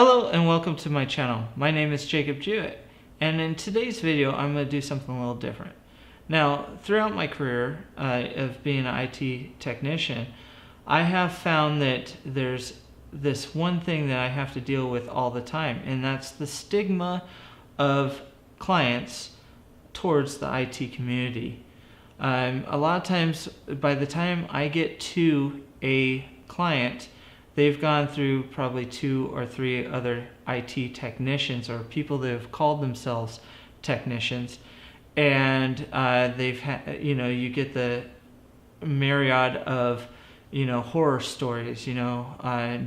Hello and welcome to my channel. My name is Jewett, and in today's video I'm going to do something a little different. Now, throughout my career of being an IT technician, I have found that there's this one thing that I have to deal with all the time, and that's the stigma of clients towards the IT community. A lot of times, by the time I get to a client, they've gone through probably 2 or 3 other IT technicians or people that have called themselves technicians, and they've had, you get the myriad of, horror stories.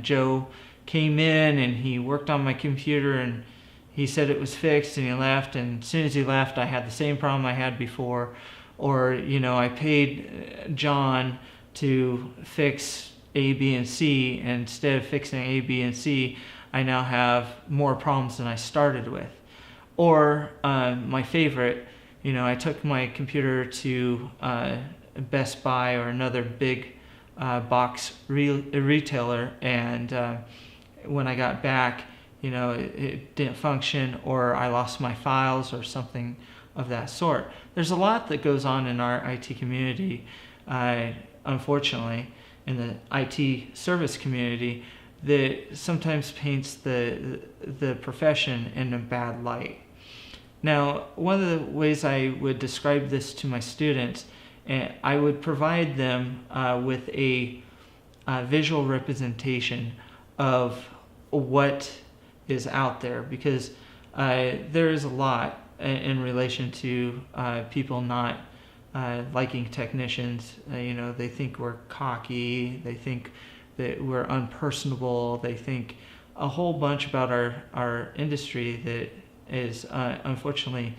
Joe came in and he worked on my computer and he said it was fixed and he left, and as soon as he left I had the same problem I had before. Or, I paid John to fix A, B, and C, and instead of fixing A, B, and C, I now have more problems than I started with. Or my favorite, I took my computer to Best Buy or another big box retailer, and when I got back, it didn't function, or I lost my files or something of that sort. There's a lot that goes on in our IT community, unfortunately, in the IT service community, that sometimes paints the profession in a bad light. Now, one of the ways I would describe this to my students, I would provide them with a visual representation of what is out there, because there is a lot in relation to people not liking technicians. They think we're cocky, they think that we're unpersonable, they think a whole bunch about our industry that is unfortunately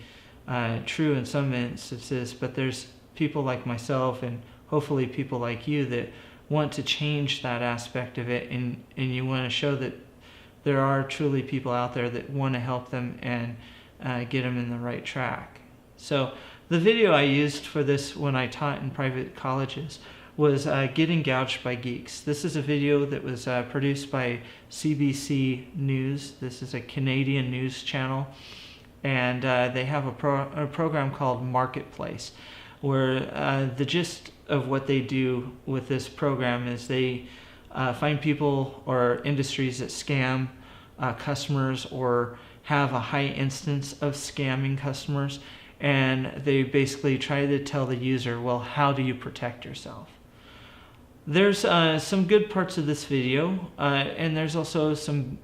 true in some instances, but there's people like myself and hopefully people like you that want to change that aspect of it, and you want to show that there are truly people out there that want to help them and get them in the right track. So the video I used for this when I taught in private colleges was Getting Gouged by Geeks. This is a video that was produced by CBC News. This is a Canadian news channel, and they have a program called Marketplace, where the gist of what they do with this program is they find people or industries that scam customers or have a high instance of scamming customers, and they basically try to tell the user, well, how do you protect yourself? There's some good parts of this video, and there's also some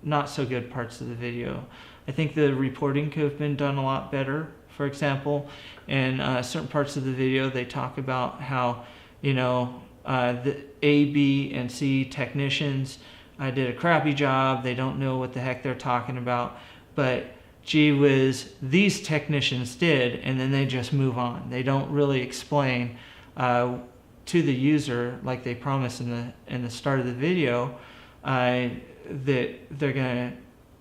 not so good parts of the video. I think the reporting could have been done a lot better. For example, in certain parts of the video, they talk about how, the A, B, and C technicians did a crappy job. They don't know what the heck they're talking about, but gee whiz, these technicians did, and then they just move on. They don't really explain to the user, like they promised in the start of the video, that they're going to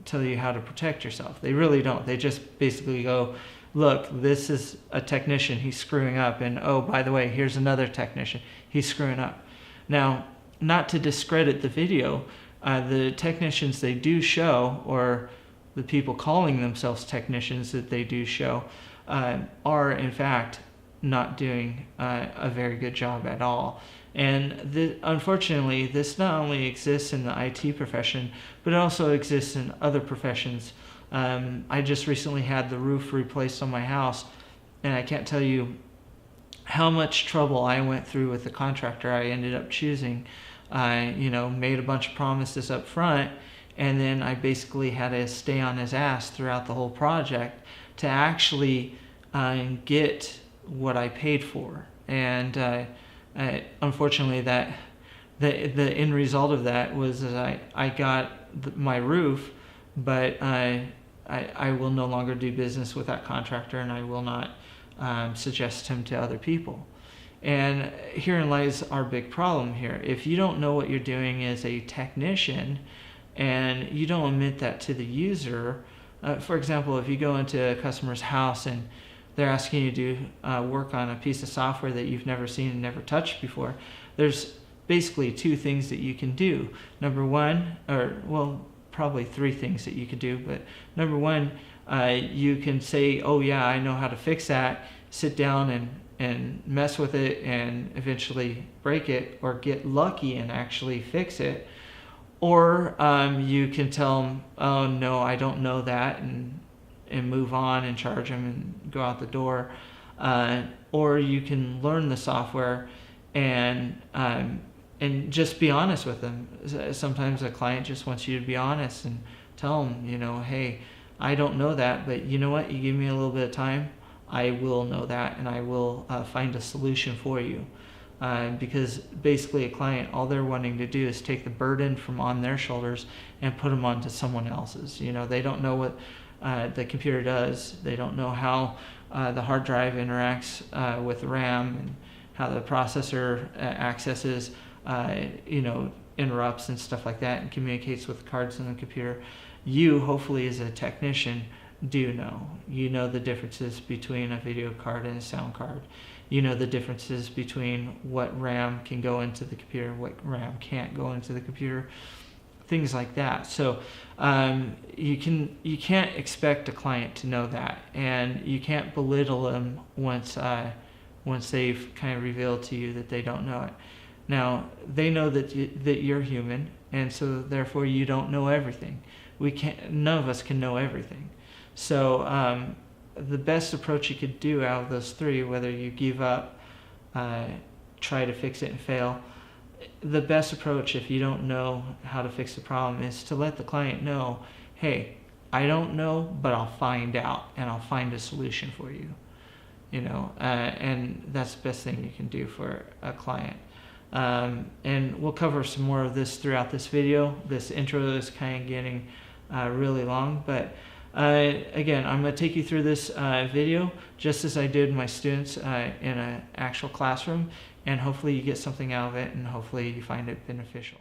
tell you how to protect yourself. They really don't. They just basically go, look, this is a technician, he's screwing up, and oh, by the way, here's another technician, he's screwing up. Now, not to discredit the video, the technicians they do show, or the people calling themselves technicians that they do show, are in fact not doing a very good job at all. And unfortunately, this not only exists in the IT profession, but it also exists in other professions. I just recently had the roof replaced on my house, and I can't tell you how much trouble I went through with the contractor I ended up choosing. I made a bunch of promises up front, and then I basically had to stay on his ass throughout the whole project to actually get what I paid for. And unfortunately, the end result of that was that I got my roof, but I will no longer do business with that contractor, and I will not suggest him to other people. And herein lies our big problem here. If you don't know what you're doing as a technician, and you don't admit that to the user, for example, if you go into a customer's house and they're asking you to do work on a piece of software that you've never seen and never touched before, there's basically 2 things that you can do. Number one, or well, probably three things that you could do. But number one, you can say, oh yeah, I know how to fix that, sit down and mess with it and eventually break it, or get lucky and actually fix it. Or you can tell them, oh no, I don't know that, and move on and charge them and go out the door. Or you can learn the software and just be honest with them. Sometimes a client just wants you to be honest and tell them, you know, hey, I don't know that, but you know what, you give me a little bit of time, I will know that, and I will find a solution for you. Because basically a client, all they're wanting to do is take the burden from on their shoulders and put them onto someone else's. You know, they don't know what the computer does. They don't know how the hard drive interacts with the RAM, and how the processor accesses, you know, interrupts and stuff like that, and communicates with cards in the computer. You, hopefully as a technician, do know. You know the differences between a video card and a sound card. You know the differences between what RAM can go into the computer, what RAM can't go into the computer, things like that. So you can't expect a client to know that, and you can't belittle them once they've kind of revealed to you that they don't know it. Now they know that you're human, and so therefore you don't know everything. None of us can know everything. So the best approach you could do out of those three, whether you give up, try to fix it and fail, the best approach if you don't know how to fix the problem is to let the client know, hey, I don't know, but I'll find out, and I'll find a solution for you. You know, and that's the best thing you can do for a client. And we'll cover some more of this throughout this video. This intro is kind of getting really long, but again, I'm going to take you through this video just as I did my students in an actual classroom, and hopefully you get something out of it, and hopefully you find it beneficial.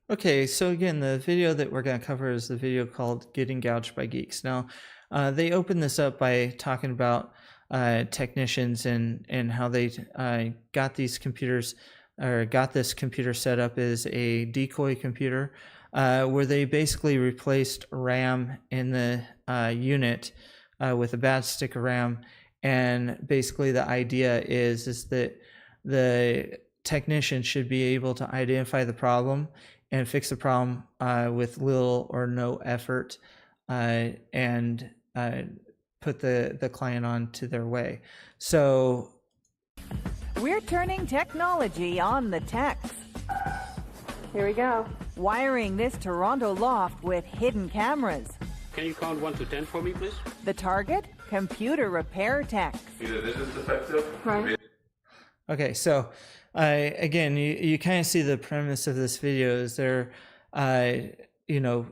Okay, so again, the video that we're going to cover is the video called Getting Gouged by Geeks. Now, they open this up by talking about technicians and how they got these computers, or got this computer set up as a decoy computer, where they basically replaced RAM in the unit with a bad stick of RAM. And basically the idea is that the technician should be able to identify the problem and fix the problem with little or no effort, and put the client on to their way. So we're turning technology on the techs. Here we go. Wiring this Toronto loft with hidden cameras. Can you count 1 to 10 for me, please? The target? Computer repair techs. Either this is defective. Right. Okay, so again, you kind of see the premise of this video is they're, you know,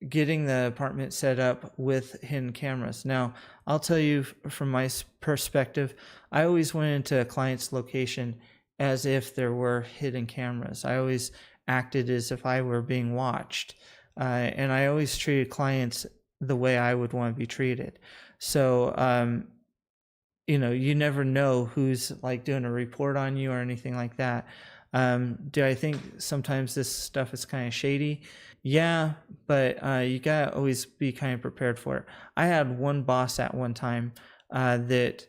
getting the apartment set up with hidden cameras. Now, I'll tell you from my perspective, I always went into a client's location as if there were hidden cameras. I always acted as if I were being watched, and I always treated clients the way I would want to be treated. So, you know, you never know who's like doing a report on you or anything like that. Do I think sometimes this stuff is kind of shady? Yeah, but you gotta always be kind of prepared for it. I had one boss at one time that,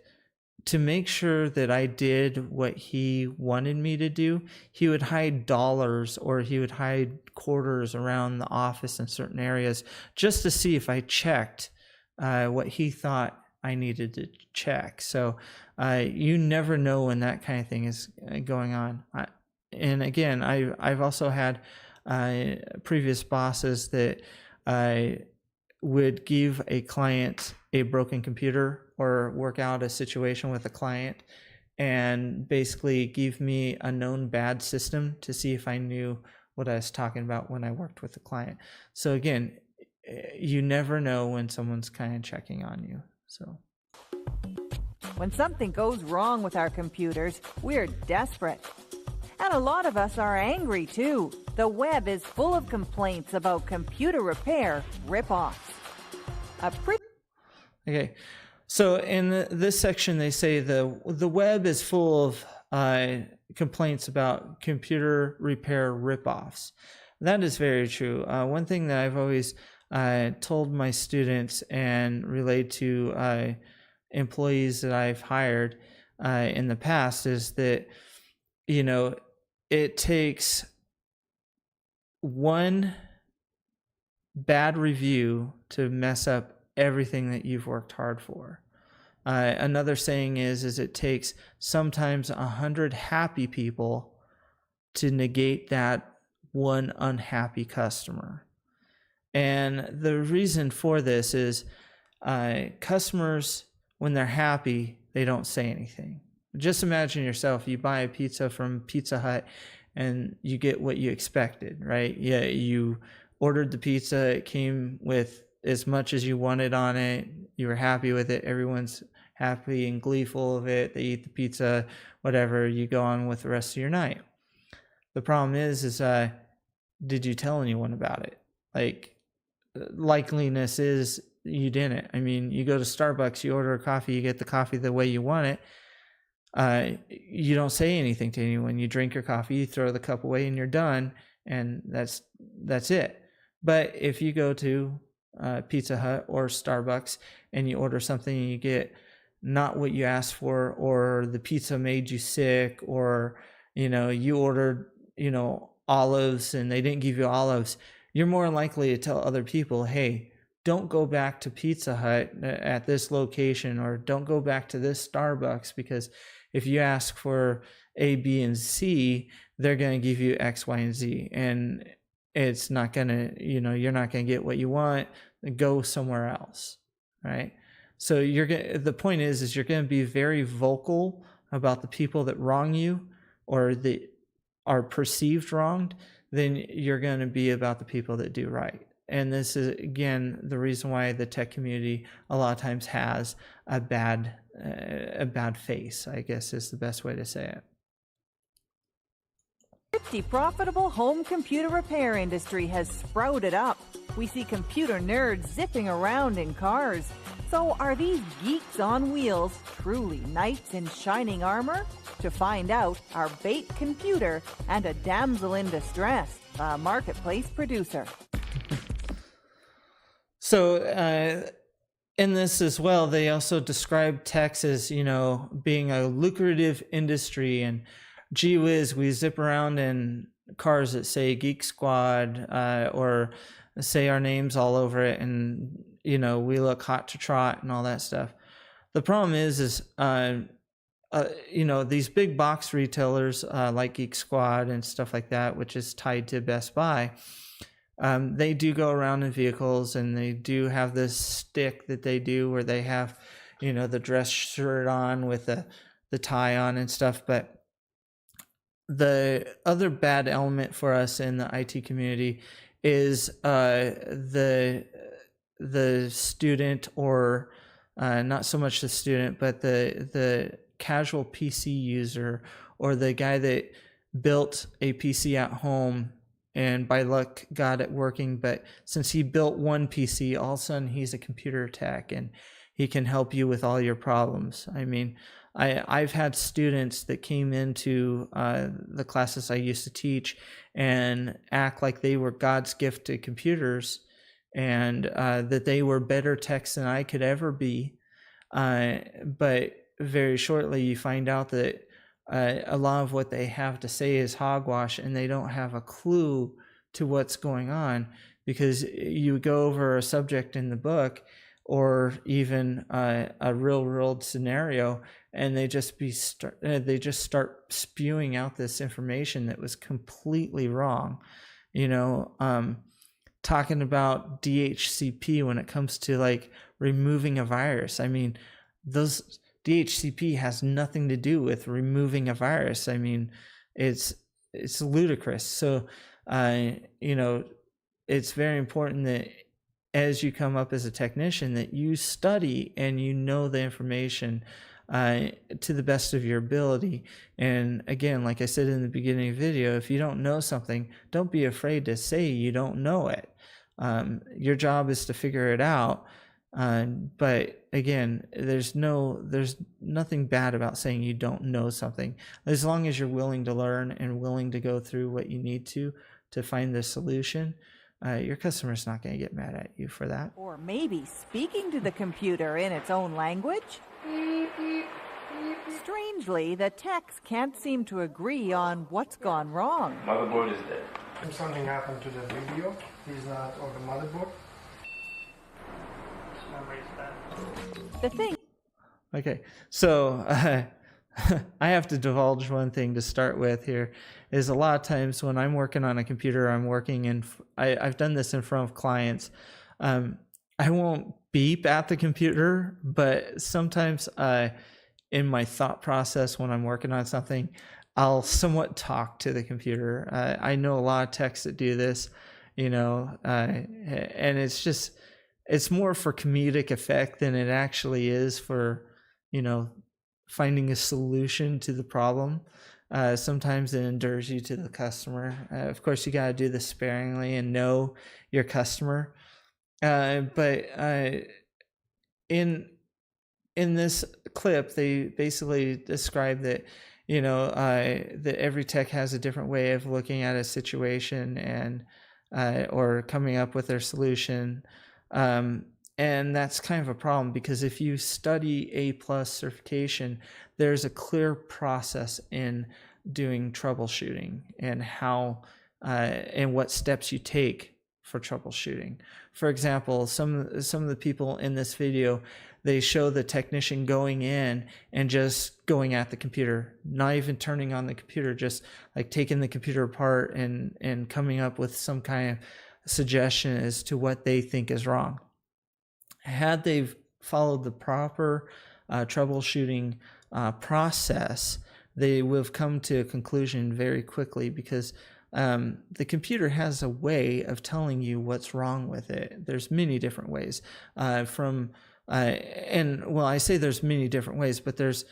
to make sure that I did what he wanted me to do, he would hide dollars or he would hide quarters around the office in certain areas just to see if I checked what he thought I needed to check. So you never know when that kind of thing is going on. And again, I've also had previous bosses that would give a client a broken computer or work out a situation with a client and basically give me a known bad system to see if I knew what I was talking about when I worked with the client. So again, you never know when someone's kind of checking on you. So when something goes wrong with our computers, we're desperate. And a lot of us are angry too. The web is full of complaints about computer repair ripoffs. Okay, so in this section they say the web is full of complaints about computer repair ripoffs. That is very true. One thing that I've always told my students and relayed to employees that I've hired in the past is that, it takes one bad review to mess up everything that you've worked hard for. Another saying is it takes sometimes 100 happy people to negate that one unhappy customer. And the reason for this is customers, when they're happy, they don't say anything. Just imagine yourself, you buy a pizza from Pizza Hut and you get what you expected, right? Yeah, you ordered the pizza, it came with as much as you wanted on it, you were happy with it, everyone's happy and gleeful of it, they eat the pizza, whatever, you go on with the rest of your night. The problem is did you tell anyone about it? Like, likeliness is you didn't. I mean, you go to Starbucks, you order a coffee, you get the coffee the way you want it. You don't say anything to anyone. You drink your coffee, you throw the cup away, and you're done. And that's it. But if you go to Pizza Hut or Starbucks and you order something and you get not what you asked for, or the pizza made you sick, or you ordered olives and they didn't give you olives, you're more likely to tell other people, hey, don't go back to Pizza Hut at this location, or don't go back to this Starbucks, because if you ask for A, B, and C, they're going to give you X, Y, and Z, and it's not going to, you're not going to get what you want. Go somewhere else, right? So the point is you're going to be very vocal about the people that wrong you or that are perceived wronged, then you're going to be about the people that do right. And this is, again, the reason why the tech community a lot of times has a bad face, I guess is the best way to say it. The profitable home computer repair industry has sprouted up. We see computer nerds zipping around in cars. So are these geeks on wheels truly knights in shining armor? To find out, our bait computer and a damsel in distress, a marketplace producer. So in this as well, they also describe techs as, being a lucrative industry, and gee whiz, we zip around in cars that say Geek Squad or say our names all over it, and we look hot to trot and all that stuff. The problem is these big box retailers like Geek Squad and stuff like that, which is tied to Best Buy, they do go around in vehicles, and they do have this stick that they do where they have, the dress shirt on with the tie on and stuff. But the other bad element for us in the IT community is the student, or not so much the student, but the casual PC user, or the guy that built a PC at home and by luck got it working, but since he built one PC, all of a sudden he's a computer tech and he can help you with all your problems. I mean, I've had students that came into the classes I used to teach and act like they were God's gift to computers, and that they were better techs than I could ever be. But very shortly you find out that a lot of what they have to say is hogwash, and they don't have a clue to what's going on, because you go over a subject in the book or even a real world scenario, and they just start spewing out this information that was completely wrong. Talking about DHCP when it comes to like removing a virus. I mean, those DHCP has nothing to do with removing a virus. I mean, it's ludicrous. So, it's very important that as you come up as a technician, that you study and the information to the best of your ability. And again, like I said in the beginning of the video, if you don't know something, don't be afraid to say you don't know it. Your job is to figure it out. But again, there's nothing bad about saying you don't know something, as long as you're willing to learn and willing to go through what you need to to find the solution, your customer's not going to get mad at you for that. Or maybe speaking to the computer in its own language? Strangely, the techs can't seem to agree on what's gone wrong. Motherboard is dead. If something happened to the video, is not on the motherboard. The thing. Okay, so I have to divulge one thing to start with here, is a lot of times when I'm working on a computer, I've done this in front of clients. I won't beep at the computer, but sometimes in my thought process when I'm working on something, I'll somewhat talk to the computer. I know a lot of techs that do this, and it's more for comedic effect than it actually is for, finding a solution to the problem. Sometimes it endures you to the customer. Of course, you got to do this sparingly and know your customer. But in this clip, they basically describe that, that every tech has a different way of looking at a situation and or coming up with their solution. And that's kind of a problem, because if you study A+ certification, there's a clear process in doing troubleshooting and how and what steps you take for troubleshooting. For example, some of the people in this video, they show the technician going in and just going at the computer, not even turning on the computer, just like taking the computer apart and coming up with some kind of suggestion as to what they think is wrong. Had they followed the proper troubleshooting process, they would have come to a conclusion very quickly, because the computer has a way of telling you what's wrong with it. There's many different ways. I say there's many different ways, but there's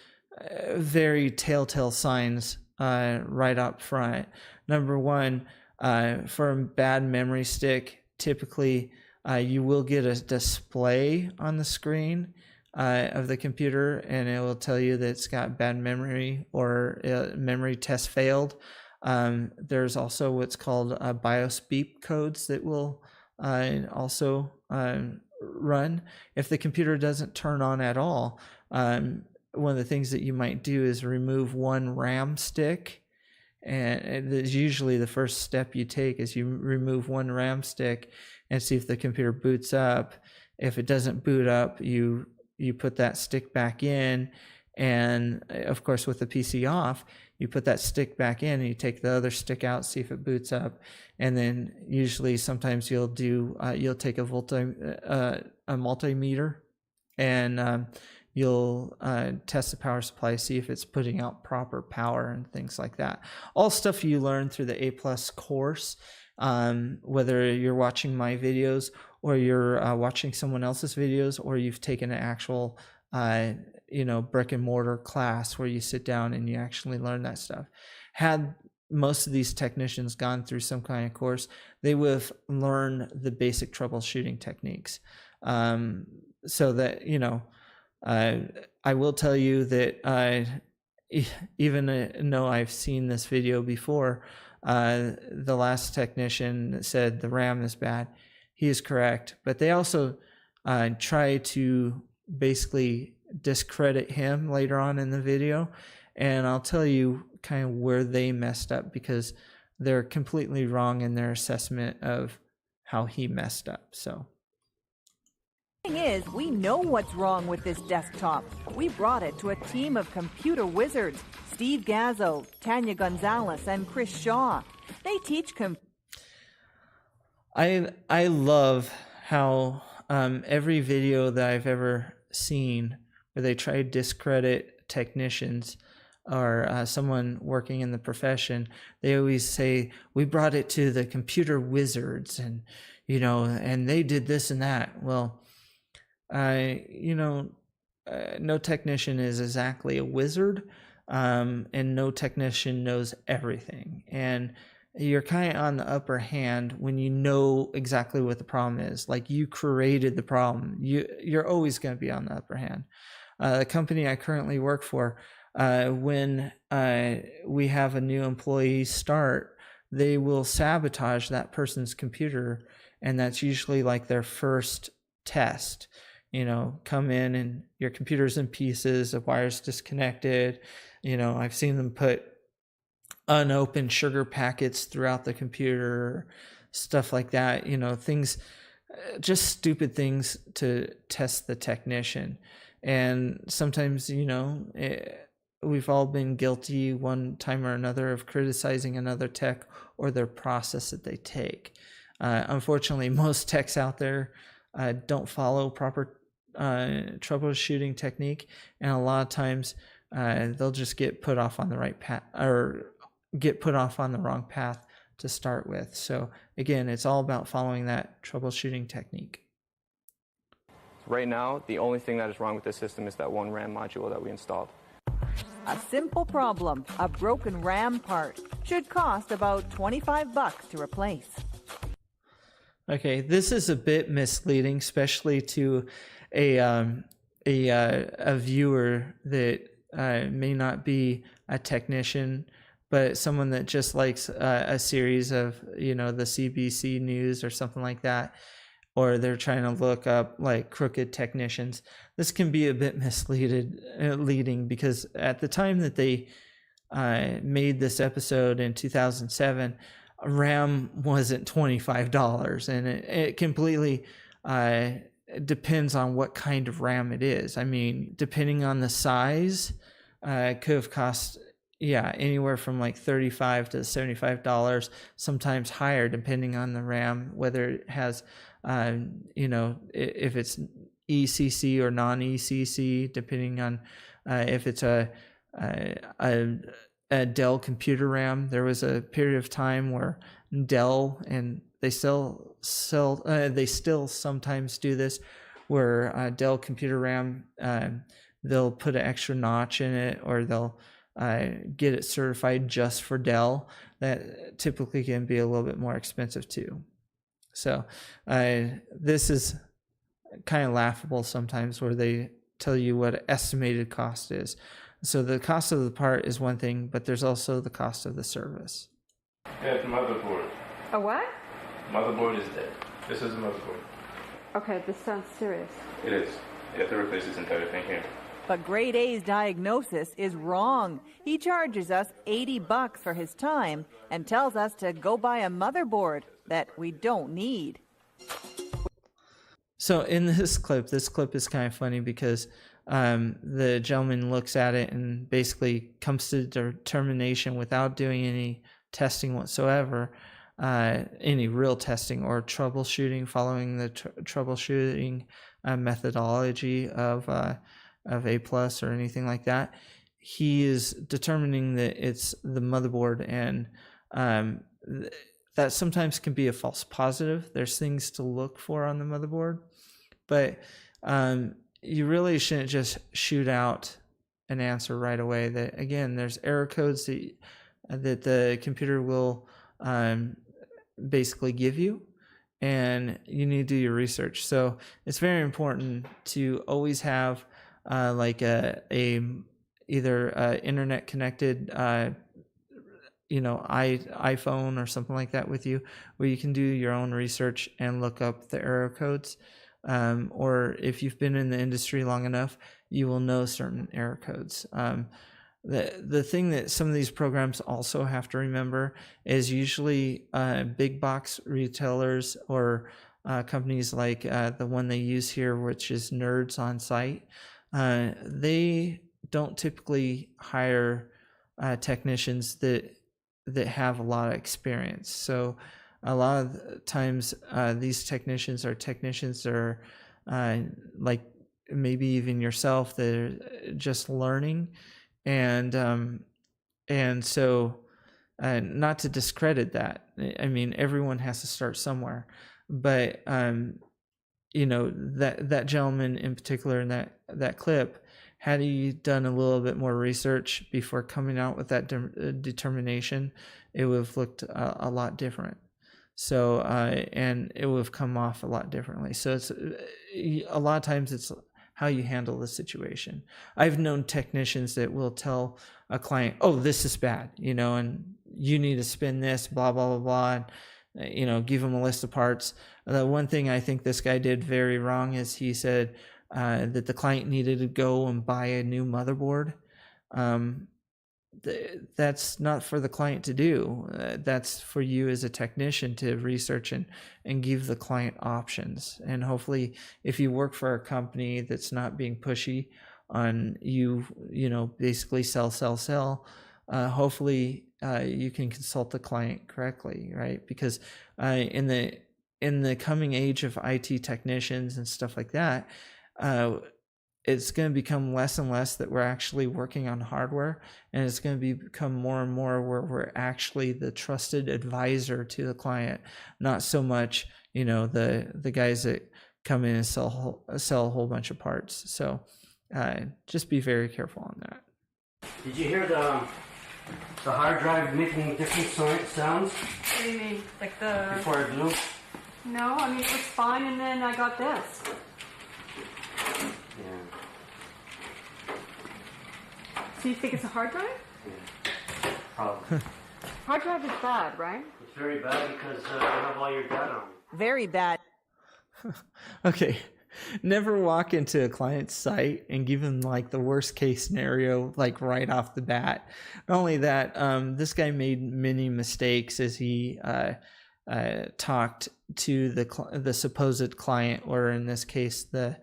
very telltale signs right up front. Number one, for a bad memory stick, typically you will get a display on the screen of the computer, and it will tell you that it's got bad memory or memory test failed. There's also what's called BIOS beep codes that will also run. If the computer doesn't turn on at all, one of the things that you might do is remove one RAM stick. And it's usually the first step you take is you remove one RAM stick and see if the computer boots up. If it doesn't boot up, you put that stick back in, and of course with the PC off, you put that stick back in and you take the other stick out, see if it boots up, and then usually sometimes you'll take a multimeter and you'll test the power supply, see if it's putting out proper power and things like that. All stuff you learn through the A+ course, whether you're watching my videos or you're watching someone else's videos, or you've taken an actual brick and mortar class where you sit down and you actually learn that stuff. Had most of these technicians gone through some kind of course, they would have learned the basic troubleshooting techniques. So that, I will tell you that even though I've seen this video before, the last technician said the RAM is bad. He is correct, but they also try to basically discredit him later on in the video, and I'll tell you kind of where they messed up, because they're completely wrong in their assessment of how he messed up. So The thing is, we know what's wrong with this desktop. We brought it to a team of computer wizards: Steve Gazzo, Tanya Gonzalez, and Chris Shaw. They teach I love how every video that I've ever seen where they try to discredit technicians or someone working in the profession, they always say, we brought it to the computer wizards, and and they did this and that. Well, no technician is exactly a wizard, and no technician knows everything. And you're kind of on the upper hand when you know exactly what the problem is. Like, you created the problem. You're always going to be on the upper hand. The company I currently work for, when we have a new employee start, they will sabotage that person's computer, and that's usually like their first test. Come in and your computer's in pieces, the wire's disconnected. I've seen them put unopened sugar packets throughout the computer, stuff like that. Things, just stupid things to test the technician. And sometimes, we've all been guilty one time or another of criticizing another tech or their process that they take. Unfortunately, most techs out there don't follow proper troubleshooting technique, and a lot of times they'll just get put off on the right path, or get put off on the wrong path to start with. So again, it's all about following that troubleshooting technique. Right now, the only thing that is wrong with this system is that one RAM module that we installed. A simple problem, a broken RAM part, should cost about $25 to replace. Okay, this is a bit misleading, especially to a viewer that may not be a technician, but someone that just likes a series of, the CBC News or something like that, or they're trying to look up like crooked technicians. This can be a bit misleading because at the time that they made this episode in 2007, RAM wasn't $25, and it completely depends on what kind of RAM it is. I mean, depending on the size, it could have cost anywhere from like $35 to $75, sometimes higher depending on the RAM, whether it has if it's ECC or non-ECC, depending on if it's a Dell computer RAM. There was a period of time where Dell, and they still sometimes do this, where Dell computer RAM, they'll put an extra notch in it, or they'll get it certified just for Dell. That typically can be a little bit more expensive too. So this is kind of laughable sometimes, where they tell you what estimated cost is. So the cost of the part is one thing, but there's also the cost of the service. Yeah, the motherboard. A what? Motherboard is dead. This is a motherboard. Okay, this sounds serious. It is. You have to replace this entire thing here. But Grade A's diagnosis is wrong. He charges us $80 for his time and tells us to go buy a motherboard that we don't need. So in this clip is kind of funny because the gentleman looks at it and basically comes to determination without doing any testing whatsoever, any real testing or troubleshooting, following the troubleshooting methodology of A+ or anything like that. He is determining that it's the motherboard, and that sometimes can be a false positive. There's things to look for on the motherboard, but you really shouldn't just shoot out an answer right away. That, again, there's error codes that the computer will basically give you, and you need to do your research. So it's very important to always have like either internet connected iPhone or something like that with you, where you can do your own research and look up the error codes. Or if you've been in the industry long enough, you will know certain error codes. The thing that some of these programs also have to remember is usually big box retailers or companies like the one they use here, which is Nerds on Site. They don't typically hire technicians that have a lot of experience. So a lot of times these technicians are technicians that are like maybe even yourself, they're just learning, and so not to discredit that. I mean, everyone has to start somewhere, but that gentleman in particular in that clip, had he done a little bit more research before coming out with that determination, it would have looked a lot different. So and it would have come off a lot differently. So it's a lot of times it's how you handle the situation. I've known technicians that will tell a client, "Oh, this is bad," and you need to spin this, blah, blah, blah, blah, and, give them a list of parts. The one thing I think this guy did very wrong is he said that the client needed to go and buy a new motherboard. That's not for the client to do. That's for you as a technician to research and give the client options. And hopefully, if you work for a company that's not being pushy on you, basically sell, hopefully you can consult the client correctly, right? Because in the coming age of IT technicians and stuff like that, it's going to become less and less that we're actually working on hardware, and it's going to become more and more where we're actually the trusted advisor to the client, not so much, the guys that come in and sell a whole bunch of parts. So just be very careful on that. Did you hear the hard drive making different sounds? What do you mean? Like the... Before I blew? No, I mean, it was fine, and then I got this. Yeah. So you think it's a hard drive? Yeah. Probably. Hard drive is bad, right? It's very bad because you have all your data on it. Very bad. Okay. Never walk into a client's site and give them like the worst case scenario, like right off the bat. Not only that, this guy made many mistakes as he talked to the supposed client, or in this case, the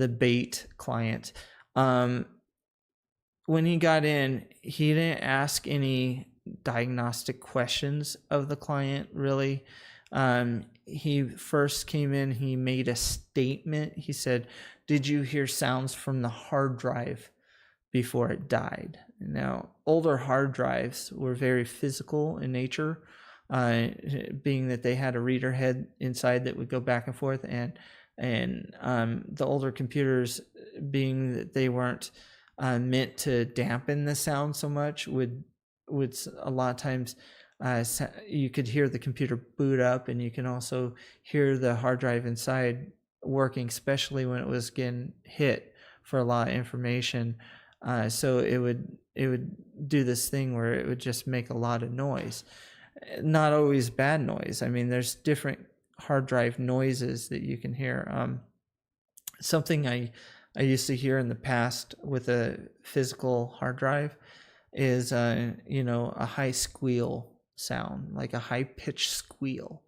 bait client. When he got in, he didn't ask any diagnostic questions of the client, really. He first came in, he made a statement. He said, "Did you hear sounds from the hard drive before it died?" Now, older hard drives were very physical in nature, being that they had a reader head inside that would go back and forth, and the older computers, being that they weren't meant to dampen the sound so much, would a lot of times you could hear the computer boot up, and you can also hear the hard drive inside working, especially when it was getting hit for a lot of information. So it would do this thing where it would just make a lot of noise. Not always bad noise. I mean, there's different hard drive noises that you can hear. Something I used to hear in the past with a physical hard drive is a high squeal sound, like a high pitched squeal,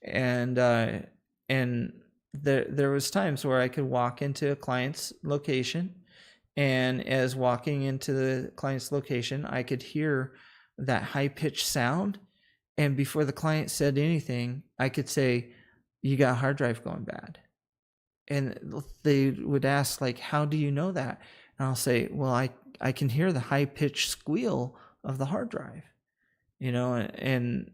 and there was times where I could walk into a client's location, and as walking into the client's location, I could hear that high pitched sound, and before the client said anything, I could say, "You got a hard drive going bad." And they would ask, like, "How do you know that?" And I'll say, "Well, I can hear the high pitched squeal of the hard drive." And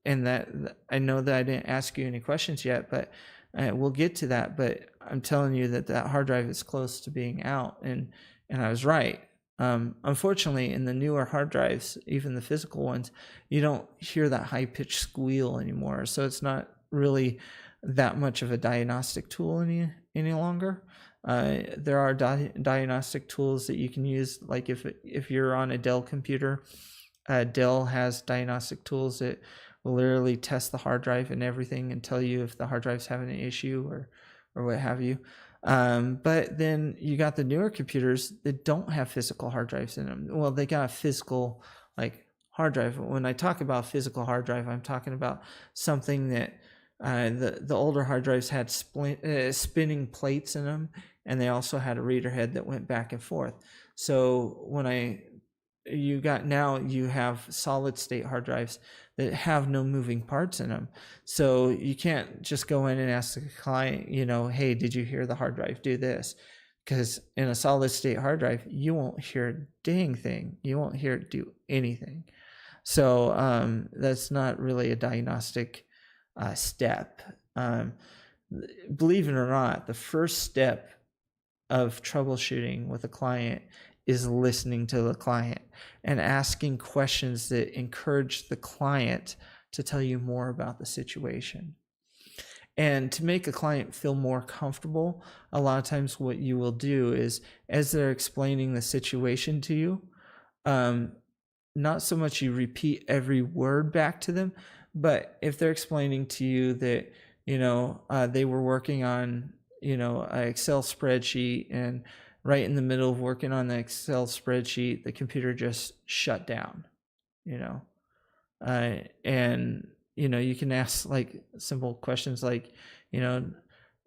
that I know that I didn't ask you any questions yet, but we'll get to that. But I'm telling you that hard drive is close to being out, and I was right. Unfortunately, in the newer hard drives, even the physical ones, you don't hear that high pitched squeal anymore. So it's not really that much of a diagnostic tool any longer. There are diagnostic tools that you can use, like if you're on a Dell computer. Dell has diagnostic tools that will literally test the hard drive and everything and tell you if the hard drive's having an issue or what have you. But then you got the newer computers that don't have physical hard drives in them. Well, they got a physical hard drive. When I talk about physical hard drive, I'm talking about something that the older hard drives had spinning plates in them, and they also had a reader head that went back and forth. So you have solid state hard drives that have no moving parts in them. So you can't just go in and ask the client, "Hey, did you hear the hard drive do this?" Because in a solid state hard drive, you won't hear a dang thing. You won't hear it do anything. So that's not really a diagnostic step. Believe it or not, the first step of troubleshooting with a client is listening to the client and asking questions that encourage the client to tell you more about the situation. And to make a client feel more comfortable, a lot of times what you will do is, as they're explaining the situation to you, not so much you repeat every word back to them, but if they're explaining to you that, they were working on, an Excel spreadsheet, and right in the middle of working on the Excel spreadsheet, the computer just shut down, and, you can ask like simple questions like,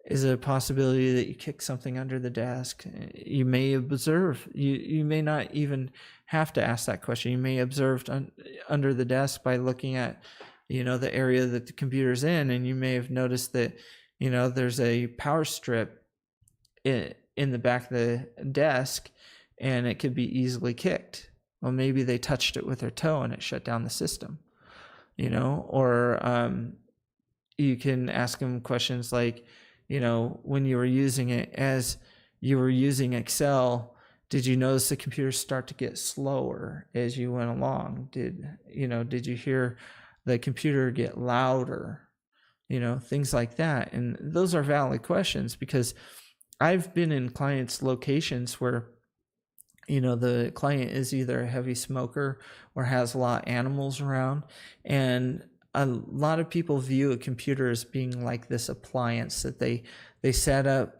is it a possibility that you kick something under the desk? You may observe, you may not even have to ask that question. You may observe under the desk by looking at, the area that the computer's in, and you may have noticed that, there's a power strip in the back of the desk, and it could be easily kicked. Well, maybe they touched it with their toe and it shut down the system, or you can ask them questions like, when you were using it, as you were using Excel, did you notice the computer start to get slower as you went along? Did you hear the computer get louder? Things like that. And those are valid questions, because I've been in clients' locations where, the client is either a heavy smoker or has a lot of animals around, and a lot of people view a computer as being like this appliance that they set up,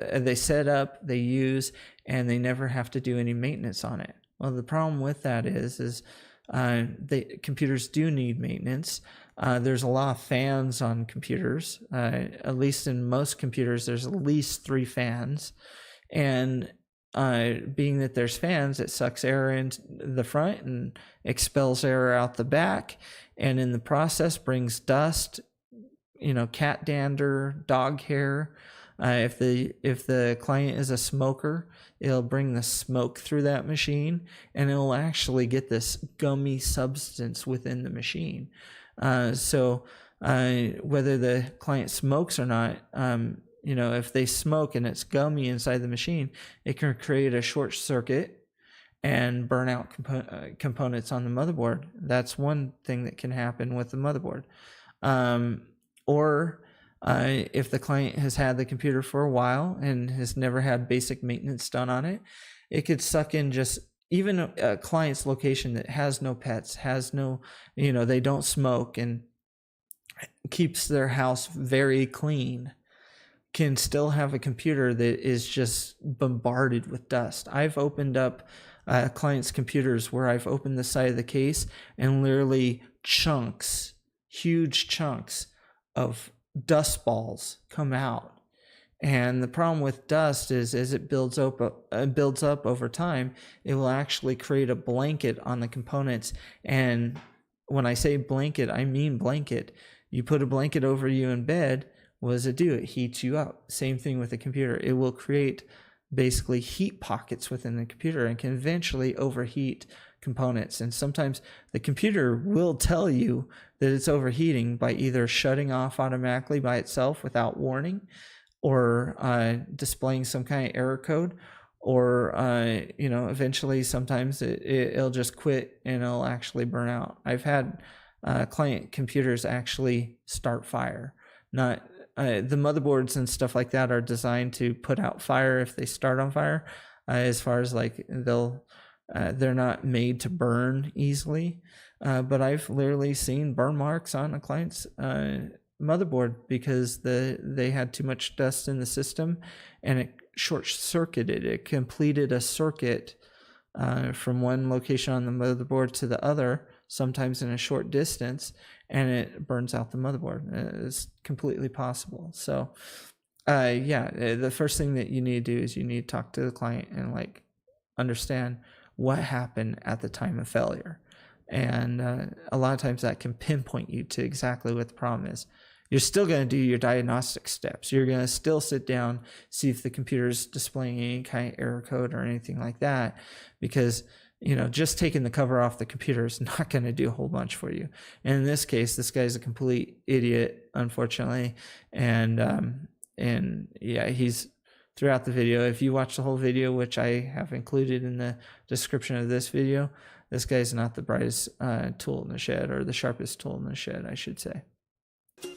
they use, and they never have to do any maintenance on it. Well, the problem with that is computers do need maintenance. There's a lot of fans on computers. At least in most computers, there's at least 3 fans, and being that there's fans, it sucks air in the front and expels air out the back, and in the process brings dust, cat dander, dog hair. If the client is a smoker, it'll bring the smoke through that machine, and it'll actually get this gummy substance within the machine. So whether the client smokes or not, if they smoke and it's gummy inside the machine, it can create a short circuit and burn out components on the motherboard. That's one thing that can happen with the motherboard. Or if the client has had the computer for a while and has never had basic maintenance done on it, it could suck in just even a client's location that has no pets, has no, they don't smoke, and keeps their house very clean, can still have a computer that is just bombarded with dust. I've opened up clients' computers where I've opened the side of the case and literally huge chunks of dust balls come out. And the problem with dust is, as it builds up over time, it will actually create a blanket on the components. And when I say blanket, I mean blanket. You put a blanket over you in bed, what does it do? It heats you up. Same thing with the computer. It will create basically heat pockets within the computer and can eventually overheat components. And sometimes the computer will tell you that it's overheating by either shutting off automatically by itself without warning, or displaying some kind of error code, or eventually sometimes it'll just quit and it'll actually burn out. I've had client computers actually start fire. Not the motherboards and stuff like that are designed to put out fire if they start on fire. As far as like they're not made to burn easily, but I've literally seen burn marks on a client's motherboard because they had too much dust in the system, and it short-circuited. It completed a circuit from one location on the motherboard to the other, sometimes in a short distance, and it burns out the motherboard. It's completely possible. So the first thing that you need to do is you need to talk to the client and like understand what happened at the time of failure. And a lot of times that can pinpoint you to exactly what the problem is. You're still going to do your diagnostic steps. You're going to still sit down, see if the computer is displaying any kind of error code or anything like that, because just taking the cover off the computer is not going to do a whole bunch for you. And in this case, this guy's a complete idiot, unfortunately. And he's throughout the video. If you watch the whole video, which I have included in the description of this video, this guy's not the brightest tool in the shed, or the sharpest tool in the shed, I should say.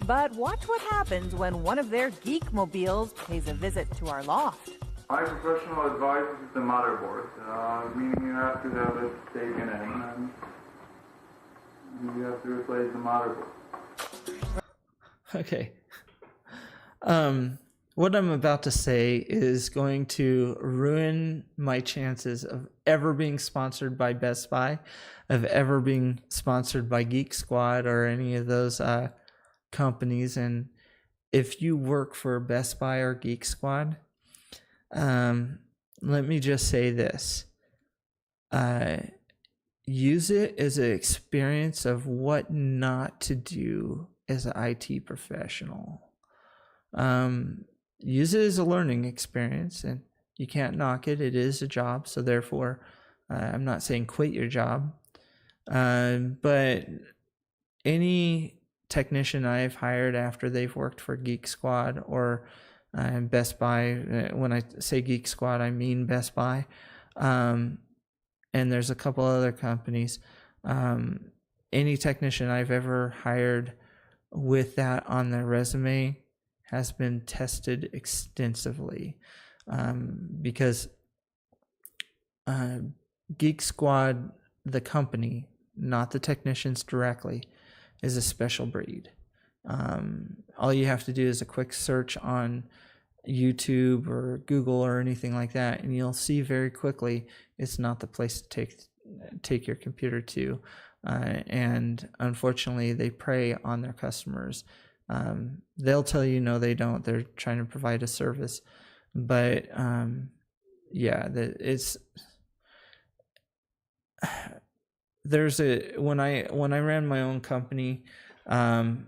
But watch what happens when one of their geek-mobiles pays a visit to our loft. My professional advice is the motherboard, meaning you have to have it taken in and You have to replace the motherboard. Okay. What I'm about to say is going to ruin my chances of ever being sponsored by Best Buy, of ever being sponsored by Geek Squad or any of those companies. And if you work for Best Buy or Geek Squad, let me just say this. Use it as an experience of what not to do as an IT professional. Use it as a learning experience, and you can't knock it. It is a job, so therefore, I'm not saying quit your job. But any technician I've hired after they've worked for Geek Squad or Best Buy, when I say Geek Squad, I mean Best Buy, and there's a couple other companies. Any technician I've ever hired with that on their resume has been tested extensively, because Geek Squad, the company, not the technicians directly, is a special breed. All you have to do is a quick search on YouTube or Google or anything like that, and you'll see very quickly it's not the place to take your computer to. And unfortunately, they prey on their customers. They'll tell you no, they don't. They're trying to provide a service, but when I ran my own company, one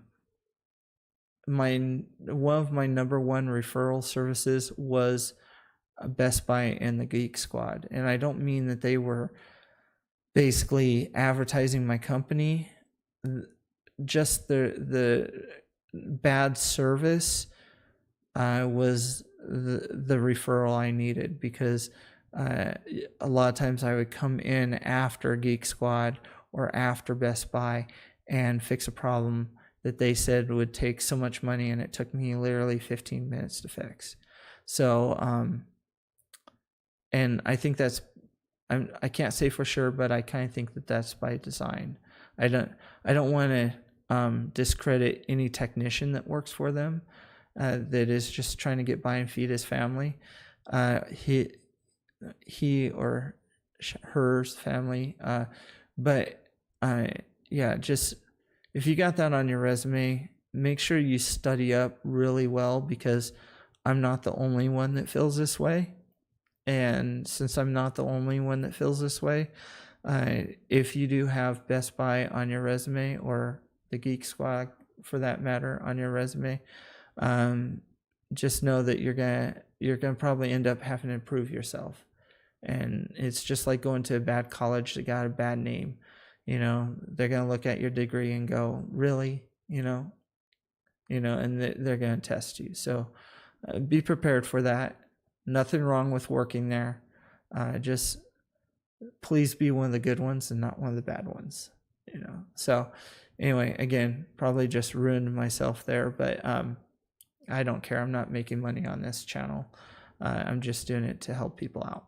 of my number one referral services was Best Buy and the Geek Squad, and I don't mean that they were basically advertising my company. Just the bad service was the referral I needed, because a lot of times I would come in after Geek Squad or after Best Buy and fix a problem that they said would take so much money, and it took me literally 15 minutes to fix. So and I think that's, I can't say for sure, but I kind of think that that's by design. I don't want to discredit any technician that works for them, that is just trying to get by and feed his family. He or her family. But just if you got that on your resume, make sure you study up really well, because I'm not the only one that feels this way. And since I'm not the only one that feels this way, if you do have Best Buy on your resume, or the Geek Squad for that matter on your resume, just know that you're gonna probably end up having to improve yourself. And it's just like going to a bad college that got a bad name. They're gonna look at your degree and go, really, and they're gonna test you. So be prepared for that. Nothing wrong with working there. Just please be one of the good ones and not one of the bad ones. So anyway, again, probably just ruined myself there, but I don't care. I'm not making money on this channel. I'm just doing it to help people out.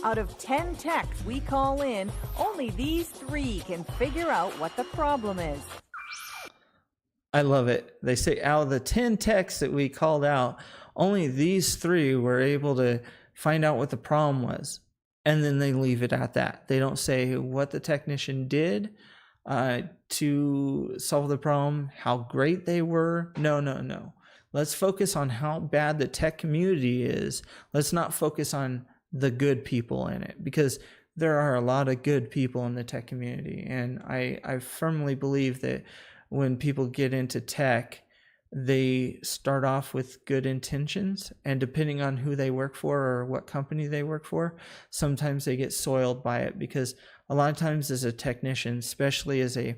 Out of 10 techs we call in, only these 3 can figure out what the problem is. I love it. They say out of the 10 techs that we called out, only these 3 were able to find out what the problem was. And then they leave it at that. They don't say what the technician did to solve the problem, how great they were. No. Let's focus on how bad the tech community is. Let's not focus on the good people in it, because there are a lot of good people in the tech community. And I firmly believe that when people get into tech, they start off with good intentions, and depending on who they work for or what company they work for, sometimes they get soiled by it, because a lot of times as a technician, especially as a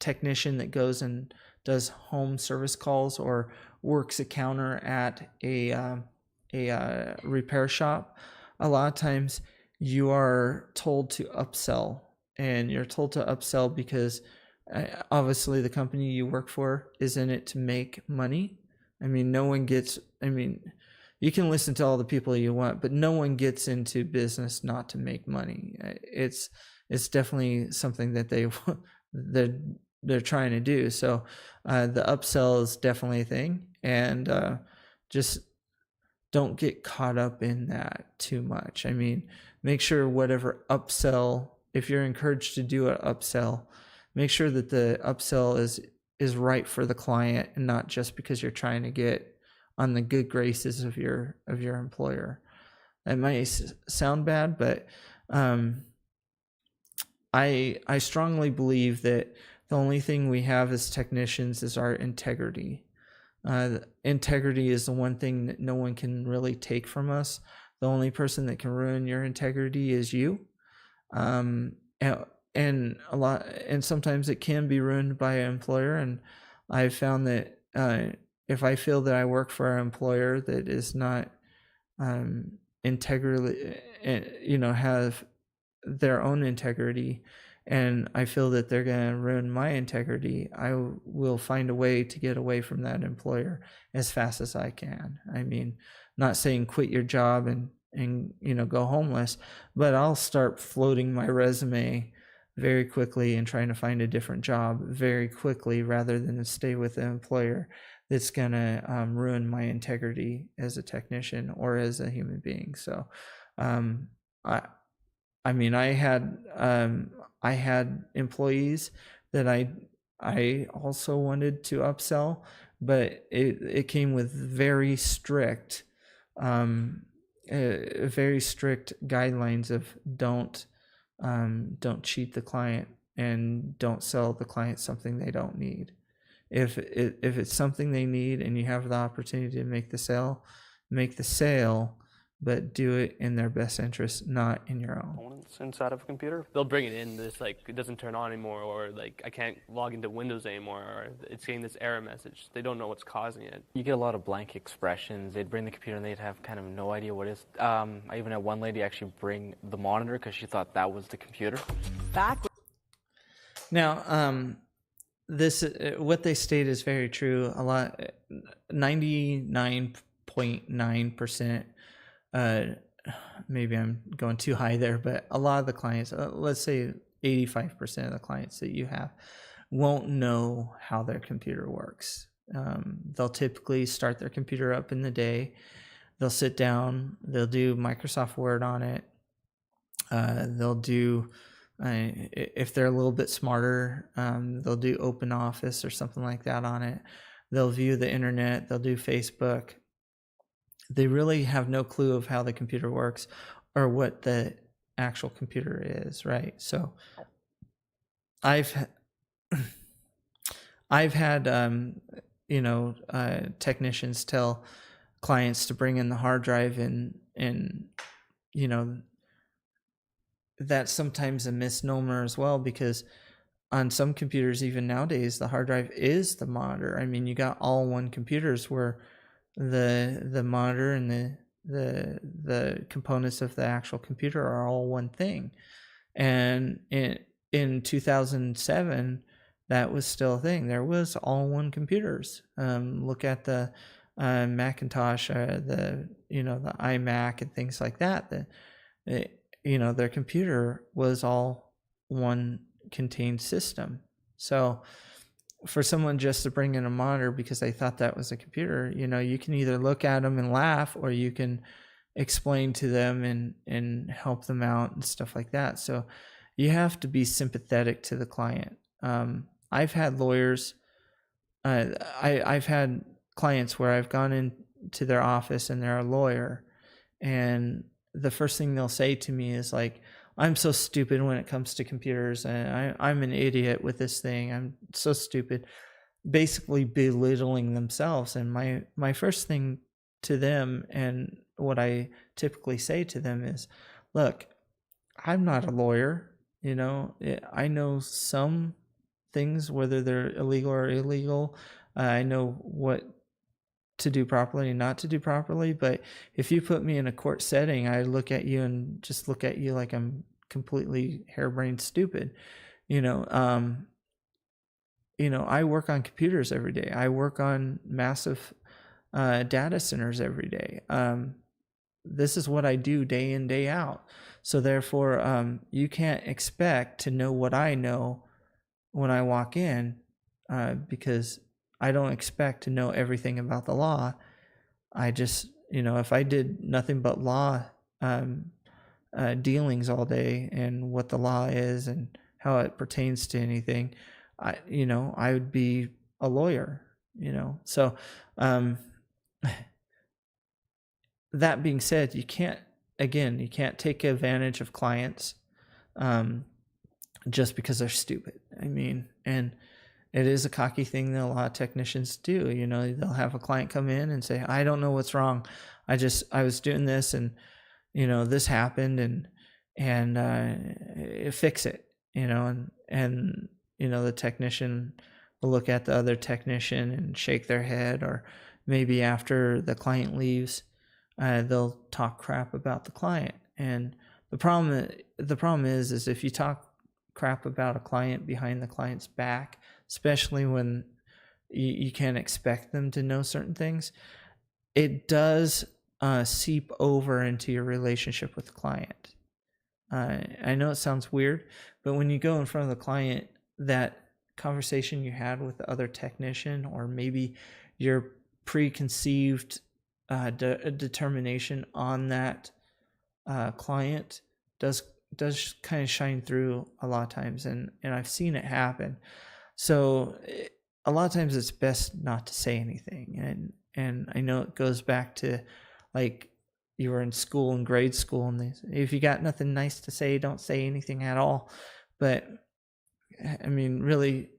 technician that goes and does home service calls or works a counter at a repair shop, a lot of times you are told to upsell, and you're told to upsell because obviously the company you work for is in it to make money. You can listen to all the people you want, but no one gets into business not to make money. It's definitely something that they're trying to do. So the upsell is definitely a thing, and just don't get caught up in that too much. I mean, make sure whatever upsell, if you're encouraged to do an upsell, make sure that the upsell is right for the client, and not just because you're trying to get on the good graces of your employer. It might sound bad, but I strongly believe that the only thing we have as technicians is our integrity. Integrity is the one thing that no one can really take from us. The only person that can ruin your integrity is you. And sometimes it can be ruined by an employer. And I've found that if I feel that I work for an employer that is not integrity, have their own integrity, and I feel that they're going to ruin my integrity, I will find a way to get away from that employer as fast as I can. I mean, not saying quit your job and go homeless, but I'll start floating my resume very quickly and trying to find a different job very quickly, rather than stay with an employer that's going to ruin my integrity as a technician or as a human being. So I had employees that I also wanted to upsell, but it came with very strict guidelines of don't cheat the client, and don't sell the client something they don't need. If it's something they need and you have the opportunity to make the sale, but do it in their best interest, not in your own. Components inside of a computer. They'll bring it in, this like it doesn't turn on anymore, or like I can't log into Windows anymore, or it's getting this error message. They don't know what's causing it. You get a lot of blank expressions. They'd bring the computer and they'd have kind of no idea what it is. I even had one lady actually bring the monitor because she thought that was the computer. Now, this what they state is very true. 99.9%. Maybe I'm going too high there, but a lot of the clients, let's say 85% of the clients that you have, won't know how their computer works. They'll typically start their computer up in the day. They'll sit down. They'll do Microsoft Word on it. They'll do, if they're a little bit smarter, they'll do Open Office or something like that on it. They'll view the internet. They'll do Facebook. They really have no clue of how the computer works or what the actual computer is, right? So I've had technicians tell clients to bring in the hard drive, and that's sometimes a misnomer as well, because on some computers, even nowadays, the hard drive is the monitor. I mean, you got all-in-one computers where the monitor and the components of the actual computer are all one thing. And in 2007, that was still a thing. There was all-in-one computers. Look at the Macintosh, the iMac and things like that. Their computer was all one contained system. So for someone just to bring in a monitor because they thought that was a computer, you can either look at them and laugh, or you can explain to them and help them out and stuff like that. So you have to be sympathetic to the client. I've had lawyers, I've had clients where I've gone into their office and they're a lawyer, and the first thing they'll say to me is like, I'm so stupid when it comes to computers, and I'm an idiot with this thing. I'm so stupid, basically belittling themselves. And my first thing to them, and what I typically say to them is, look, I'm not a lawyer. I know some things, whether they're illegal or illegal. I know what to do properly and not to do properly. But if you put me in a court setting, I look at you and just look at you like I'm completely harebrained stupid. I work on computers every day. I work on massive data centers every day. This is what I do day in, day out. So therefore, you can't expect to know what I know when I walk in, because I don't expect to know everything about the law. I just, if I did nothing but law dealings all day and what the law is and how it pertains to anything, I would be a lawyer, So, that being said, you can't take advantage of clients just because they're stupid. I mean, and it is a cocky thing that a lot of technicians do. They'll have a client come in and say, I don't know what's wrong. I was doing this and, this happened and fix it, and the technician will look at the other technician and shake their head, or maybe after the client leaves, they'll talk crap about the client. And the problem is if you talk crap about a client behind the client's back, especially when you can't expect them to know certain things, it does seep over into your relationship with the client. I know it sounds weird, but when you go in front of the client, that conversation you had with the other technician, or maybe your preconceived determination on that client does kind of shine through a lot of times, and I've seen it happen. So a lot of times it's best not to say anything, and I know it goes back to like you were in school, in grade school, and if you got nothing nice to say, don't say anything at all. But I mean, really,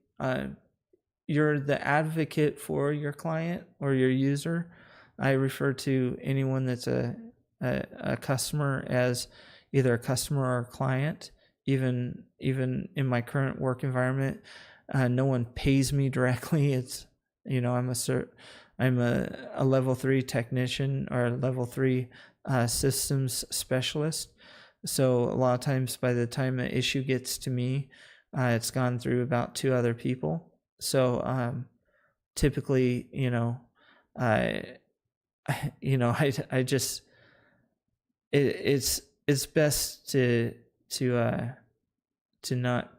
you're the advocate for your client or your user. I refer to anyone that's a customer as either a customer or a client. Even in my current work environment, no one pays me directly. It's I'm a level 3 technician or a level 3 systems specialist. So a lot of times, by the time an issue gets to me, it's gone through about 2 other people. So typically, I just it's best to not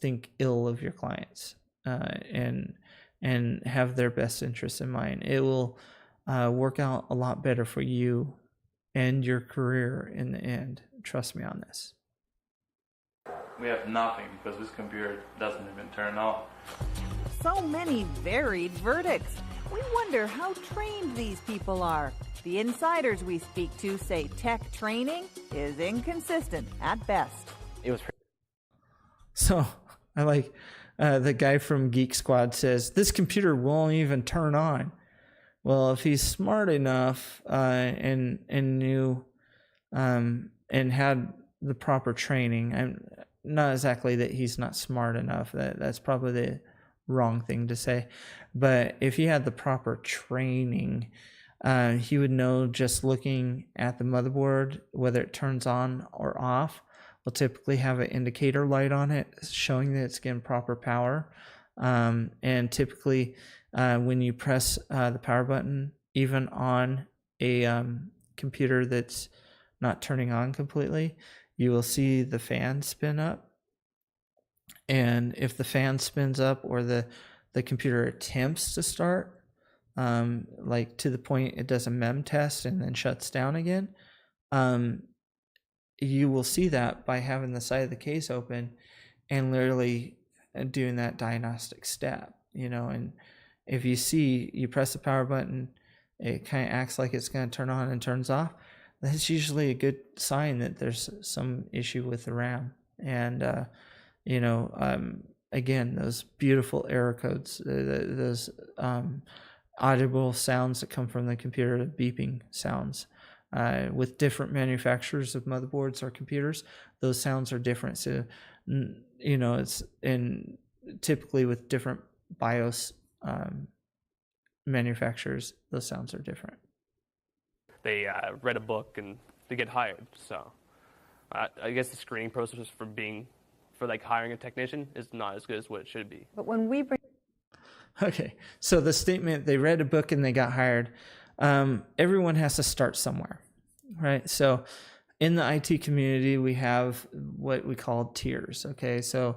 think ill of your clients and have their best interests in mind. It will work out a lot better for you and your career in the end. Trust me on this. We have nothing because this computer doesn't even turn on. So many varied verdicts. We wonder how trained these people are. The insiders we speak to say tech training is inconsistent at best. It was so I like the guy from Geek Squad says this computer won't even turn on. Well, if he's smart enough and knew and had the proper training, I'm not exactly that he's not smart enough. That's probably the wrong thing to say. But if he had the proper training, he would know just looking at the motherboard whether it turns on or off. Will typically have an indicator light on it showing that it's getting proper power. And typically when you press the power button, even on a computer that's not turning on completely, you will see the fan spin up. And if the fan spins up or the computer attempts to start, like to the point it does a mem test and then shuts down again, you will see that by having the side of the case open and literally doing that diagnostic step, and if you press the power button, it kind of acts like it's going to turn on and turns off. That's usually a good sign that there's some issue with the RAM. And, again, those beautiful error codes, those audible sounds that come from the computer, the beeping sounds. With different manufacturers of motherboards or computers, those sounds are different. So, it's typically with different BIOS manufacturers, those sounds are different. They read a book and they get hired. So I guess the screening process for hiring a technician is not as good as what it should be. But when we bring... Okay, so the statement, they read a book and they got hired, everyone has to start somewhere, right? So in the IT community, we have what we call tiers, okay? So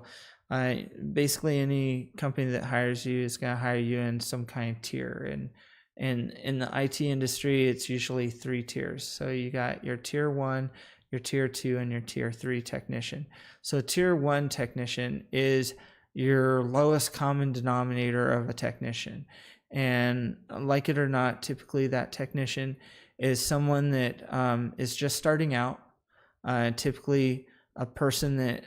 Basically, any company that hires you is going to hire you in some kind of tier. And in the IT industry, it's usually 3 tiers. So you got your tier 1, your tier 2, and your tier 3 technician. So tier 1 technician is your lowest common denominator of a technician. And like it or not, typically that technician is someone that is just starting out, typically a person that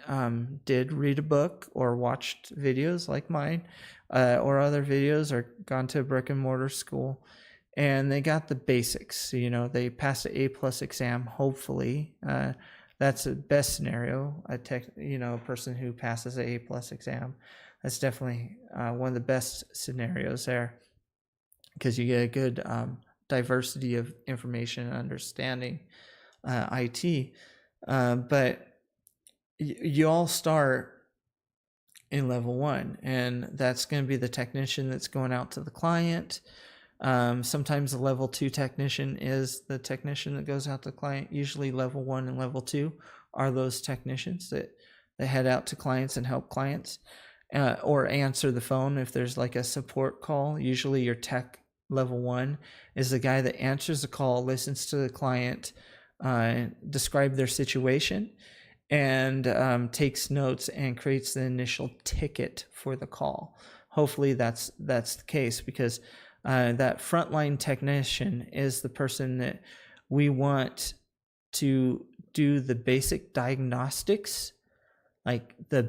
did read a book or watched videos like mine, or other videos, or gone to a brick and mortar school, and they got the basics. You know, they passed an A+ exam, hopefully. That's the best scenario. A person who passes an A+ exam, that's definitely one of the best scenarios there, because you get a good diversity of information and understanding IT. But you all start in level 1, and that's going to be the technician that's going out to the client. Sometimes the level 2 technician is the technician that goes out to the client. Usually level 1 and level 2 are those technicians that head out to clients and help clients, or answer the phone if there's like a support call. Usually your tech level 1 is the guy that answers the call, listens to the client describe their situation, and takes notes and creates the initial ticket for the call. Hopefully that's the case, because that frontline technician is the person that we want to do the basic diagnostics, like the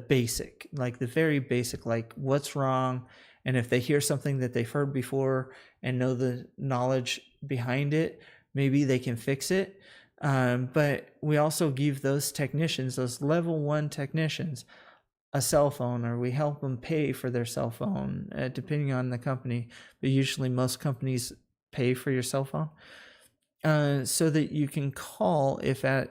very basic, like what's wrong, and if they hear something that they've heard before and know the knowledge behind it, maybe they can fix it. But we also give those technicians, those level 1 technicians, a cell phone, or we help them pay for their cell phone, depending on the company. But usually most companies pay for your cell phone, so that you can call if at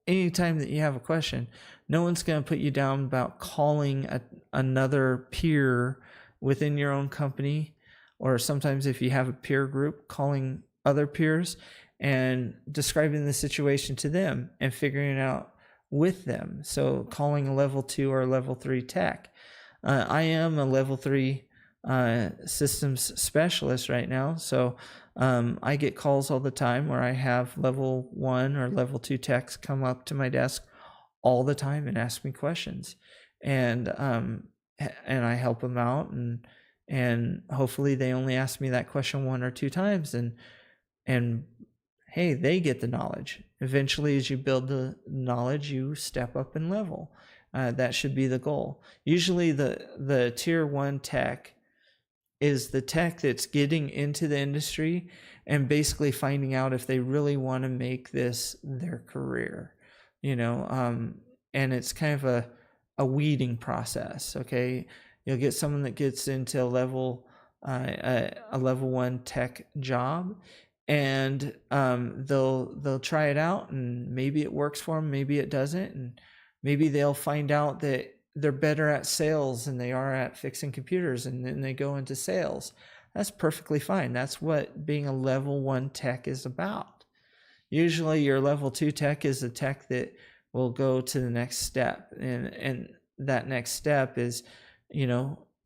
any time that you have a question. No one's going to put you down about calling another peer within your own company, or sometimes if you have a peer group, calling other peers and describing the situation to them and figuring it out with them. So calling a level 2 or a level 3 tech. I am a level 3 systems specialist right now, so I get calls all the time where I have level 1 or level 2 techs come up to my desk all the time and ask me questions, and I help them out, and hopefully they only ask me that question 1 or 2 times, and hey, they get the knowledge. Eventually, as you build the knowledge, you step up in level. That should be the goal. Usually the tier 1 tech is the tech that's getting into the industry and basically finding out if they really want to make this their career, and it's kind of a weeding process. Okay, you'll get someone that gets into a level 1 tech job, and they'll try it out, and maybe it works for them, maybe it doesn't, and maybe they'll find out that they're better at sales than they are at fixing computers, and then they go into sales. That's perfectly fine. That's what being a level 1 tech is about. Usually your level 2 tech is a tech that will go to the next step, and that next step is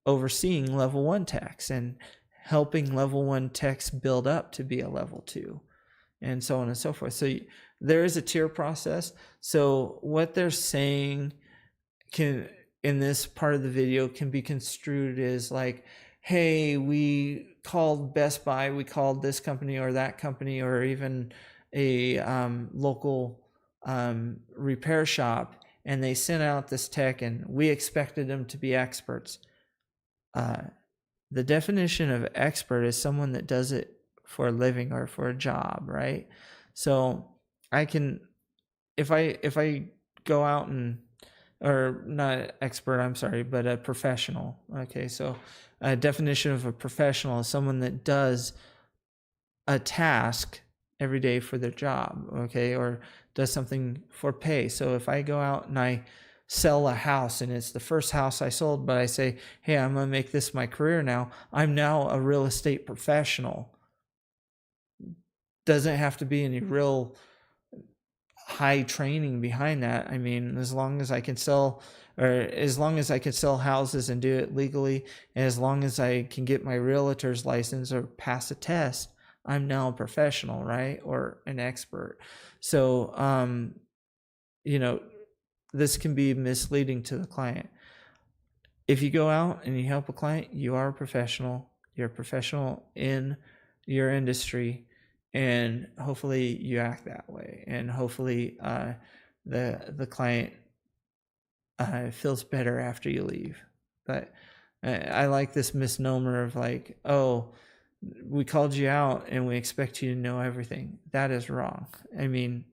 overseeing level 1 techs and helping level 1 techs build up to be a level 2, and so on and so forth. So there is a tier process. So what they're saying in this part of the video can be construed as like, hey, we called Best Buy, we called this company or that company, or even a local repair shop, and they sent out this tech, and we expected them to be experts. The definition of expert is someone that does it for a living or for a job, right? So I can, if I go out or not expert, I'm sorry, but a professional. Okay, so a definition of a professional is someone that does a task every day for their job, okay, or does something for pay. So if I go out and I sell a house, and it's the first house I sold, but I say, hey, I'm going to make this my career now. I'm now a real estate professional. Doesn't have to be any real high training behind that. I mean, as long as I can sell houses and do it legally, and as long as I can get my realtor's license or pass a test, I'm now a professional, right? Or an expert. So, this can be misleading to the client. If you go out and you help a client, you are a professional. You're a professional in your industry, and hopefully you act that way. And hopefully the client feels better after you leave. But I like this misnomer of like, oh, we called you out and we expect you to know everything. That is wrong. I mean,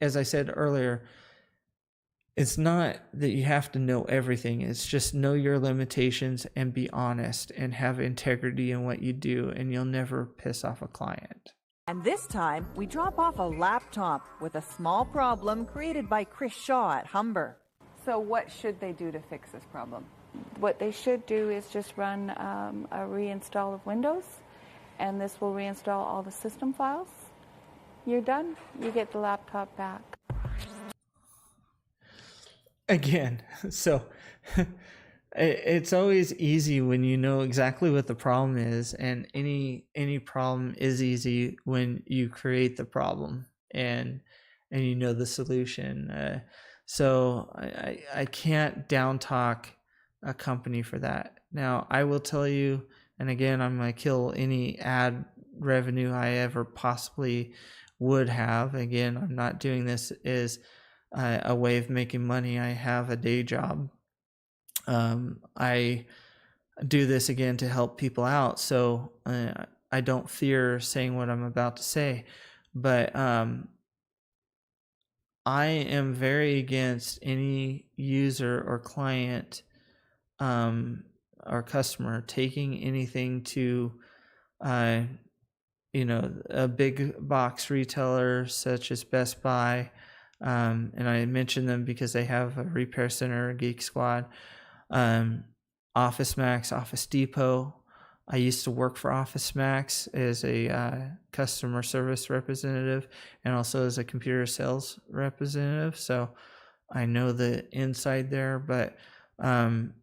as I said earlier, it's not that you have to know everything. It's just know your limitations and be honest and have integrity in what you do, and you'll never piss off a client. And this time, we drop off a laptop with a small problem created by Chris Shaw at Humber. So what should they do to fix this problem? What they should do is just run a reinstall of Windows, and this will reinstall all the system files. You're done. You get the laptop back. Again, so it's always easy when you know exactly what the problem is, and any problem is easy when you create the problem and you know the solution. So I can't down talk a company for that. Now, I will tell you, and again, I'm going to kill any ad revenue I ever possibly would have. Again, I'm not doing this as a way of making money. I have a day job. I do this again to help people out, so I don't fear saying what I'm about to say. But I am very against any user or client or customer taking anything to a big box retailer such as Best Buy. And I mention them because they have a repair center, Geek Squad, Office Max, Office Depot. I used to work for Office Max as a customer service representative and also as a computer sales representative. So I know the inside there, but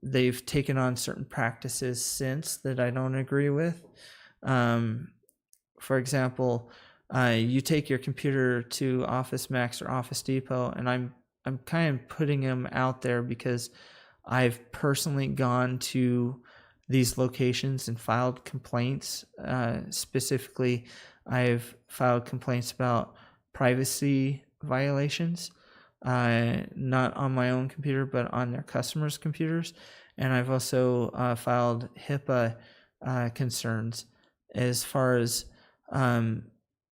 they've taken on certain practices since that I don't agree with. For example, you take your computer to Office Max or Office Depot, and I'm kind of putting them out there because I've personally gone to these locations and filed complaints. Specifically, I've filed complaints about privacy violations, not on my own computer, but on their customers' computers. And I've also filed HIPAA concerns as far as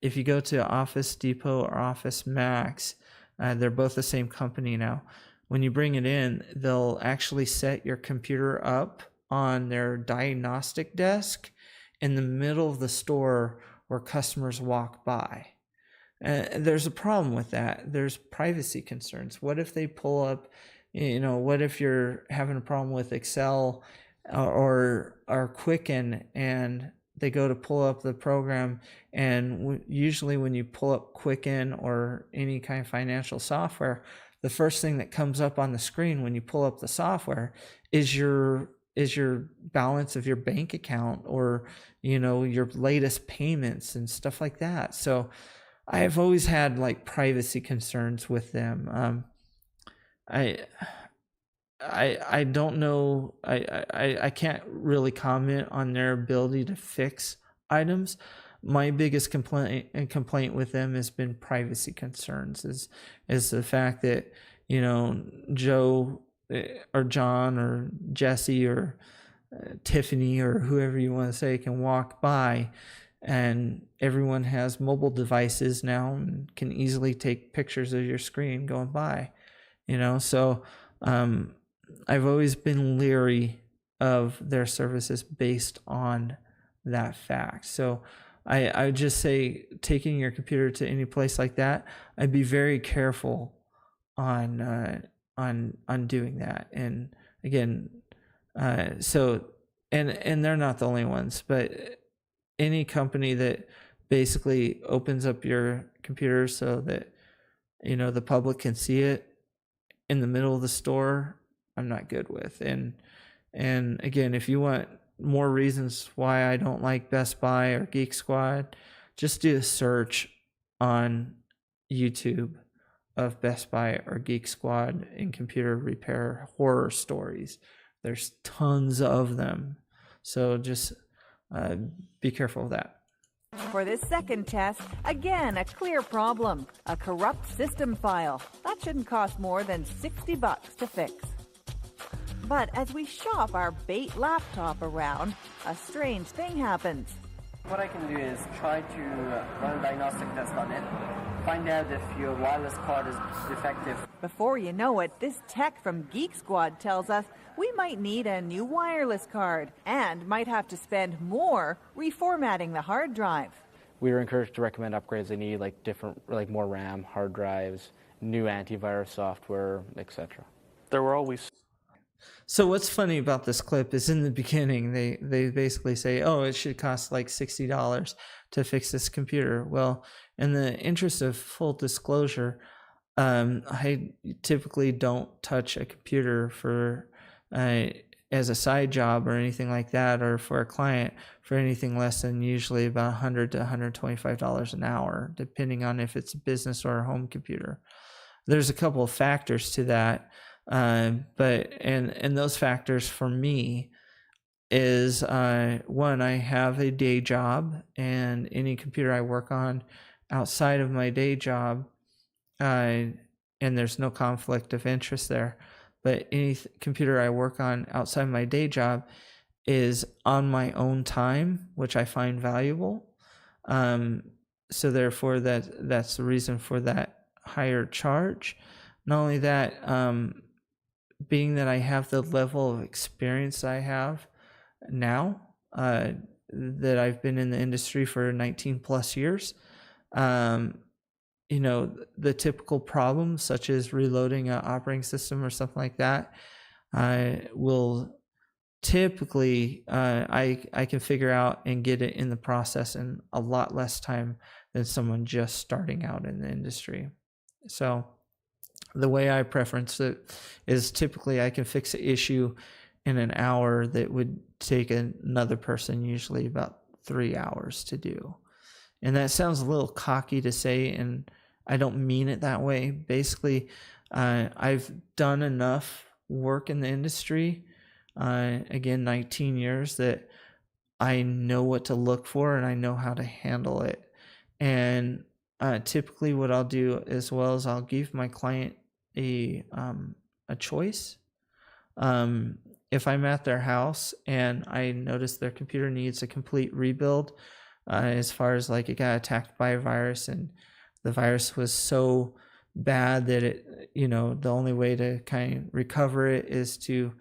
if you go to Office Depot or Office Max, they're both the same company now. When you bring it in, they'll actually set your computer up on their diagnostic desk in the middle of the store where customers walk by. There's a problem with that. There's privacy concerns. What if they pull up, what if you're having a problem with Excel or Quicken and they go to pull up the program, and usually when you pull up Quicken or any kind of financial software, the first thing that comes up on the screen when you pull up the software is your balance of your bank account or your latest payments and stuff like that. So I've always had like privacy concerns with them. I don't know. I can't really comment on their ability to fix items. My biggest complaint with them has been privacy concerns. Is the fact that Joe or John or Jesse or Tiffany or whoever you want to say can walk by, and everyone has mobile devices now and can easily take pictures of your screen going by. So I've always been leery of their services based on that fact. So I would just say, taking your computer to any place like that, I'd be very careful on doing that. And again, so they're not the only ones, but any company that basically opens up your computer so that the public can see it in the middle of the store, I'm not good with. And again, if you want more reasons why I don't like Best Buy or Geek Squad, just do a search on YouTube of Best Buy or Geek Squad in computer repair horror stories. There's tons of them. So just be careful of that. For this second test, again, a clear problem. A corrupt system file. That shouldn't cost more than $60 to fix. But as we shop our bait laptop around, a strange thing happens. What I can do is try to run a diagnostic test on it, find out if your wireless card is defective. Before you know it, this tech from Geek Squad tells us we might need a new wireless card and might have to spend more reformatting the hard drive. We were encouraged to recommend upgrades. They need more RAM, hard drives, new antivirus software, etc. There were always... So what's funny about this clip is in the beginning, they basically say, oh, it should cost like $60 to fix this computer. Well, in the interest of full disclosure, I typically don't touch a computer for as a side job or anything like that, or for a client for anything less than usually about $100 to $125 an hour, depending on if it's a business or a home computer. There's a couple of factors to that. But those factors for me is one, I have a day job, and any computer I work on outside of my day job, and there's no conflict of interest there, but any computer I work on outside my day job is on my own time, which I find valuable. So therefore that's the reason for that higher charge. Not only that, being that I have the level of experience I have now, that I've been in the industry for 19 plus years, the typical problems such as reloading an operating system or something like that, will typically, I can figure out and get it in the process in a lot less time than someone just starting out in the industry. So the way I preference it is typically I can fix an issue in an hour that would take another person usually about 3 hours to do. And that sounds a little cocky to say, and I don't mean it that way. Basically, I've done enough work in the industry, again, 19 years, that I know what to look for and I know how to handle it. And typically what I'll do as well is I'll give my client a choice. If I'm at their house and I notice their computer needs a complete rebuild, as far as like it got attacked by a virus and the virus was so bad that it, the only way to kind of recover it is to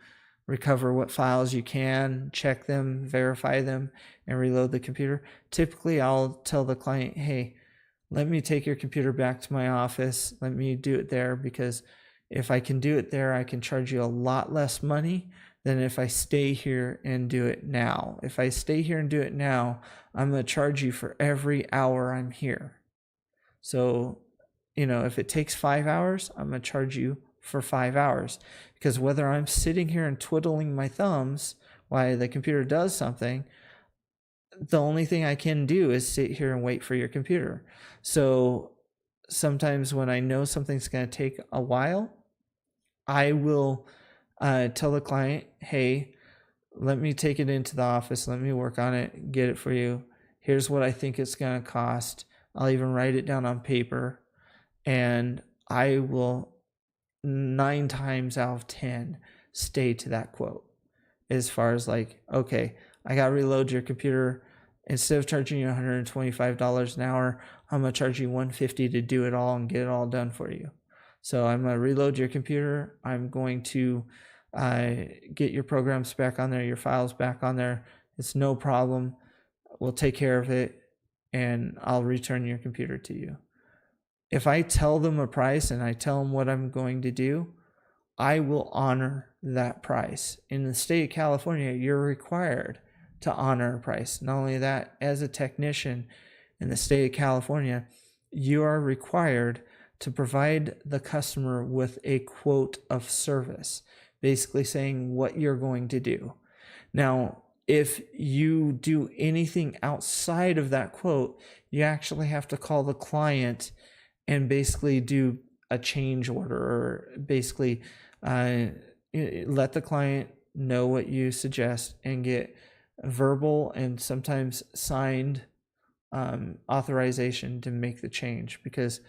recover what files you can, check them, verify them, and reload the computer. Typically, I'll tell the client, hey, let me take your computer back to my office. Let me do it there, because if I can do it there, I can charge you a lot less money than if I stay here and do it now. If I stay here and do it now, I'm going to charge you for every hour I'm here. So, if it takes 5 hours, I'm going to charge you for 5 hours, because whether I'm sitting here and twiddling my thumbs while the computer does something, the only thing I can do is sit here and wait for your computer. So sometimes when I know something's going to take a while, I will tell the client, hey, let me take it into the office. Let me work on it, get it for you. Here's what I think it's going to cost. I'll even write it down on paper. And I will 9 times out of 10 stay to that quote. As far as like, okay, I got to reload your computer. Instead of charging you $125 an hour, I'm going to charge you $150 to do it all and get it all done for you. So I'm going to reload your computer. I'm going to get your programs back on there, your files back on there. It's no problem. We'll take care of it, and I'll return your computer to you. If I tell them a price and I tell them what I'm going to do, I will honor that price. In the state of California, you're required to honor a price. Not only that, as a technician in the state of California, you are required to provide the customer with a quote of service, basically saying what you're going to do. Now, if you do anything outside of that quote, you actually have to call the client and basically do a change order, or basically let the client know what you suggest and get verbal and sometimes signed authorization to make the change, because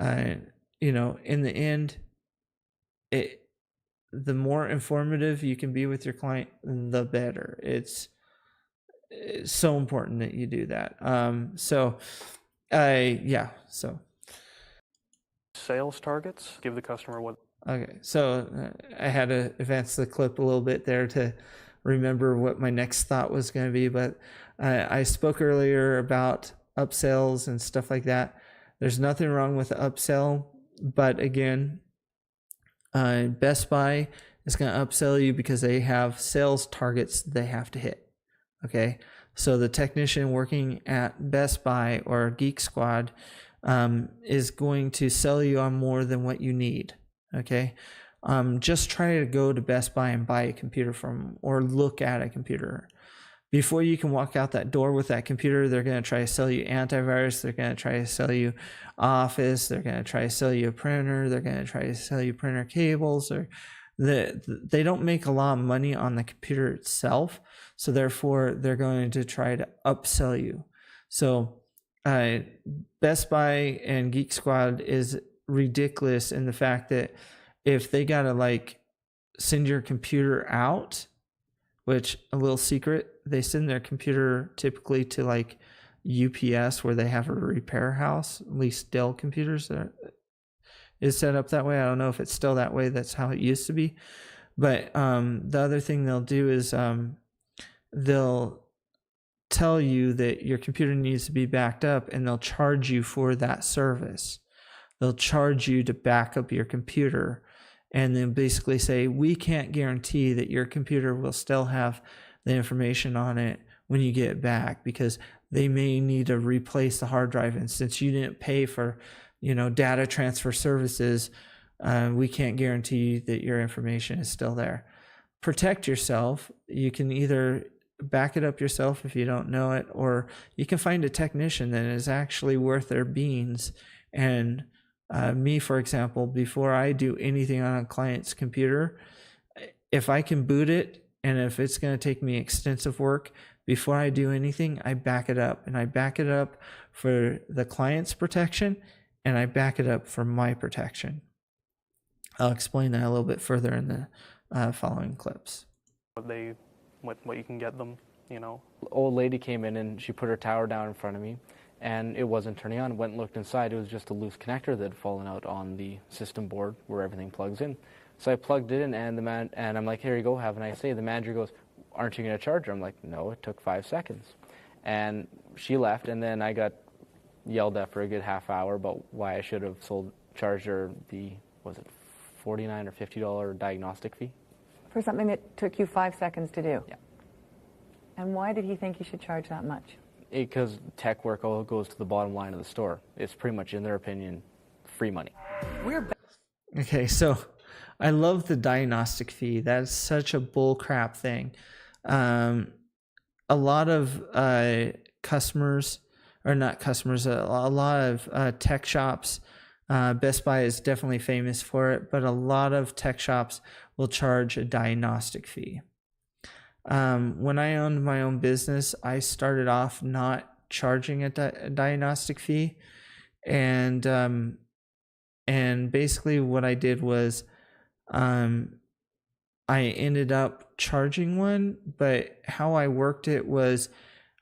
in the end, the more informative you can be with your client, the better. It's so important that you do that. So Sales targets, give the customer what. Okay, so I had to advance the clip a little bit there to remember what my next thought was going to be, but I spoke earlier about upsells and stuff like that. There's nothing wrong with the upsell, but again, Best Buy is going to upsell you because they have sales targets they have to hit. Okay, so the technician working at Best Buy or Geek Squad is going to sell you on more than what you need. Okay, just try to go to Best Buy and buy a computer from, or look at a computer. Before you can walk out that door with that computer, they're going to try to sell you antivirus. They're going to try to sell you Office. They're going to try to sell you a printer. They're going to try to sell you printer cables. Or they don't make a lot of money on the computer itself, so therefore they're going to try to upsell you. So Best Buy and Geek Squad is ridiculous in the fact that if they got to send your computer out, which, a little secret, they send their computer typically to UPS, where they have a repair house. At least Dell computers is set up that way. I don't know if it's still that way. That's how it used to be. But the other thing they'll do is they'll tell you that your computer needs to be backed up, and they'll charge you for that service. They'll charge you to back up your computer, and then basically say, we can't guarantee that your computer will still have the information on it when you get it back, because they may need to replace the hard drive. And since you didn't pay for, data transfer services, we can't guarantee that your information is still there. Protect yourself. You can either back it up yourself if you don't know it, or you can find a technician that is actually worth their beans. And me, for example, before I do anything on a client's computer, if I can boot it, and if it's going to take me extensive work, before I do anything, I back it up. And I back it up for the client's protection, and I back it up for my protection. I'll explain that a little bit further in the following clips. What you can get them, Old lady came in and she put her tower down in front of me, and it wasn't turning on. Went and looked inside. It was just a loose connector that had fallen out on the system board where everything plugs in. So I plugged it in, and I'm like, here you go, have a nice day. The manager goes, aren't you going to charge her? I'm like, no, it took 5 seconds. And she left, and then I got yelled at for a good half hour about why I should have charged her the, was it $49 or $50 diagnostic fee? For something that took you 5 seconds to do? Yeah. And why did he think you should charge that much? Because tech work all goes to the bottom line of the store. It's pretty much, in their opinion, free money. Okay, so I love the diagnostic fee. That's such a bull crap thing. A lot of customers, or not customers, a lot of tech shops, Best Buy is definitely famous for it, but a lot of tech shops will charge a diagnostic fee. When I owned my own business, I started off not charging a diagnostic fee, and basically what I did was I ended up charging one, but how I worked it was,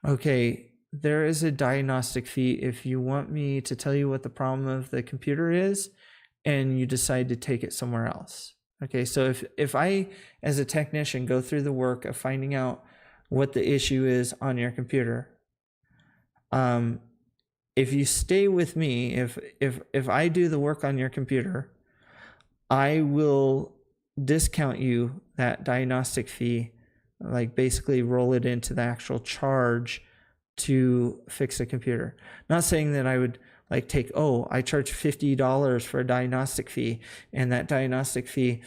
okay, there is a diagnostic fee if you want me to tell you what the problem of the computer is and you decide to take it somewhere else. Okay, so if I, as a technician, go through the work of finding out what the issue is on your computer, if you stay with me, if I do the work on your computer, I will discount you that diagnostic fee, basically roll it into the actual charge to fix a computer. Not saying that I would like I charge $50 for a diagnostic fee, and that diagnostic fee,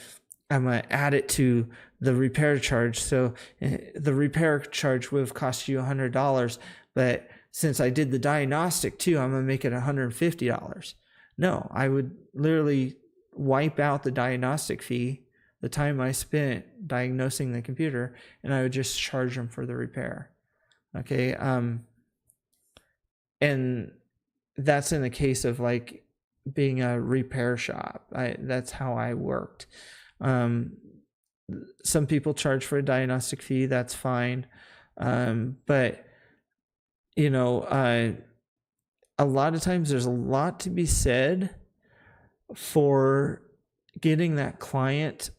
I'm going to add it to the repair charge. So the repair charge would have cost you $100, but since I did the diagnostic too, I'm going to make it $150. No, I would literally wipe out the diagnostic fee, the time I spent diagnosing the computer, and I would just charge them for the repair. Okay. And that's in the case of like being a repair shop. That's how I worked. Some people charge for a diagnostic fee. That's fine. But you know, a lot of times there's a lot to be said for getting that client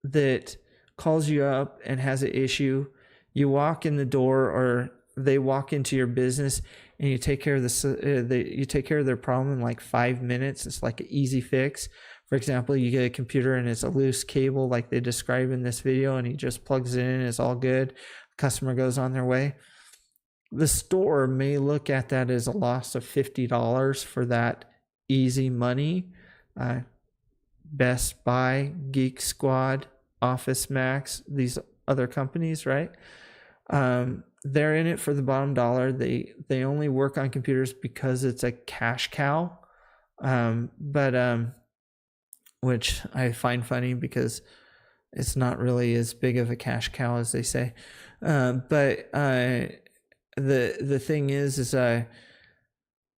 that calls you up and has an issue. You walk in the door, or they walk into your business, and you take care of you take care of their problem in like 5 minutes. It's like an easy fix. For example, you get a computer and it's a loose cable like they describe in this video, and he just plugs it in, it's all good. Customer goes on their way. The store may look at that as a loss of $50 for that easy money. Best Buy, Geek Squad, Office Max, these other companies, right? They're in it for the bottom dollar. They only work on computers because it's a cash cow. Which I find funny because it's not really as big of a cash cow as they say. The thing is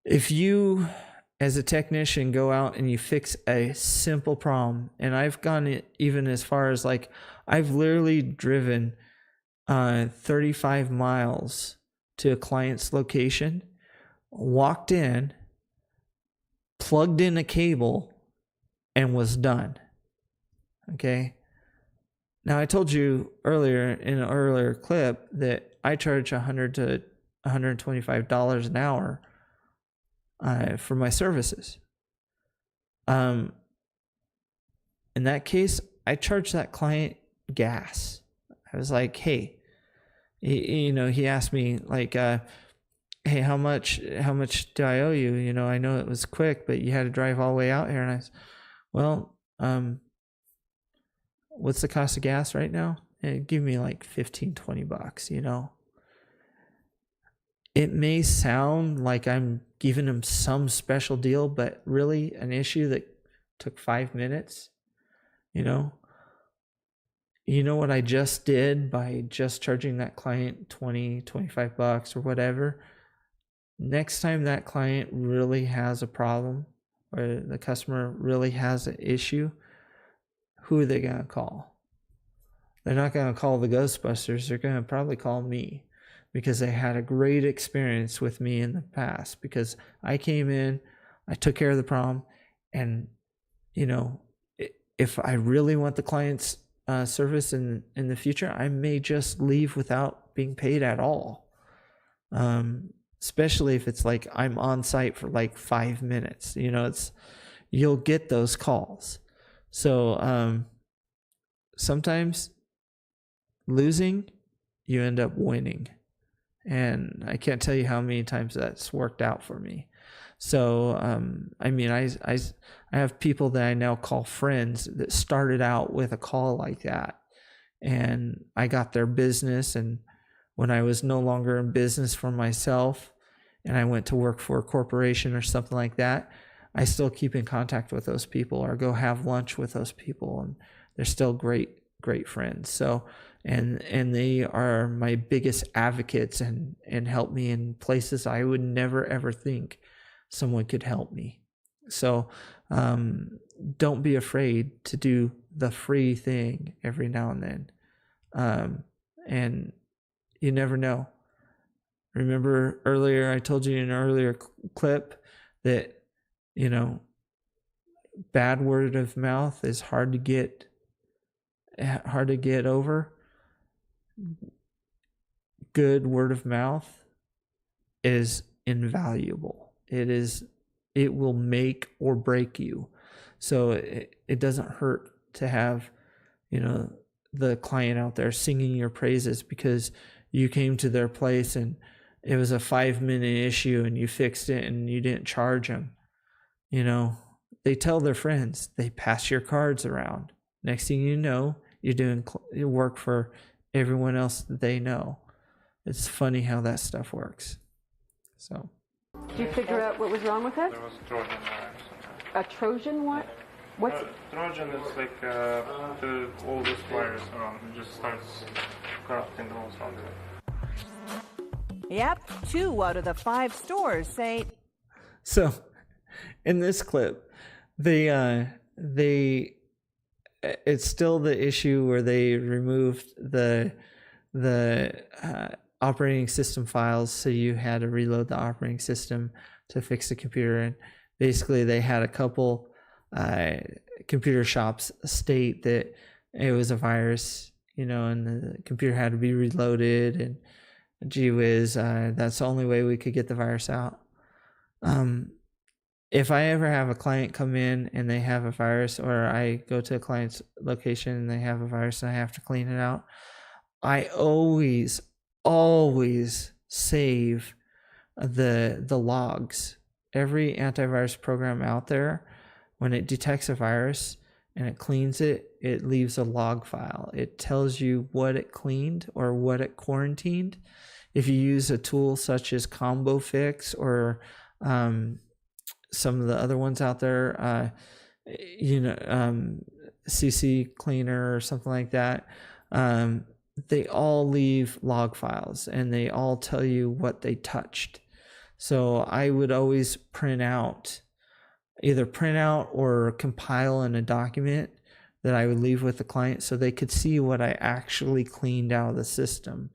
if you as a technician go out and you fix a simple problem, and I've gone even as far as like I've literally driven 35 miles to a client's location, walked in, plugged in a cable, and was done. Okay. Now I told you earlier in an earlier clip that I charge $100 to $125 an hour for my services. In that case, I charged that client gas. I was like, hey, he asked me like, hey, how much do I owe you? I know it was quick, but you had to drive all the way out here. And I said, well, what's the cost of gas right now? Give me like $15-20, It may sound like I'm giving him some special deal, but really an issue that took 5 minutes, you know what I just did by just charging that client $20-25 or whatever. Next time that client really has a problem, or the customer really has an issue, who are they going to call? They're not going to call the Ghostbusters. They're going to probably call me, because they had a great experience with me in the past, because I came in, I took care of the problem, and if I really want the client's service in the future, I may just leave without being paid at all. Especially if it's like I'm on site for like 5 minutes, you'll get those calls. So sometimes losing, you end up winning. And I can't tell you how many times that's worked out for me. So, I have people that I now call friends that started out with a call like that. And I got their business. And when I was no longer in business for myself, and I went to work for a corporation or something like that, I still keep in contact with those people, or go have lunch with those people. And they're still great friends. So, and they are my biggest advocates and help me in places I would never ever think someone could help me. So don't be afraid to do the free thing every now and then. And you never know. Remember earlier, I told you in an earlier clip that, bad word of mouth is hard to get over. Good word of mouth is invaluable. It will make or break you. So it doesn't hurt to have, the client out there singing your praises because you came to their place and it was a 5-minute issue and you fixed it and you didn't charge them. You know, they tell their friends, they pass your cards around. Next thing you know, you're doing work for everyone else that they know. It's funny how that stuff works. So. Did you figure out what was wrong with it? There was a Trojan virus. A Trojan what? What's Trojan is like the oldest virus around. It just starts corrupting the whole software. Yep, 2 out of the 5 stores say. So, in this clip, it's still the issue where they removed the operating system files, so you had to reload the operating system to fix the computer. And basically, they had a couple computer shops state that it was a virus, you know, and the computer had to be reloaded. And gee whiz, that's the only way we could get the virus out. If I ever have a client come in and they have a virus, or I go to a client's location and they have a virus and I have to clean it out, I always save the logs. Every antivirus program out there, when it detects a virus and it cleans it, it leaves a log file. It tells you what it cleaned or what it quarantined. If you use a tool such as Combo Fix or some of the other ones out there, CC Cleaner or something like that, they all leave log files and they all tell you what they touched. So I would always either print out or compile in a document that I would leave with the client so they could see what I actually cleaned out of the system,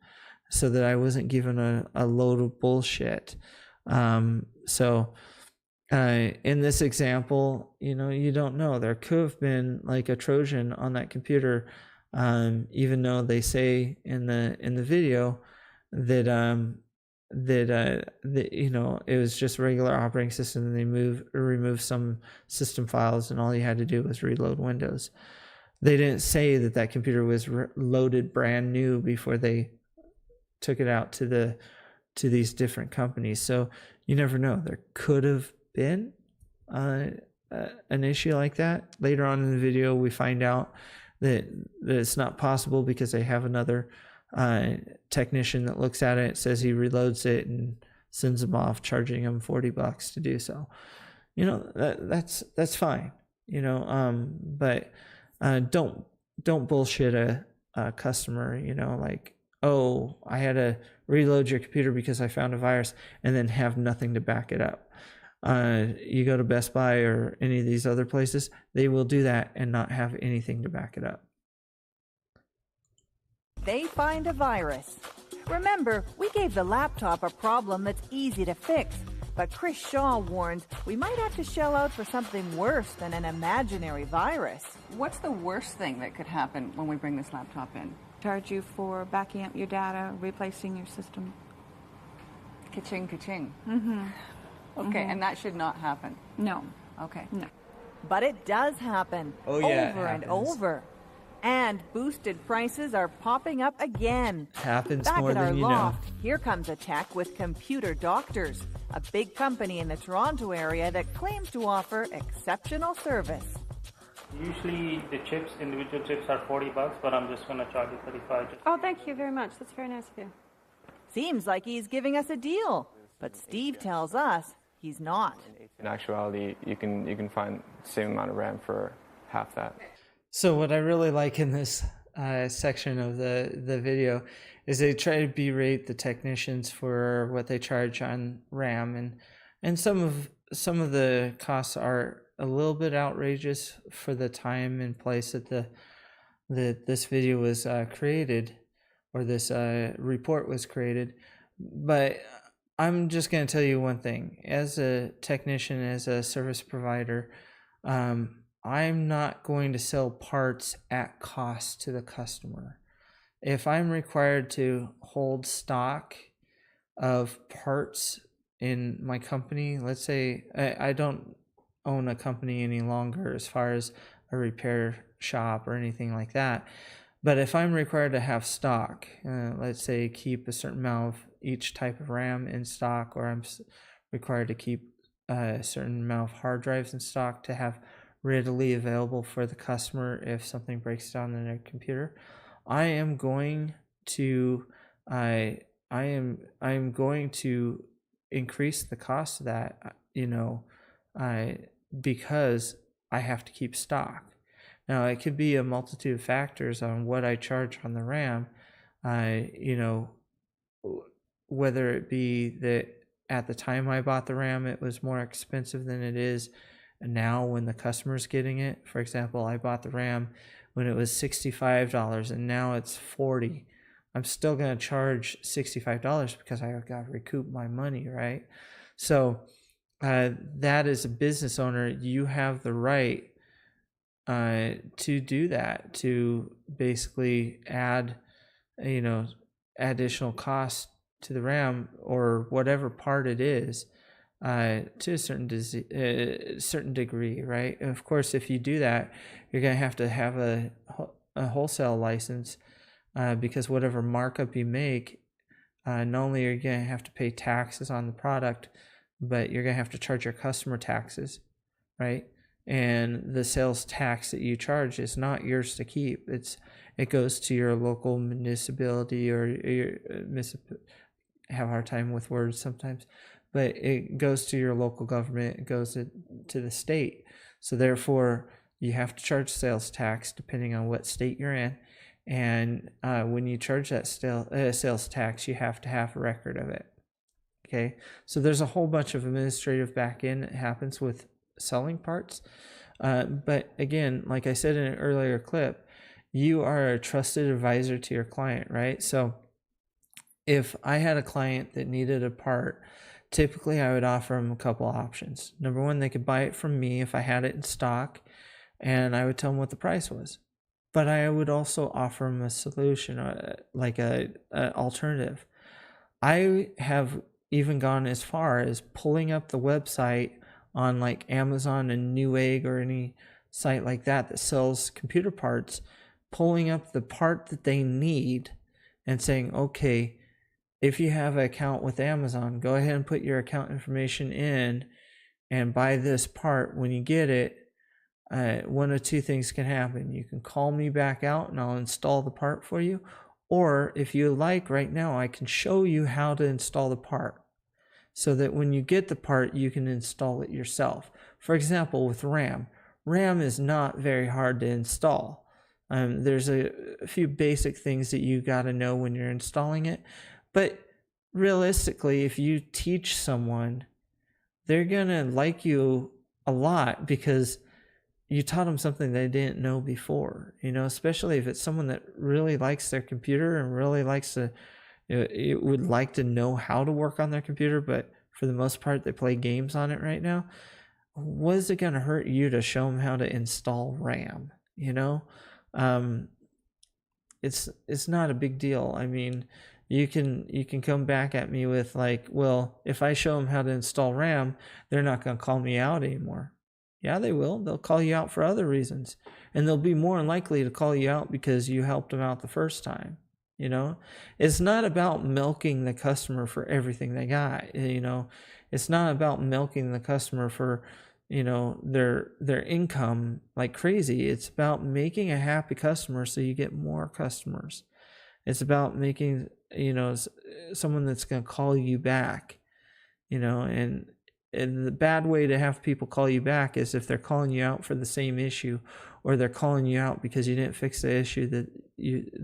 so that I wasn't given a load of bullshit. In this example, you know, you don't know. There could have been like a Trojan on that computer, even though they say in the video that you know, it was just a regular operating system and they removed some system files and all you had to do was reload Windows. They didn't say that computer was loaded brand new before they took it out to these different companies. So you never know. There could have been an issue like that. Later on in the video, we find out that it's not possible because they have another technician that looks at it, says he reloads it and sends them off, charging them $40 to do so. You know, that's fine. You know, but don't bullshit a customer. You know, like, oh, I had to reload your computer because I found a virus, and then have nothing to back it up. You go to Best Buy or any of these other places, they will do that and not have anything to back it up. They find a virus. Remember, we gave the laptop a problem that's easy to fix, but Chris Shaw warns we might have to shell out for something worse than an imaginary virus. What's the worst thing that could happen when we bring this laptop in? Charge you for backing up your data, replacing your system. Ka-ching, ka-ching. Mm-hmm. Okay, and that should not happen. No. Okay. No. But it does happen. Oh, yeah, over and over. And boosted prices are popping up again. Happens Back more at our than you loft, know. here comes a tech with Computer Doctors, a big company in the Toronto area that claims to offer exceptional service. Usually the chips, individual chips, are $40, but I'm just going to charge you $35. Oh, thank you very much. That's very nice of you. Seems like he's giving us a deal, but Steve tells us he's not. In actuality, you can find the same amount of RAM for half that. So what I really like in this section of the video is they try to berate the technicians for what they charge on RAM, and some of the costs are a little bit outrageous for the time and place that this video was created, or this report was created. But I'm just going to tell you one thing. As a technician, as a service provider, I'm not going to sell parts at cost to the customer. If I'm required to hold stock of parts in my company, let's say I don't own a company any longer as far as a repair shop or anything like that, But if I'm required to have stock, let's say keep a certain amount of each type of RAM in stock, or I'm required to keep a certain amount of hard drives in stock to have readily available for the customer if something breaks down in their computer, I am going to increase the cost of that, because I have to keep stock. Now, it could be a multitude of factors on what I charge on the RAM, whether it be that at the time I bought the RAM, it was more expensive than it is now when the customer's getting it. For example, I bought the RAM when it was $65 and now it's $40. I'm still going to charge $65 because I got to recoup my money, right? So that as a business owner, you have the right to do that, to basically add, additional cost to the RAM or whatever part it is to a certain degree, right? And of course, if you do that, you're going to have a wholesale license because whatever markup you make, not only are you going to have to pay taxes on the product, but you're going to have to charge your customer taxes, right? And the sales tax that you charge is not yours to keep. It goes to your local municipality, or have a hard time with words sometimes, but it goes to your local government. It goes to the state. So therefore, you have to charge sales tax depending on what state you're in. And when you charge that sales tax, you have to have a record of it. Okay, so there's a whole bunch of administrative back end that happens with selling parts. But again, like I said in an earlier clip, you are a trusted advisor to your client, right? So if I had a client that needed a part, typically I would offer them a couple options. Number one, they could buy it from me if I had it in stock, and I would tell them what the price was. But I would also offer them a solution, like an alternative. I have even gone as far as pulling up the website on like Amazon and Newegg or any site like that sells computer parts, pulling up the part that they need and saying, okay, if you have an account with Amazon, go ahead and put your account information in and buy this part. When you get it, one of two things can happen. You can call me back out and I'll install the part for you. Or if you like, right now, I can show you how to install the part so that when you get the part, you can install it yourself. For example, with RAM. RAM is not very hard to install. There's a few basic things that you got to know when you're installing it. But realistically, if you teach someone, they're going to like you a lot because you taught them something they didn't know before, especially if it's someone that really likes their computer and really likes to, it would like to know how to work on their computer, but for the most part, they play games on it right now. What is it going to hurt you to show them how to install RAM? It's not a big deal. I mean, you can come back at me with like, well, if I show them how to install RAM, they're not going to call me out anymore. Yeah, they will. They'll call you out for other reasons. And they'll be more likely to call you out because you helped them out the first time. It's not about milking the customer for everything they got. It's not about milking the customer for, their income like crazy. It's about making a happy customer so you get more customers. It's about making, someone that's going to call you back, and the bad way to have people call you back is if they're calling you out for the same issue, or they're calling you out because you didn't fix the issue that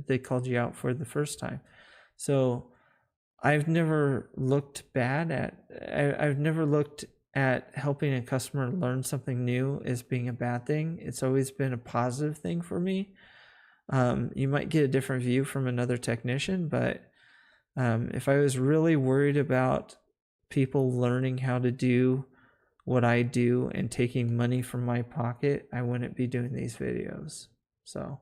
they called you out for the first time. So I've never looked I've never looked at helping a customer learn something new as being a bad thing. It's always been a positive thing for me. You might get a different view from another technician, but if I was really worried about people learning how to do what I do and taking money from my pocket, I wouldn't be doing these videos. So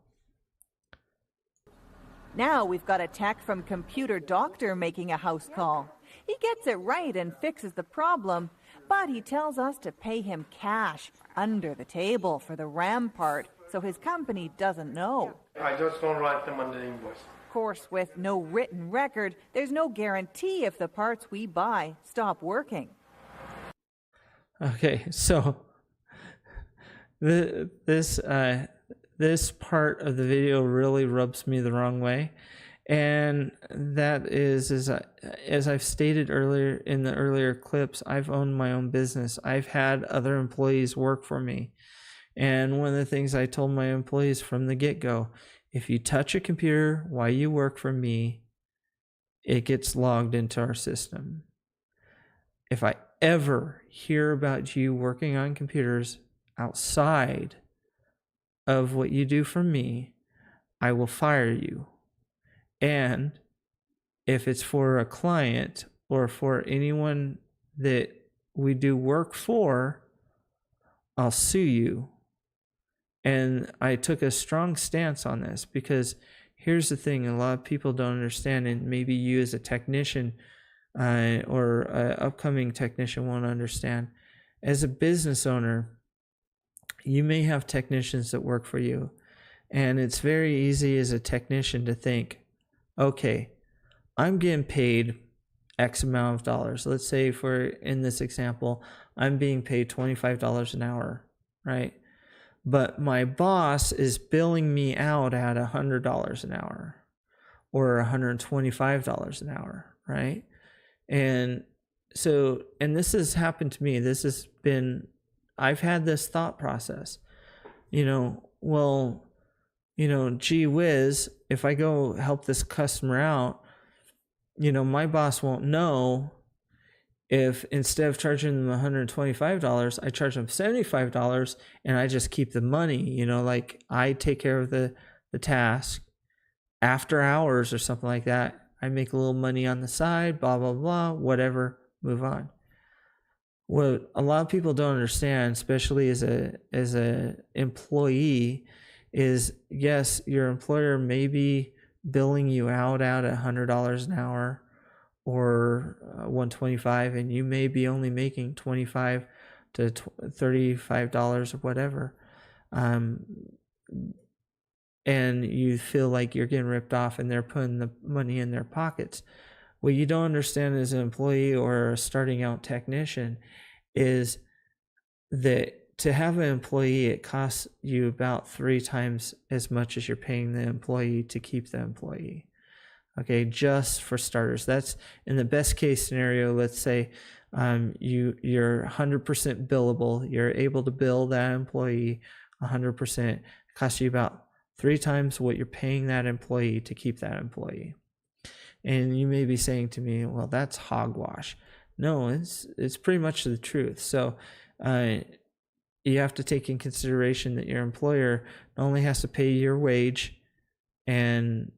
now we've got a tech from Computer Doctor making a house call. He gets it right and fixes the problem, but he tells us to pay him cash under the table for the RAM part so his company doesn't know. I just don't write them on the invoice. Of course, with no written record, there's no guarantee if the parts we buy stop working. Okay, so this part of the video really rubs me the wrong way, and that is as I've stated earlier in the earlier clips, I've owned my own business. I've had other employees work for me, and one of the things I told my employees from the get-go, if you touch a computer while you work for me, it gets logged into our system. If I ever hear about you working on computers outside of what you do for me, I will fire you. And if it's for a client or for anyone that we do work for, I'll sue you. And I took a strong stance on this because here's the thing a lot of people don't understand, and maybe you as a technician or an upcoming technician won't understand. As a business owner, you may have technicians that work for you, and it's very easy as a technician to think, okay, I'm getting paid X amount of dollars. Let's say for in this example, I'm being paid $25 an hour, right? But my boss is billing me out at $100 an hour or $125 an hour, right? And so, and this has happened to me. This has been, I've had this thought process, well, gee whiz, if I go help this customer out, my boss won't know if instead of charging them $125, I charge them $75 and I just keep the money, like I take care of the task after hours or something like that. I make a little money on the side, blah, blah, blah, whatever, move on. What a lot of people don't understand, especially as a employee, is yes, your employer may be billing you out at $100 an hour or $125, and you may be only making $25 to $35 or whatever, and you feel like you're getting ripped off and they're putting the money in their pockets. What you don't understand as an employee or a starting out technician is that to have an employee, it costs you about 3 times as much as you're paying the employee to keep the employee. Okay, just for starters. That's in the best case scenario. Let's say you're 100% billable. You're able to bill that employee 100%. It costs you about 3 times what you're paying that employee to keep that employee. And you may be saying to me, well, that's hogwash. No, it's pretty much the truth. So you have to take in consideration that your employer not only has to pay your wage and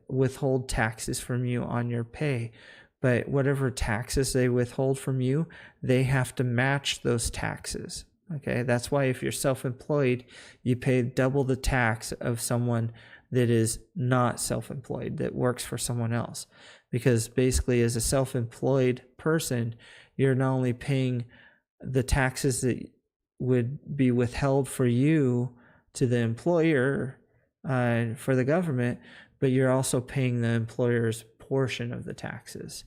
withhold taxes from you on your pay, but whatever taxes they withhold from you, they have to match those taxes. Okay, that's why if you're self-employed, you pay double the tax of someone that is not self-employed, that works for someone else. Because basically as a self-employed person, you're not only paying the taxes that would be withheld for you to the employer for the government, but you're also paying the employer's portion of the taxes.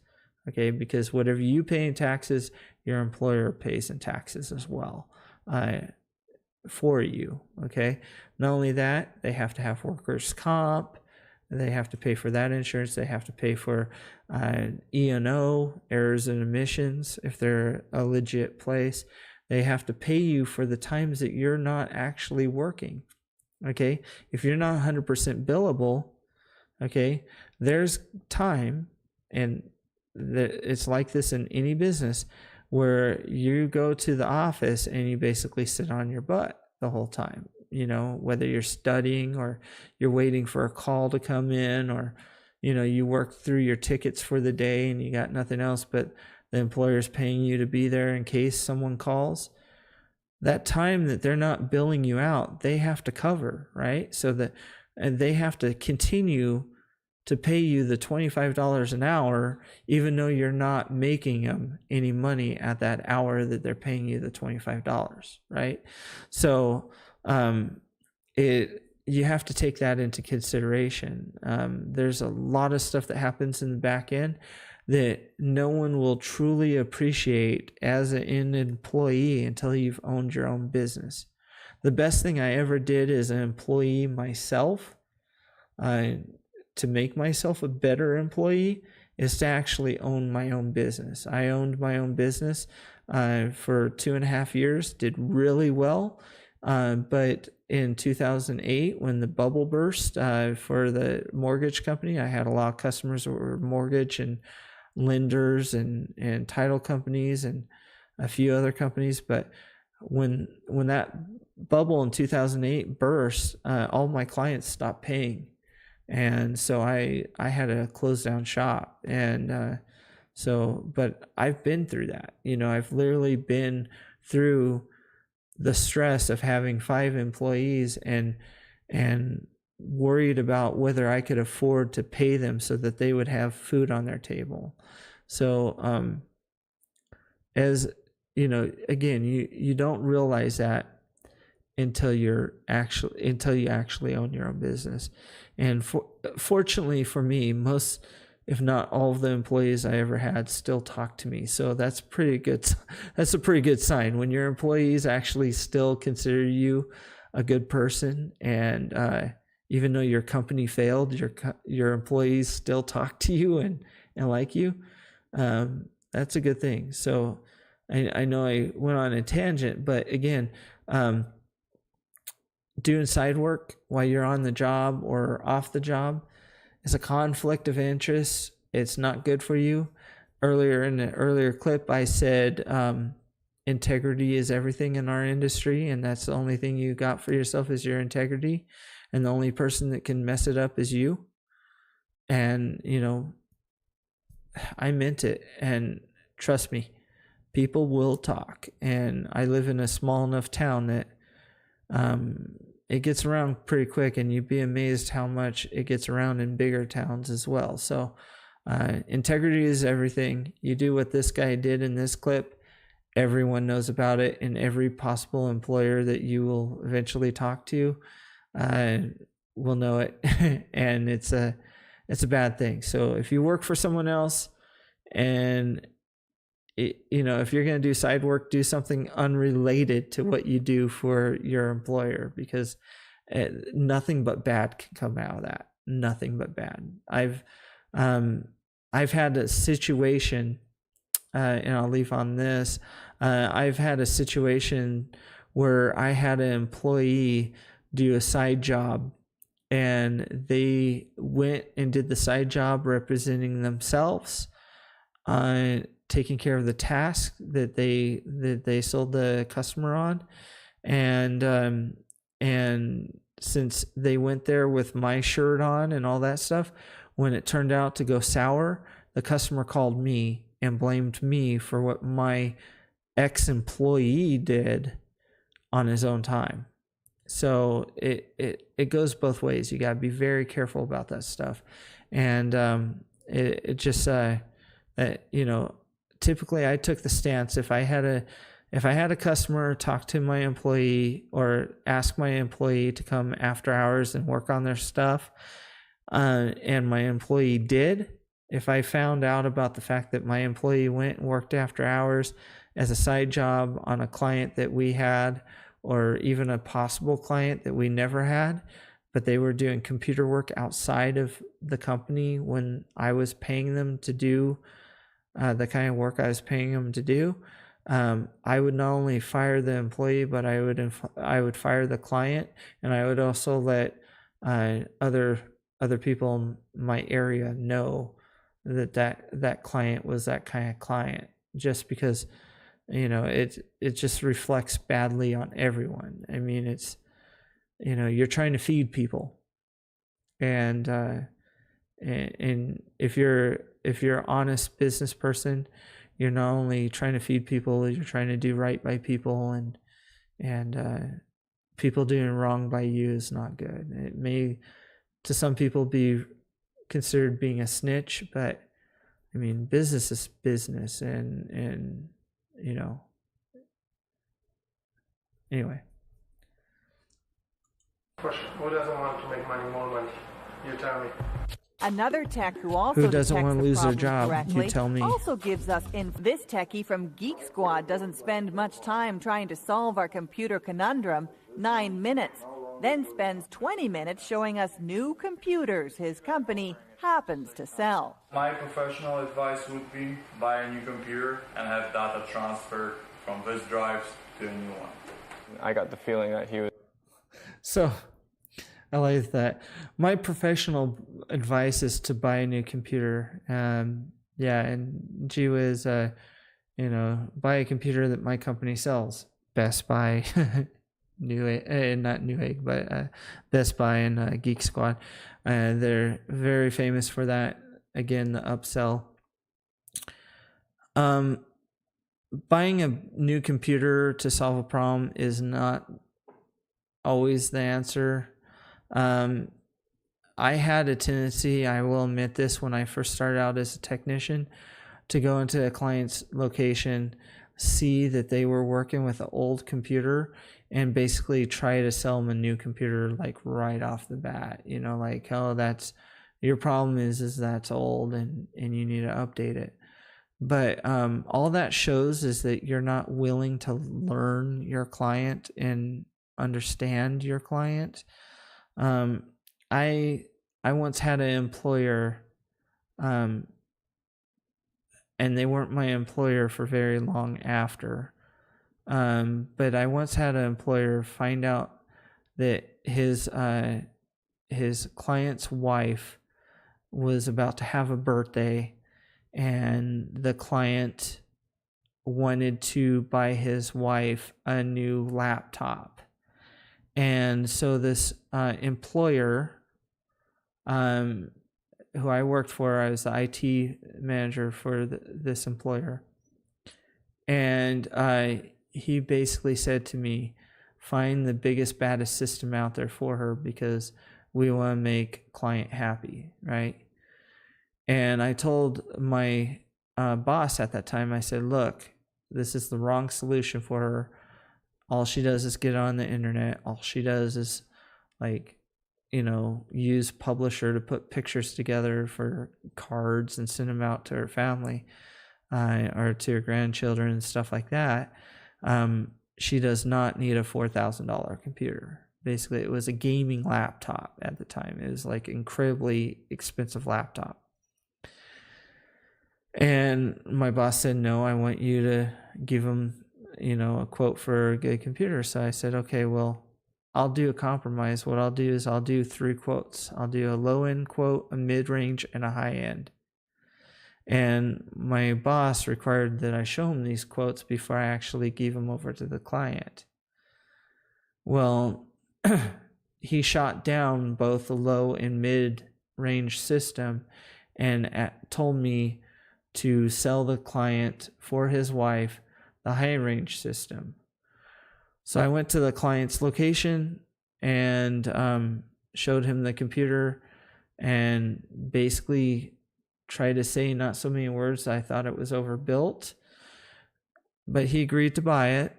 Okay, because whatever you pay in taxes, your employer pays in taxes as well for you. Okay, not only that, they have to have workers' comp. They have to pay for that insurance. They have to pay for E&O, errors and omissions, if they're a legit place. They have to pay you for the times that you're not actually working. Okay, if you're not 100% billable, okay, there's time, and it's like this in any business, where you go to the office and you basically sit on your butt the whole time, whether you're studying or you're waiting for a call to come in, or, you work through your tickets for the day and you got nothing else, but the employer's paying you to be there in case someone calls. That time that they're not billing you out, they have to cover, right? So that they have to continue to pay you the $25 an hour, even though you're not making them any money at that hour that they're paying you the $25, right? So you have to take that into consideration. There's a lot of stuff that happens in the back end that no one will truly appreciate as an employee until you've owned your own business. The best thing I ever did as an employee myself, to make myself a better employee, is to actually own my own business. I owned my own business for 2.5 years, did really well. But in 2008, when the bubble burst for the mortgage company, I had a lot of customers that were mortgage and lenders and title companies and a few other companies. But when that bubble in 2008 burst, all my clients stopped paying. And so I had to close down shop. And but I've been through that. I've literally been through the stress of having 5 employees and worried about whether I could afford to pay them so that they would have food on their table. So as again, you don't realize that until you actually own your own business. And fortunately for me, most, if not all of the employees I ever had still talk to me. So that's pretty good. That's a pretty good sign when your employees actually still consider you a good person. And even though your company failed, your employees still talk to you and like you. That's a good thing. So I know I went on a tangent, but again, doing side work while you're on the job or off the job is a conflict of interest. It's not good for you. Earlier in the earlier clip, I said integrity is everything in our industry, and that's the only thing you got for yourself is your integrity, and the only person that can mess it up is you. And I meant it, and trust me, people will talk. And I live in a small enough town that it gets around pretty quick, and you'd be amazed how much it gets around in bigger towns as well. So integrity is everything. You do what this guy did in this clip, everyone knows about it, and every possible employer that you will eventually talk to will know it. And it's a bad thing. So if you work for someone else, and if you're going to do side work, do something unrelated to what you do for your employer, because nothing but bad can come out of that. Nothing but bad. I've had a situation, and I'll leave on this. I've had a situation where I had an employee do a side job, and they went and did the side job representing themselves, taking care of the task that they sold the customer on, and since they went there with my shirt on and all that stuff, when it turned out to go sour, the customer called me and blamed me for what my ex-employee did on his own time. So it goes both ways. You got to be very careful about that stuff. And it just typically I took the stance, if I had a customer talk to my employee or ask my employee to come after hours and work on their stuff, and my employee did, if I found out about the fact that my employee went and worked after hours as a side job on a client that we had, or even a possible client that we never had, but they were doing computer work outside of the company when I was paying them to do the kind of work I was paying them to do, I would not only fire the employee, but I would fire the client, and I would also let other people in my area know that client was that kind of client, just because it just reflects badly on everyone. I mean, it's you're trying to feed people, and if you're an honest business person, you're not only trying to feed people, you're trying to do right by people, and people doing wrong by you is not good. It may, to some people, be considered being a snitch, but I mean, business is business, and anyway. Who doesn't want to make more money? You tell me. Another tech who also Who doesn't detects want to the lose their problems job? correctly You tell me. also gives us this techie from Geek Squad doesn't spend much time trying to solve our computer conundrum, 9 minutes, then spends 20 minutes showing us new computers his company happens to sell. My professional advice would be buy a new computer and have data transferred from this drives to a new one. I got the feeling that he was... So, I like that. My professional advice is to buy a new computer. Yeah, and Jewett is, buy a computer that my company sells. Best Buy, not Newegg, but Best Buy and Geek Squad. They're very famous for that. Again, the upsell. Buying a new computer to solve a problem is not always the answer. I had a tendency, I will admit this, when I first started out as a technician, to go into a client's location, see that they were working with an old computer, and basically try to sell them a new computer like right off the bat. Like, oh, that's your problem is that's old and you need to update it. But all that shows is that you're not willing to learn your client and understand your client. I once had an employer, and they weren't my employer for very long after. But I once had an employer find out that his client's wife was about to have a birthday, and the client wanted to buy his wife a new laptop. And so this employer, who I worked for, I was the IT manager for this employer. And he basically said to me, find the biggest, baddest system out there for her because we want to make client happy, right? And I told my boss at that time, I said, look, this is the wrong solution for her. All she does is get on the internet. All she does is use Publisher to put pictures together for cards and send them out to her family or to her grandchildren and stuff like that. She does not need a $4,000 computer. Basically, it was a gaming laptop at the time. It was like incredibly expensive laptop. And my boss said, no, I want you to give him, a quote for a good computer. So I said, okay, well, I'll do a compromise. What I'll do is I'll do 3 quotes. I'll do a low-end quote, a mid-range, and a high-end. And my boss required that I show him these quotes before I actually gave them over to the client. Well, he shot down both the low and mid-range system and told me to sell the client for his wife the high-range system. So I went to the client's location and showed him the computer and basically tried to say not so many words. I thought it was overbuilt, but he agreed to buy it,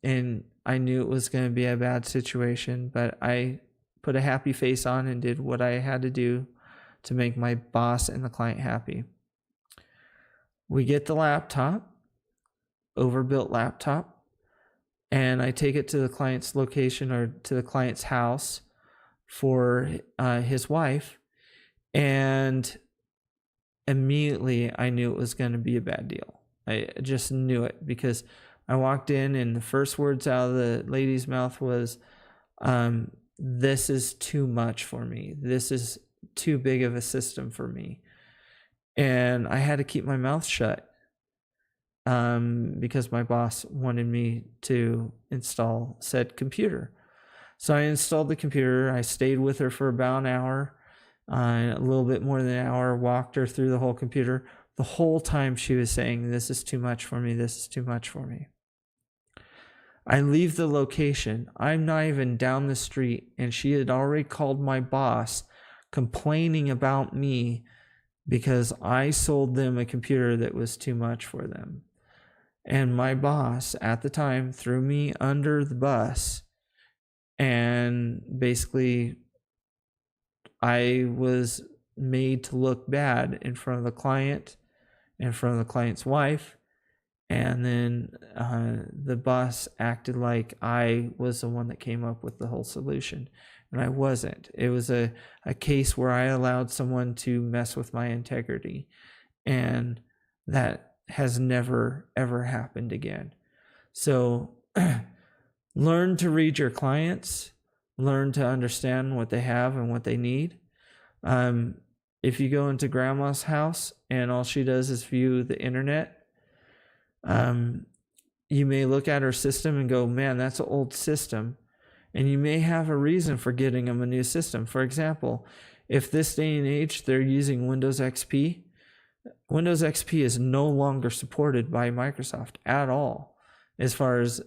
and I knew it was going to be a bad situation, but I put a happy face on and did what I had to do to make my boss and the client happy. We get the laptop, overbuilt laptop, and I take it to the client's location or to the client's house for his wife, and immediately I knew it was going to be a bad deal. I just knew it because I walked in and the first words out of the lady's mouth was, this is too much for me. This is too big of a system for me. And I had to keep my mouth shut because my boss wanted me to install said computer. So I installed the computer. I stayed with her for about an hour, a little bit more than an hour, walked her through the whole computer. The whole time she was saying, this is too much for me. This is too much for me. I leave the location. I'm not even down the street, and she had already called my boss complaining about me because I sold them a computer that was too much for them. And my boss at the time threw me under the bus and and basically I was made to look bad in front of the client, in front of the client's wife, and then the boss acted like I was the one that came up with the whole solution, and I wasn't. It was a case where I allowed someone to mess with my integrity, and that has never ever happened again. So learn to read your clients, learn to understand what they have and what they need. If you go into grandma's house and all she does is view the internet, you may look at her system and go, man, that's an old system. And you may have a reason for getting them a new system. For example, if this day and age they're using Windows XP, Windows XP is no longer supported by Microsoft at all as far as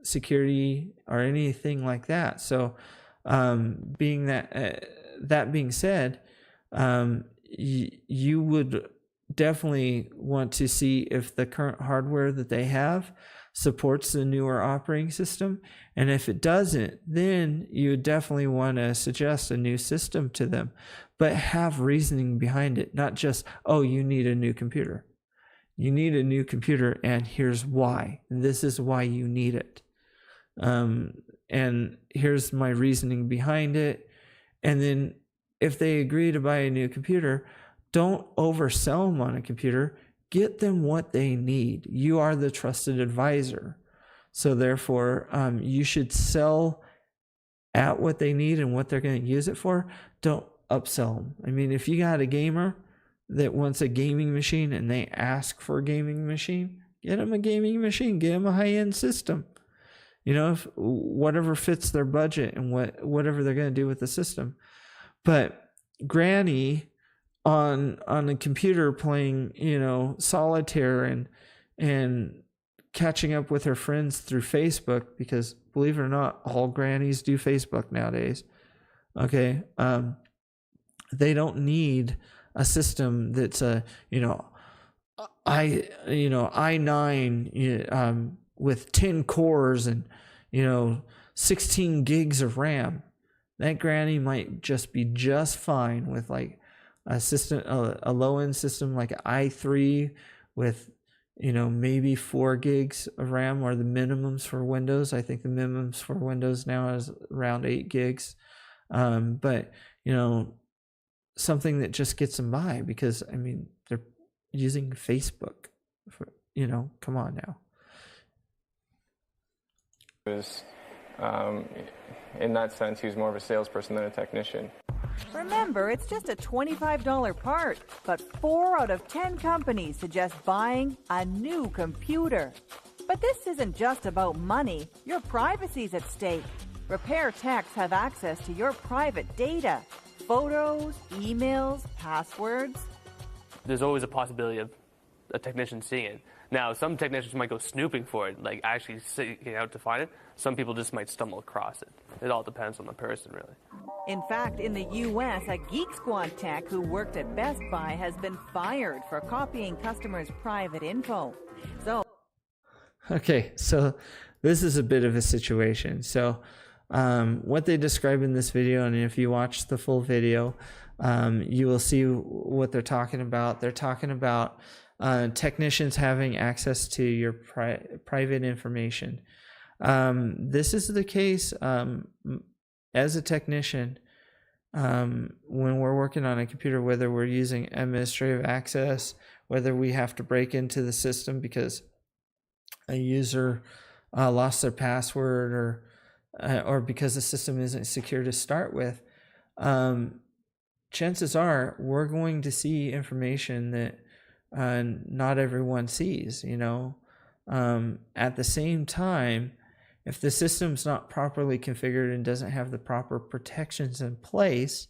security or anything like that. So being said, you would definitely want to see if the current hardware that they have supports the newer operating system, and if it doesn't, then you would definitely want to suggest a new system to them, but have reasoning behind it, not just, oh, you need a new computer. You need a new computer, and here's why. This is why you need it. And here's my reasoning behind it. And then if they agree to buy a new computer, don't oversell them on a computer. Get them what they need. You are the trusted advisor. So therefore, you should sell at what they need and what they're going to use it for. Don't upsell them. I mean, if you got a gamer that wants a gaming machine and they ask for a gaming machine, get them a gaming machine. Get them a high-end system. You know, if whatever fits their budget and whatever they're going to do with the system. But Granny on a computer playing, you know, solitaire and catching up with her friends through Facebook, because believe it or not, all grannies do Facebook nowadays. Okay, they don't need a system that's a i9 with 10 cores and 16 gigs of RAM. That granny might just be just fine with like a system, a low-end system like an i3 with maybe 4 gigs of RAM are the minimums for Windows. I think the minimums for Windows now is around 8 gigs. But something that just gets them by, because I mean they're using Facebook. Come on now. In that sense, he was more of a salesperson than a technician. Remember, it's just a $25 part, but 4 out of 10 companies suggest buying a new computer. But this isn't just about money. Your privacy's at stake. Repair techs have access to your private data, photos, emails, passwords. There's always a possibility of a technician seeing it. Now, some technicians might go snooping for it, like actually seeking out to find it. Some people just might stumble across it. It all depends on the person, really. In fact, in the U.S., a Geek Squad tech who worked at Best Buy has been fired for copying customers' private info. Okay, so this is a bit of a situation. So what they describe in this video, and if you watch the full video, you will see what they're talking about. They're talking about technicians having access to your private information. This is the case as a technician when we're working on a computer, whether we're using administrative access, whether we have to break into the system because a user lost their password or because the system isn't secure to start with. Chances are we're going to see information that not everyone sees, at the same time, if the system's not properly configured and doesn't have the proper protections in place,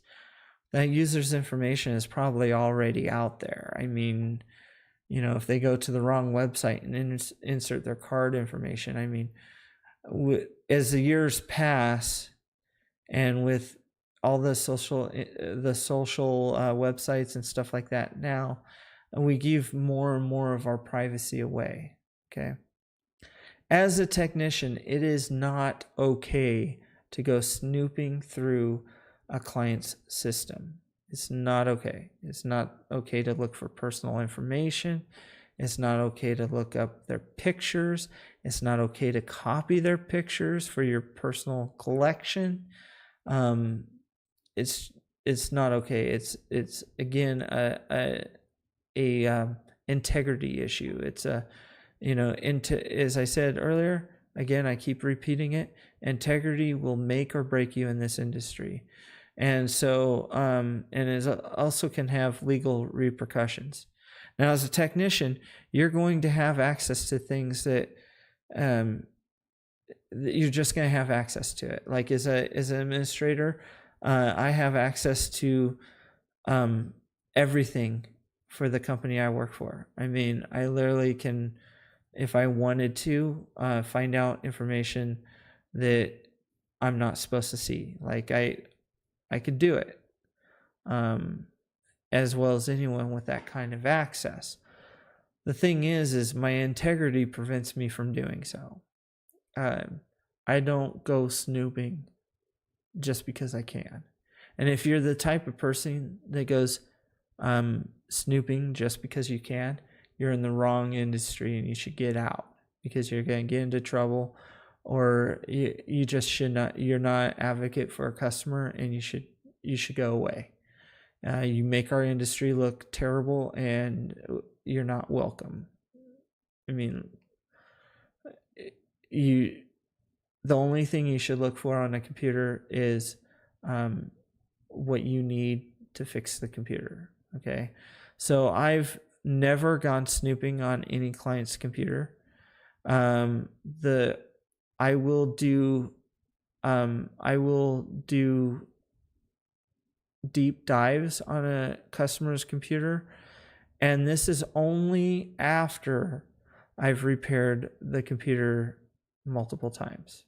that user's information is probably already out there. I mean, if they go to the wrong website and insert their card information, I mean, as the years pass and with all the social websites and stuff like that now, we give more and more of our privacy away. Okay. As a technician, it is not okay to go snooping through a client's system. It's not okay. It's not okay to look for personal information. It's not okay to look up their pictures. It's not okay to copy their pictures for your personal collection. It's not okay. It's again a integrity issue. It's a, as I said earlier, again, I keep repeating it, integrity will make or break you in this industry. And so, and it also can have legal repercussions. Now, as a technician, you're going to have access to things that you're just going to have access to it. Like as an administrator, I have access to everything for the company I work for. I mean, I literally can, if I wanted to, find out information that I'm not supposed to see. Like I could do it, as well as anyone with that kind of access. The thing is my integrity prevents me from doing so. I don't go snooping just because I can. And if you're the type of person that goes snooping just because you can, you're in the wrong industry and you should get out, because you're going to get into trouble, or you just should not. You're not an advocate for a customer, and you should go away. You make our industry look terrible, and you're not welcome. I mean, the only thing you should look for on a computer is what you need to fix the computer. Okay, so I've never gone snooping on any client's computer. I will do deep dives on a customer's computer, and this is only after I've repaired the computer multiple times.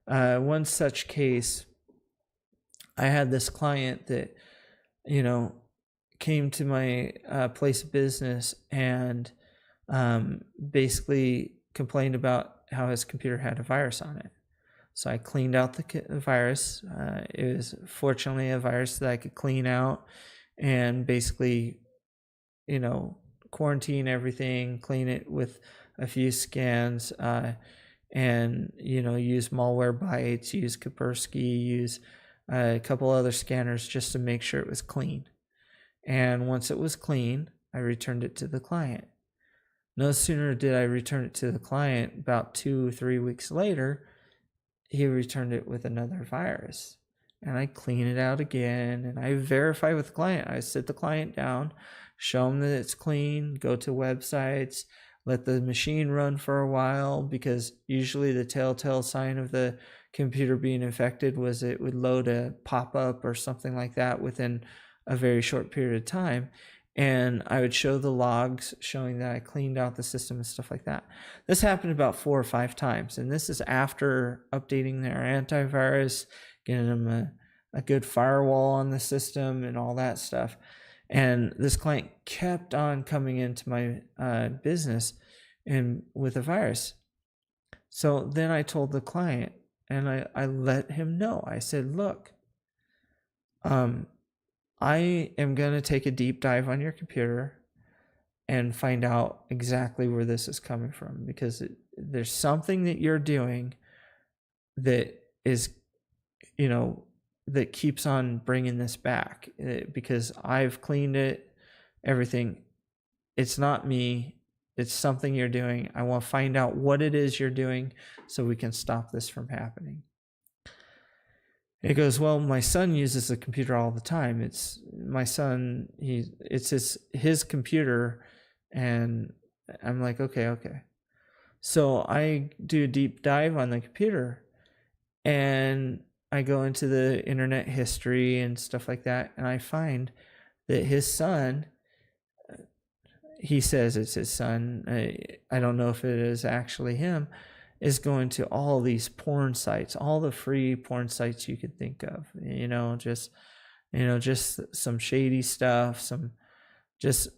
One such case, I had this client that, came to my place of business and basically complained about how his computer had a virus on it. So I cleaned out the virus. It was fortunately a virus that I could clean out and basically, quarantine everything, clean it with a few scans, and, use Malwarebytes, use Kaspersky, use a couple other scanners just to make sure it was clean. And once it was clean, I returned it to the client. No sooner did I return it to the client, about 2 or 3 weeks later, he returned it with another virus. And I clean it out again, and I verify with the client. I sit the client down, show them that it's clean, go to websites, let the machine run for a while, because usually the telltale sign of the computer being infected was it would load a pop-up or something like that within a very short period of time. And I would show the logs showing that I cleaned out the system and stuff like that. This happened about 4 or 5 times, and this is after updating their antivirus, getting them a good firewall on the system and all that stuff. And this client kept on coming into my business and with a virus. So then I told the client, and I let him know. I said, look, I am going to take a deep dive on your computer and find out exactly where this is coming from, because there's something that you're doing that is, that keeps on bringing this back, because I've cleaned it, everything. It's not me. It's something you're doing. I want to find out what it is you're doing so we can stop this from happening. He goes, well, my son uses the computer all the time. It's my son. It's his computer, and I'm like, okay. So I do a deep dive on the computer, and I go into the internet history and stuff like that, and I find that his son, he says it's his son, I don't know if it is actually him, is going to all these porn sites, all the free porn sites you could think of, just some shady stuff, some just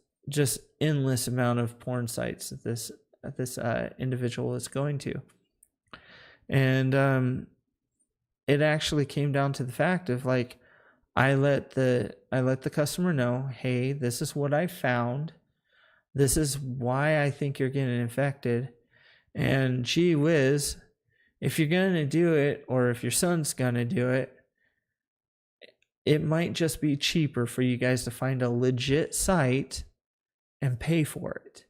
endless amount of porn sites that this individual is going to. And it actually came down to the fact of like, I let the customer know, hey, this is what I found. This is why I think you're getting infected. And gee whiz, if you're going to do it, or if your son's going to do it, it might just be cheaper for you guys to find a legit site and pay for it.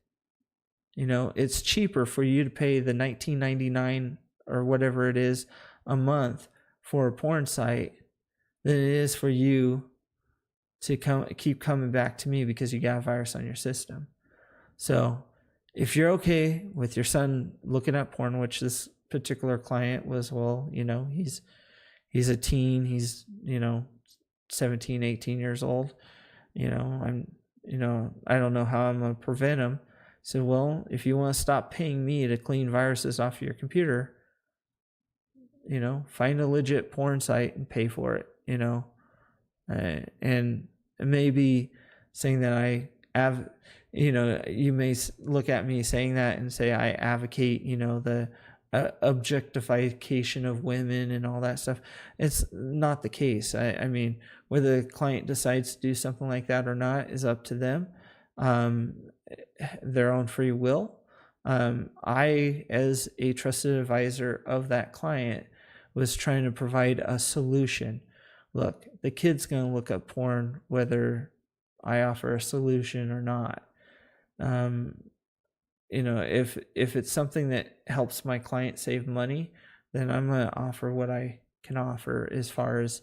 You know, it's cheaper for you to pay the $19.99 or whatever it is a month for a porn site than it is for you to keep coming back to me because you got a virus on your system. So if you're okay with your son looking at porn, which this particular client was, well, you know, he's a teen, he's, you know, 17, 18 years old, you know, I don't know how I'm going to prevent him. So, well, if you want to stop paying me to clean viruses off your computer, you know, find a legit porn site and pay for it, you know. And maybe saying that I have, you know, you may look at me saying that and say I advocate, you know, the objectification of women and all that stuff. It's not the case. I mean, whether the client decides to do something like that or not is up to them, their own free will. I, as a trusted advisor of that client, was trying to provide a solution. Look, the kid's going to look up porn whether I offer a solution or not. You know, if it's something that helps my client save money, then I'm going to offer what I can offer as far as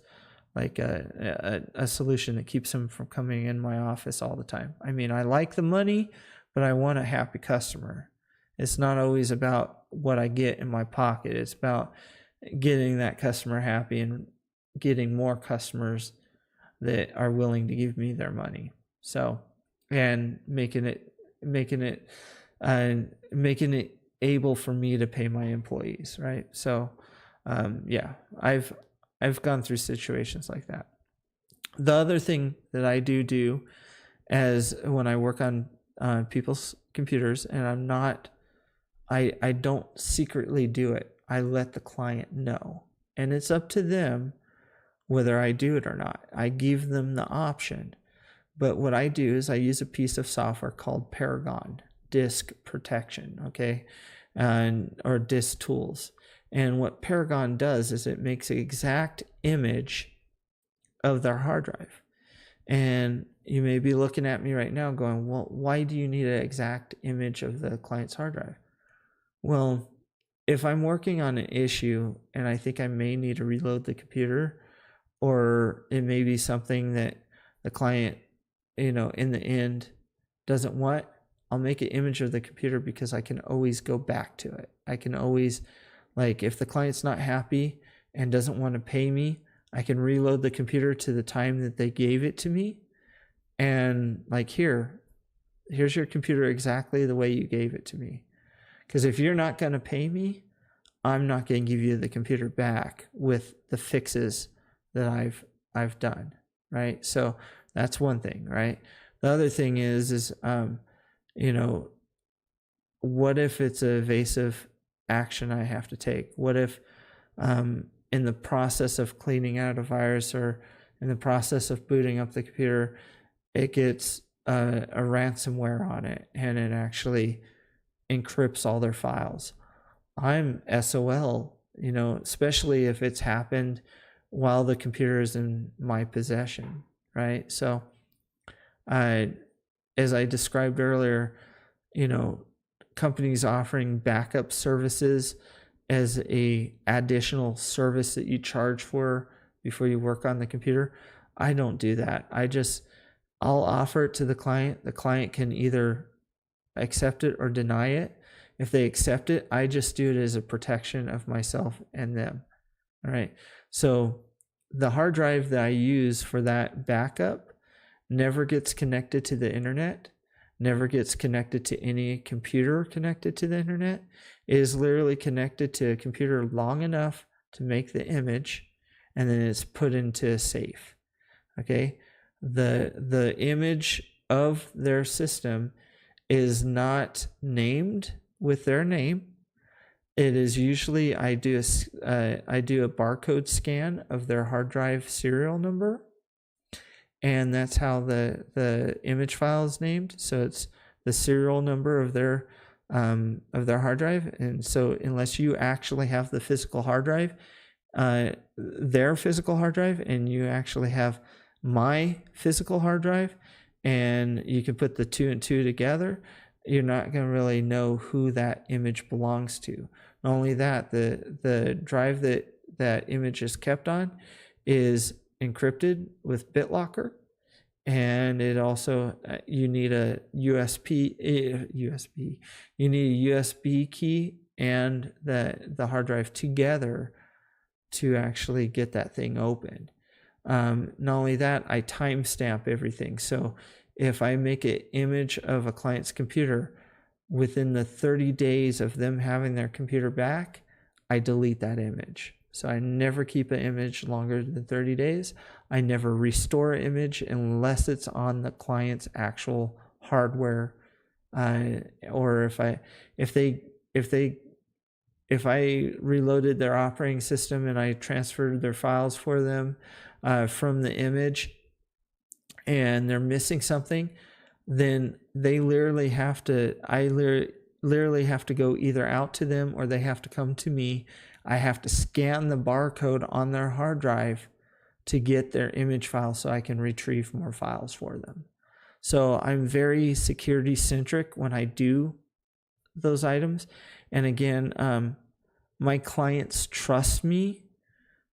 like a solution that keeps them from coming in my office all the time. I mean, I like the money, but I want a happy customer. It's not always about what I get in my pocket. It's about getting that customer happy and getting more customers that are willing to give me their money. So, and making it able for me to pay my employees, right? So, yeah, I've gone through situations like that. The other thing that I do as when I work on people's computers, and I don't secretly do it. I let the client know, and it's up to them whether I do it or not. I give them the option. But what I do is I use a piece of software called Paragon Disk Protection, okay, or Disk Tools. And what Paragon does is it makes an exact image of their hard drive. And you may be looking at me right now going, well, why do you need an exact image of the client's hard drive? Well, if I'm working on an issue and I think I may need to reload the computer, or it may be something that the client, you know, in the end doesn't want, I'll make an image of the computer because I can always go back to it. I can always, like, if the client's not happy and doesn't want to pay me, I can reload the computer to the time that they gave it to me. And like, here's your computer exactly the way you gave it to me. Because if you're not going to pay me, I'm not going to give you the computer back with the fixes that I've done, right? So that's one thing, right? The other thing is you know, what if it's an evasive action I have to take? What if in the process of cleaning out a virus or in the process of booting up the computer, it gets a ransomware on it and it actually encrypts all their files? I'm SOL, you know, especially if it's happened while the computer is in my possession, right? So as I described earlier, you know, companies offering backup services as a additional service that you charge for before you work on the computer. I don't do that. I'll offer it to the client. The client can either accept it or deny it. If they accept it, I just do it as a protection of myself and them. All right. So the hard drive that I use for that backup never gets connected to the internet, never gets connected to any computer connected to the internet. It is literally connected to a computer long enough to make the image, and then it's put into a safe. Okay. The image of their system is not named with their name. it is usually I do a barcode scan of their hard drive serial number, and that's how the image file is named. So it's the serial number of their hard drive. And so unless you actually have the physical hard drive, their physical hard drive, and you actually have my physical hard drive, and you can put the 2 and 2 together, you're not going to really know who that image belongs to. Not only that, the drive that image is kept on is encrypted with BitLocker, and it also you need a USB key and the hard drive together to actually get that thing open. Not only that, I timestamp everything. So if I make an image of a client's computer within the 30 days of them having their computer back, I delete that image. So I never keep an image longer than 30 days. I never restore an image unless it's on the client's actual hardware, or if I reloaded their operating system and I transferred their files for them from the image, and they're missing something, then they literally have to, I literally have to go either out to them or they have to come to me. I have to scan the barcode on their hard drive to get their image file so I can retrieve more files for them. So I'm very security centric when I do those items. And again, my clients trust me,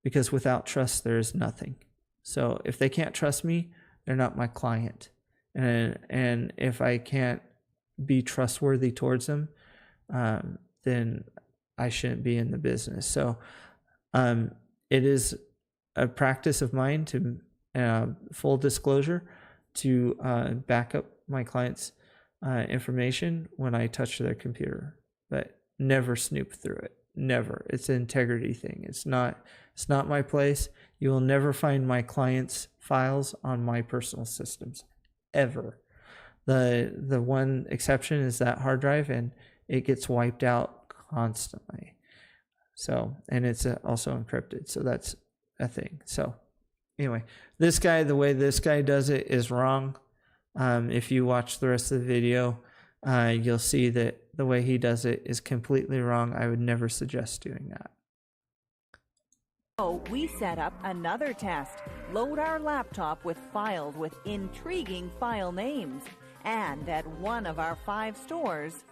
because without trust, there is nothing. So if they can't trust me, they're not my client. And if I can't be trustworthy towards them, then I shouldn't be in the business. So it is a practice of mine to, full disclosure, to back up my clients' information when I touch their computer, but never snoop through it. Never. It's an integrity thing. It's not my place. You will never find my clients' files on my personal systems, ever. The one exception is that hard drive, and it gets wiped out constantly. So, and it's also encrypted. So that's a thing. So anyway, this guy, the way this guy does it is wrong. If you watch the rest of the video, you'll see that the way he does it is completely wrong. I would never suggest doing that. So we set up another test. Load our laptop with files with intriguing file names. And at one of our 5 stores...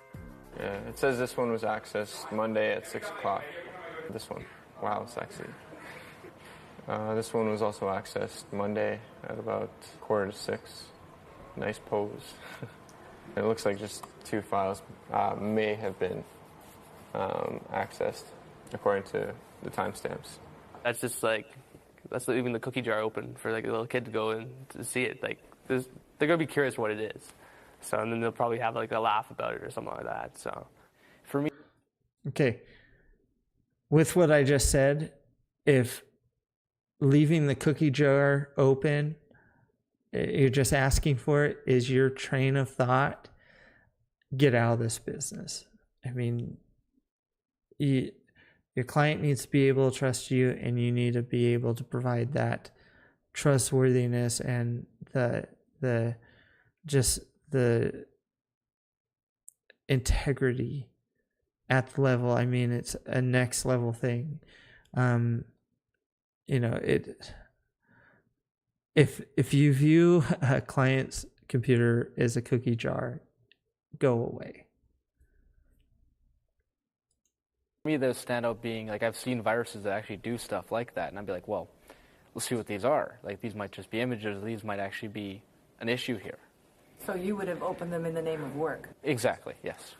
Yeah, it says this one was accessed Monday at 6 o'clock. This one, wow, sexy. This one was also accessed Monday at about 5:45. Nice pose. It looks like just 2 files may have been accessed according to the timestamps. That's just like, that's leaving the cookie jar open for like a little kid to go in to see it. Like, they're gonna be curious what it is. So, and then they'll probably have like a laugh about it or something like that. So, for me. Okay. With what I just said, if leaving the cookie jar open, you're just asking for it, is your train of thought, get out of this business. I mean, your client needs to be able to trust you, and you need to be able to provide that trustworthiness and the integrity at the level. I mean, it's a next level thing. You know, if you view a client's computer as a cookie jar, go away. For me, the standout being, like, I've seen viruses that actually do stuff like that, and I'd be like, well, let's see what these are. Like, these might just be images. These might actually be an issue here. So you would have opened them in the name of work? Exactly, yes.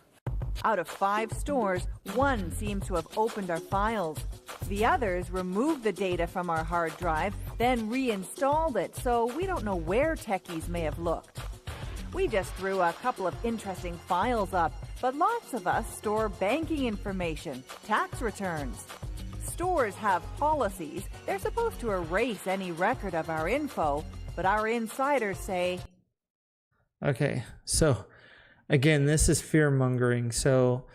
Out of 5 stores, 1 seems to have opened our files. The others removed the data from our hard drive, then reinstalled it, so we don't know where techies may have looked. We just threw a couple of interesting files up, but lots of us store banking information, tax returns. Stores have policies. They're supposed to erase any record of our info, but our insiders say... Okay, so again, this is fear-mongering. So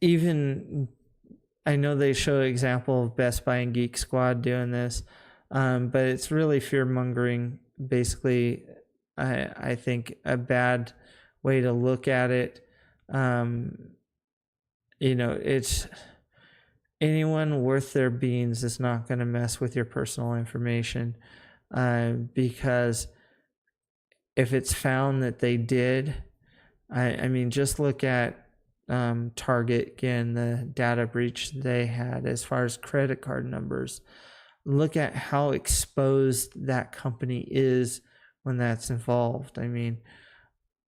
even I know they show an example of Best Buy and Geek Squad doing this, but it's really fear mongering. Basically, I think a bad way to look at it. It's anyone worth their beans is not going to mess with your personal information, because if it's found that they did, I mean, just look at Target, again, the data breach they had as far as credit card numbers. Look at how exposed that company is when that's involved. I mean,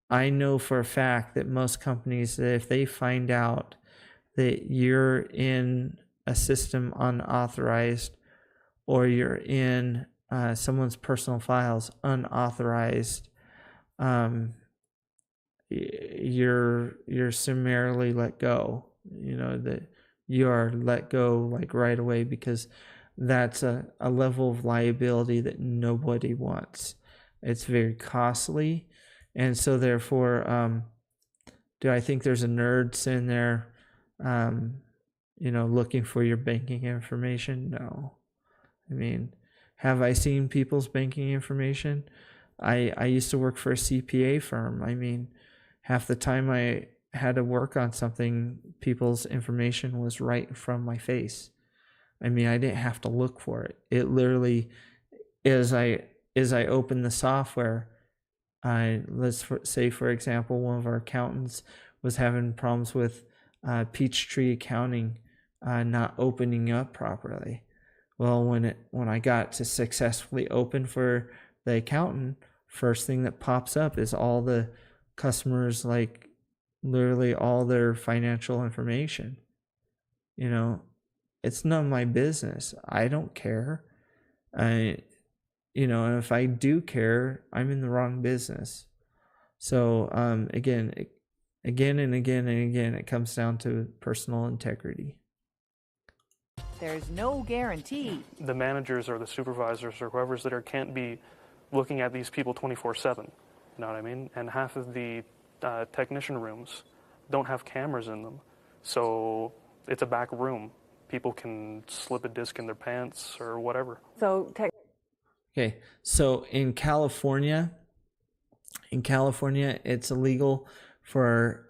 I know for a fact that most companies, that if they find out that you're in a system unauthorized, or you're in someone's personal files unauthorized, you're summarily let go. That you are let go like right away, because that's a level of liability that nobody wants. It's very costly, and so therefore, do I think there's a nerd sitting there looking for your banking information? No. I mean, have I seen people's banking information? I used to work for a CPA firm. I mean, half the time I had to work on something, people's information was right in front of my face. I mean, I didn't have to look for it. It literally, as I opened the software, let's say, for example, one of our accountants was having problems with Peachtree Accounting not opening up properly. Well, when I got to successfully open for the accountant, first thing that pops up is all the customers, like literally all their financial information. It's none of my business. I don't care. And if I do care, I'm in the wrong business. So again and again, it comes down to personal integrity. There's no guarantee. The managers or the supervisors or whoever's there can't be looking at these people 24/7. You know what I mean? And half of the technician rooms don't have cameras in them. So it's a back room. People can slip a disc in their pants or whatever. Okay, so in California, it's illegal for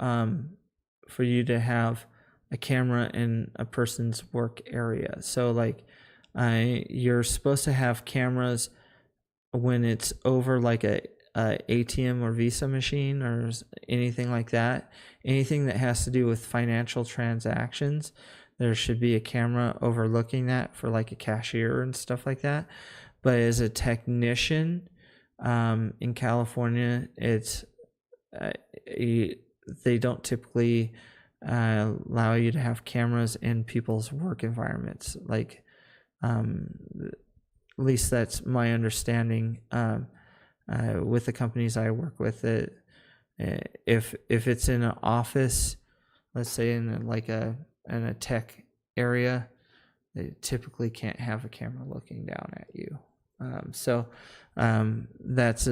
you to have a camera in a person's work area. So you're supposed to have cameras when it's over like a ATM or Visa machine or anything like that. Anything that has to do with financial transactions, there should be a camera overlooking that for like a cashier and stuff like that. But as a technician in California, it's they don't typically allow you to have cameras in people's work environments. At least that's my understanding with the companies I work with. That if it's in an office, let's say in a tech area, they typically can't have a camera looking down at you. So that's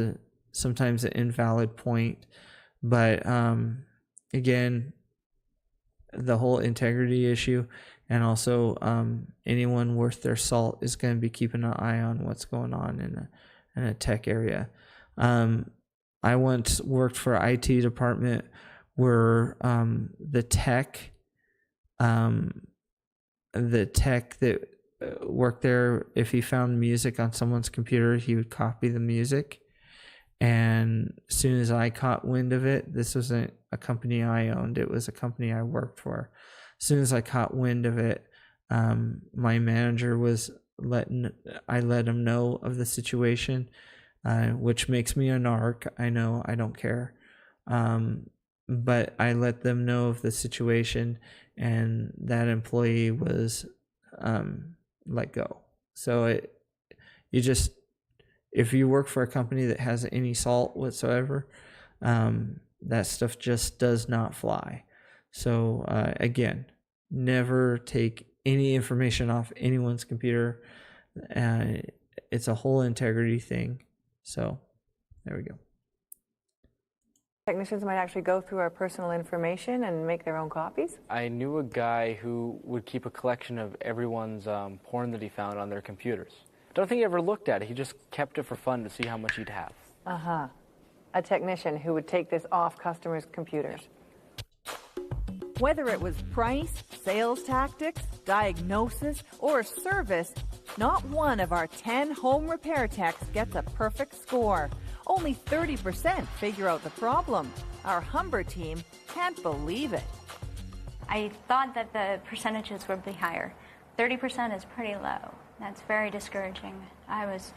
sometimes an invalid point. But again, the whole integrity issue, and also anyone worth their salt is going to be keeping an eye on what's going on in a tech area. I once worked for an IT department where the tech that worked there, if he found music on someone's computer, he would copy the music. And as soon as I caught wind of it, this wasn't a company I owned, it was a company I worked for. As soon as I caught wind of it, my manager let him know of the situation, which makes me a narc. I know, I don't care. But I let them know of the situation, and that employee was let go. So if you work for a company that has any salt whatsoever, that stuff just does not fly. So again, never take any information off anyone's computer. It's a whole integrity thing. So there we go. Technicians might actually go through our personal information and make their own copies? I knew a guy who would keep a collection of everyone's porn that he found on their computers. Don't think he ever looked at it. He just kept it for fun to see how much he'd have. Uh-huh. A technician who would take this off customers' computers. Whether it was price, sales tactics, diagnosis, or service, not one of our 10 home repair techs gets a perfect score. Only 30% figure out the problem. Our Humber team can't believe it. I thought that the percentages would be higher. 30% is pretty low. That's very discouraging. I was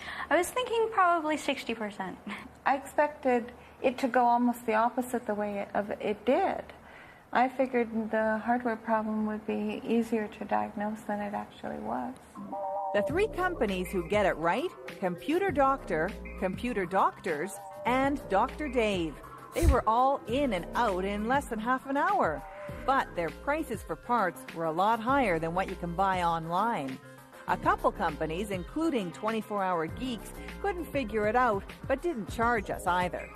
thinking probably 60%. I expected it to go almost the opposite the way it did. I figured the hardware problem would be easier to diagnose than it actually was. The three companies who get it right, Computer Doctor, Computer Doctors, and Dr. Dave. They were all in and out in less than half an hour. But their prices for parts were a lot higher than what you can buy online. A couple companies, including 24-Hour Geeks, couldn't figure it out, but didn't charge us either.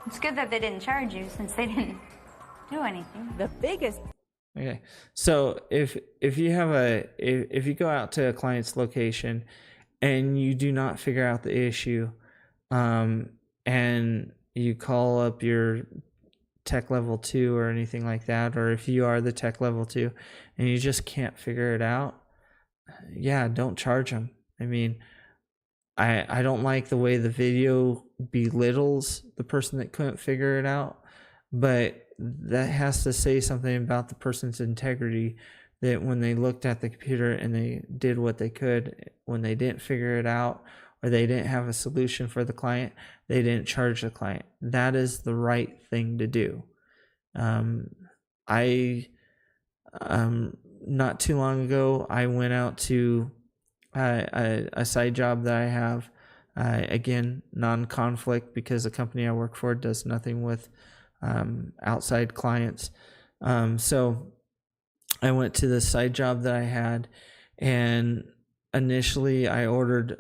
It's good that they didn't charge you since they didn't do anything. The biggest... Okay, so if you go out to a client's location and you do not figure out the issue, and you call up your tech level 2 or anything like that, or if you are the tech level 2 and you just can't figure it out, yeah, don't charge them. I mean, I don't like the way the video belittles the person that couldn't figure it out, but that has to say something about the person's integrity, that when they looked at the computer and they did what they could, when they didn't figure it out or they didn't have a solution for the client, they didn't charge the client. That is the right thing to do. Not too long ago, I went out to a side job that I have. Again, non-conflict, because the company I work for does nothing with outside clients. So I went to the side job that I had, and initially I ordered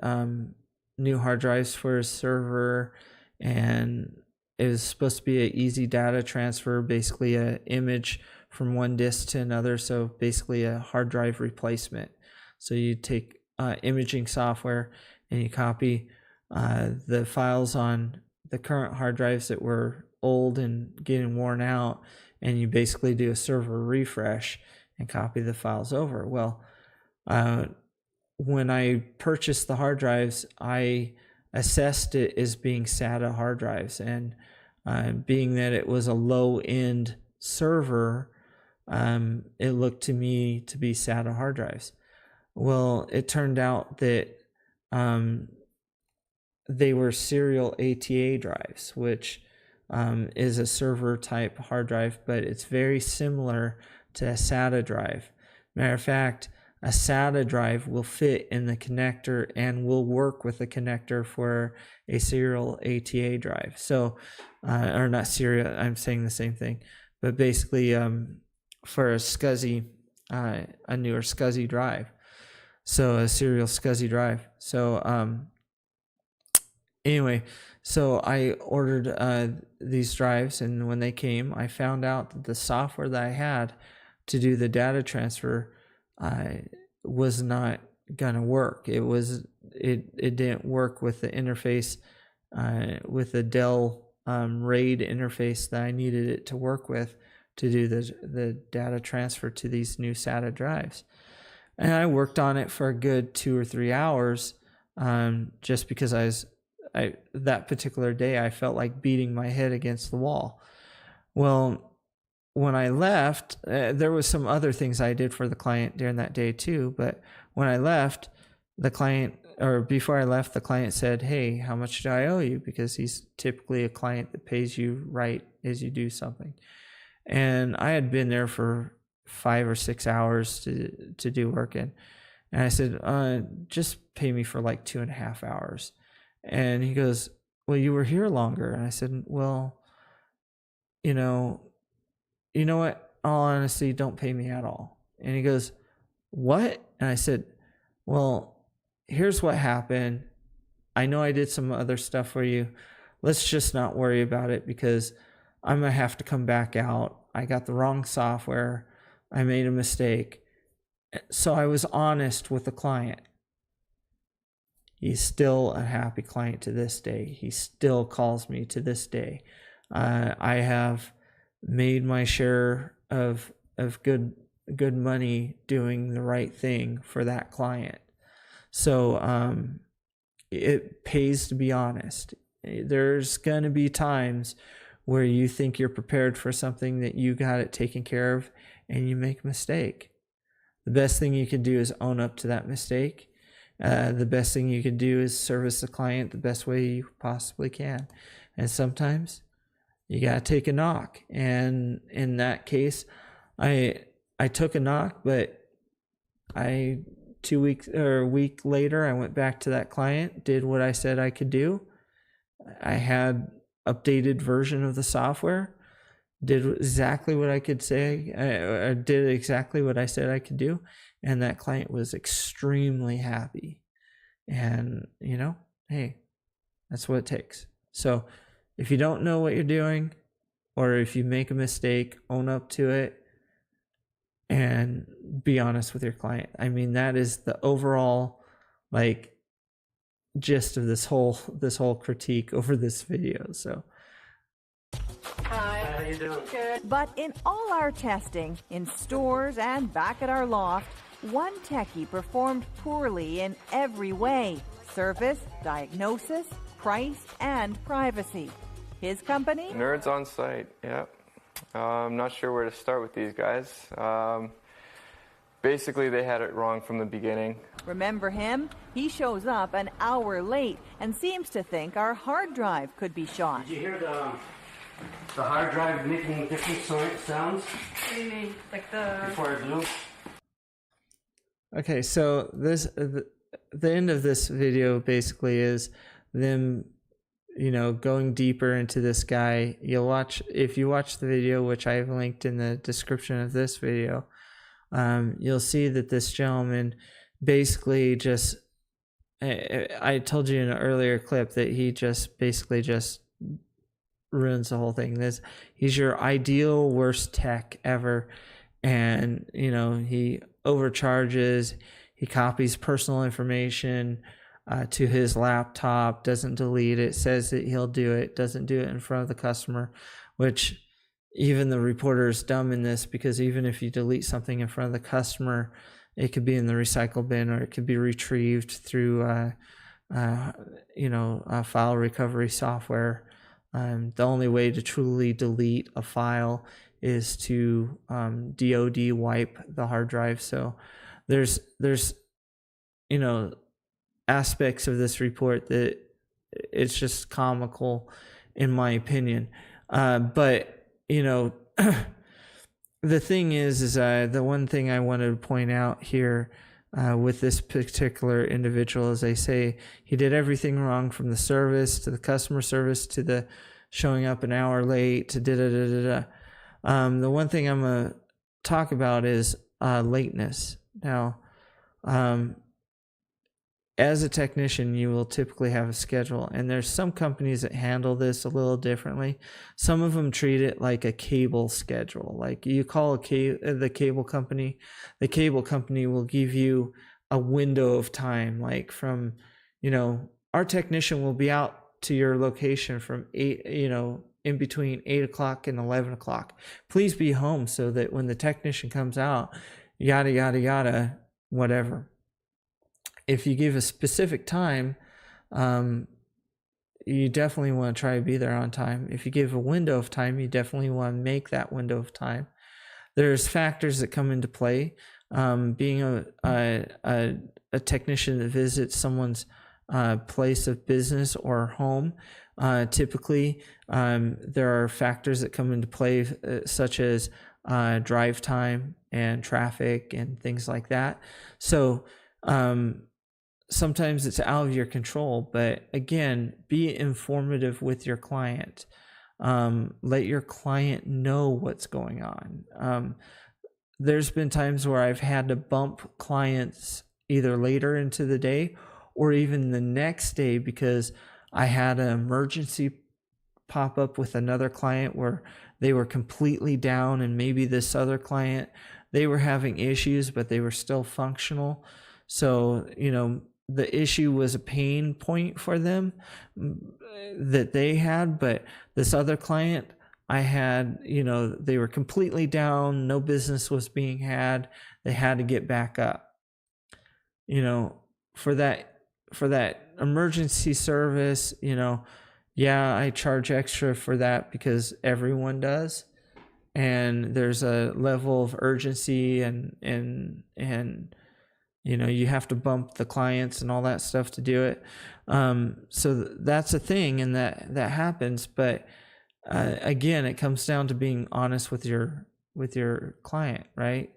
new hard drives for a server, and it was supposed to be an easy data transfer, basically an image from one disk to another. So basically a hard drive replacement. So you take imaging software and you copy the files on the current hard drives that were old and getting worn out, and you basically do a server refresh and copy the files over. Well, when I purchased the hard drives, I assessed it as being SATA hard drives, and being that it was a low-end server, it looked to me to be SATA hard drives. Well, it turned out that they were serial ATA drives, which is a server type hard drive, but it's very similar to a SATA drive. Matter of fact, a SATA drive will fit in the connector and will work with the connector for a serial ATA drive. So, or not serial, I'm saying the same thing, but basically for a SCSI, a newer SCSI drive. So a serial SCSI drive. So anyway, so I ordered these drives, and when they came, I found out that the software that I had to do the data transfer was not gonna work. It didn't work with the interface, with the Dell RAID interface that I needed it to work with to do the data transfer to these new SATA drives. And I worked on it for a good 2 or 3 hours, just because that particular day I felt like beating my head against the wall. Well, when I left, there was some other things I did for the client during that day too, but when I left, before I left, the client said, "Hey, how much do I owe you?" Because he's typically a client that pays you right as you do something. And I had been there for 5 or 6 hours to do work in. And I said, just pay me for like 2.5 hours. And he goes, "Well, you were here longer." And I said, "Well, you know what? All honesty, don't pay me at all." And he goes, "What?" And I said, "Well, here's what happened. I know I did some other stuff for you. Let's just not worry about it, because I'm going to have to come back out. I got the wrong software. I made a mistake. So I was honest with the client. He's still a happy client to this day. He still calls me to this day. I have made my share of good money doing the right thing for that client. So it pays to be honest. There's going to be times where you think you're prepared for something, that you got it taken care of, and you make a mistake. The best thing you can do is own up to that mistake. The best thing you can do is service the client the best way you possibly can. And sometimes you got to take a knock. And in that case, I took a knock, but a week later, I went back to that client, did what I said I could do. I had updated version of the software, did exactly what I could say. I did exactly what I said I could do. And that client was extremely happy. And, hey, that's what it takes. So if you don't know what you're doing, or if you make a mistake, own up to it and be honest with your client. I mean, that is the overall gist of this whole critique over this video. So Hi. How you doing? Good. But in all our testing, in stores and back at our loft, one techie performed poorly in every way: service, diagnosis, price, and privacy. His company? Nerds on site, yeah. I'm not sure where to start with these guys. Basically, they had it wrong from the beginning. Remember him? He shows up an hour late and seems to think our hard drive could be shot. Did you hear the hard drive making different sounds? What do you mean? Like the... Before it blew? Okay, so the end of this video basically is them, going deeper into this guy. If you watch the video, which I have linked in the description of this video, you'll see that this gentleman basically just, I told you in an earlier clip that he just basically just ruins the whole thing. He's your ideal worst tech ever. And, he overcharges, he copies personal information to his laptop, doesn't delete it, says that he'll do it, doesn't do it in front of the customer, which even the reporter is dumb in this, because even if you delete something in front of the customer, it could be in the recycle bin, or it could be retrieved through, file recovery software. The only way to truly delete a file is to DOD wipe the hard drive. So there's aspects of this report that it's just comical, in my opinion. But the thing is the one thing I wanted to point out here with this particular individual is they say he did everything wrong, from the service to the customer service to the showing up an hour late to da-da-da-da-da. The one thing I'm going to talk about is lateness. Now, as a technician, you will typically have a schedule, and there's some companies that handle this a little differently. Some of them treat it like a cable schedule. Like you call the cable company, the cable company will give you a window of time, like from, our technician will be out to your location from 8, in between 8 o'clock and 11 o'clock. Please be home so that when the technician comes out, yada, yada, yada, whatever. If you give a specific time, you definitely want to try to be there on time. If you give a window of time, you definitely want to make that window of time. There's factors that come into play. Being a technician that visits someone's place of business or home, typically there are factors that come into play, such as drive time and traffic and things like that. So sometimes it's out of your control, but again, be informative with your client. Let your client know what's going on. There's been times where I've had to bump clients either later into the day or even the next day because I had an emergency pop up with another client where they were completely down, and maybe this other client, they were having issues, but they were still functional. So, the issue was a pain point for them that they had, but this other client, I had, they were completely down, no business was being had, they had to get back up. For that emergency service, yeah, I charge extra for that because everyone does. And there's a level of urgency and you have to bump the clients and all that stuff to do it. So that's a thing, and that happens. But again, it comes down to being honest with your client, right?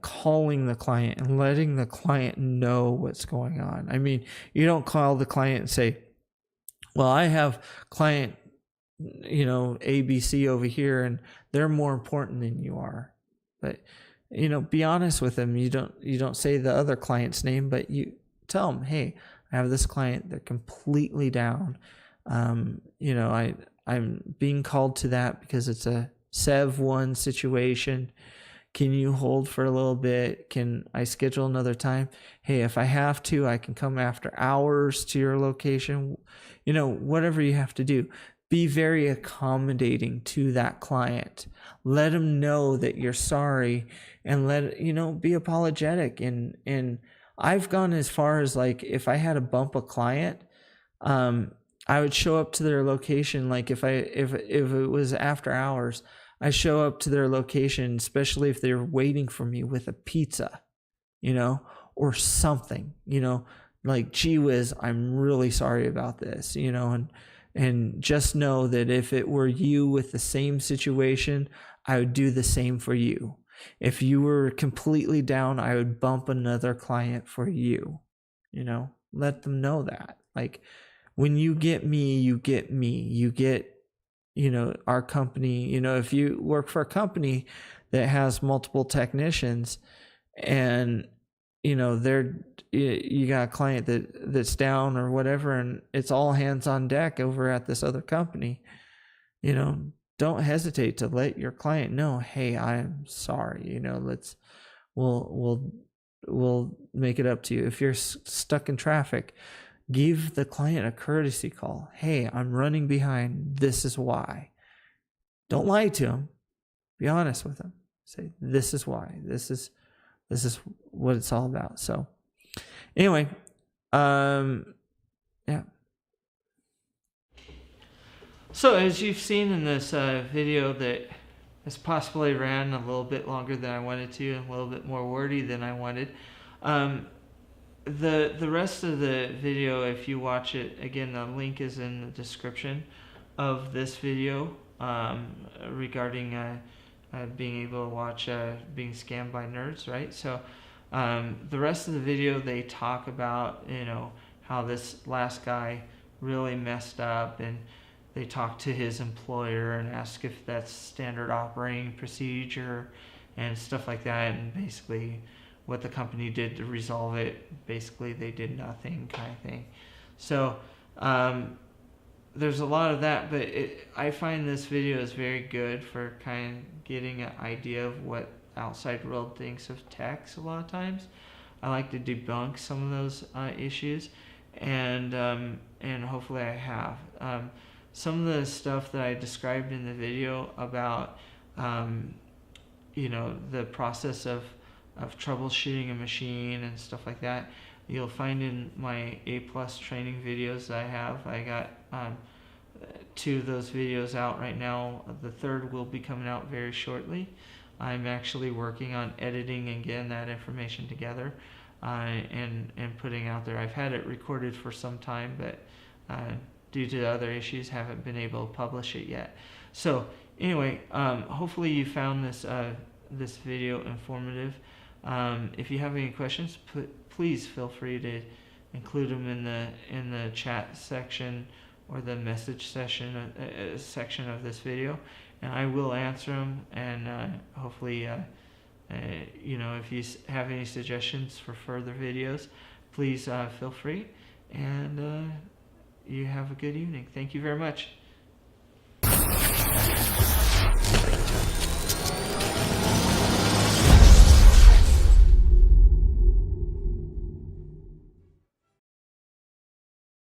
Calling the client and letting the client know what's going on. I mean, you don't call the client and say, well, I have client, ABC over here, and they're more important than you are. But, be honest with them. You don't say the other client's name, but you tell them, hey, I have this client, they're completely down. I'm being called to that because it's a Sev 1 situation. Can you hold for a little bit? Can I schedule another time? Hey, if I have to, I can come after hours to your location. Whatever you have to do. Be very accommodating to that client. Let them know that you're sorry, and be apologetic. And I've gone as far as, like, if I had to bump a client, I would show up to their location. Like if it was after hours, I show up to their location, especially if they're waiting for me with a pizza, or something, like, gee whiz, I'm really sorry about this, and just know that if it were you with the same situation, I would do the same for you. If you were completely down, I would bump another client for you, let them know that. Like, when you get me, you get me, you get, our company. If you work for a company that has multiple technicians and, you got a client that's down or whatever, and it's all hands on deck over at this other company, don't hesitate to let your client know, hey, I'm sorry, we'll make it up to you. If you're stuck in traffic, give the client a courtesy call. Hey, I'm running behind. This is why. Don't lie to them. Be honest with them. Say, this is why. This is what it's all about. So anyway, yeah. So as you've seen in this video that has possibly ran a little bit longer than I wanted to, and a little bit more wordy than I wanted, the rest of the video, if you watch it, again, the link is in the description of this video, regarding being able to watch Being Scammed by Nerds, right? So the rest of the video, they talk about, how this last guy really messed up, and they talk to his employer and ask if that's standard operating procedure and stuff like that, and basically what the company did to resolve it. Basically, they did nothing, kind of thing. So there's a lot of that, but I find this video is very good for kind of getting an idea of what outside world thinks of techs a lot of times. I like to debunk some of those issues, and hopefully I have. Some of the stuff that I described in the video about, the process of troubleshooting a machine and stuff like that, you'll find in my A+ training videos that I have. I got 2 of those videos out right now. The 3rd will be coming out very shortly. I'm actually working on editing and getting that information together and putting out there. I've had it recorded for some time, but due to other issues, haven't been able to publish it yet. So anyway, hopefully you found this video informative. If you have any questions, please feel free to include them in the chat section or the message section of this video, and I will answer them. And hopefully, if you have any suggestions for further videos, please feel free. And you have a good evening. Thank you very much.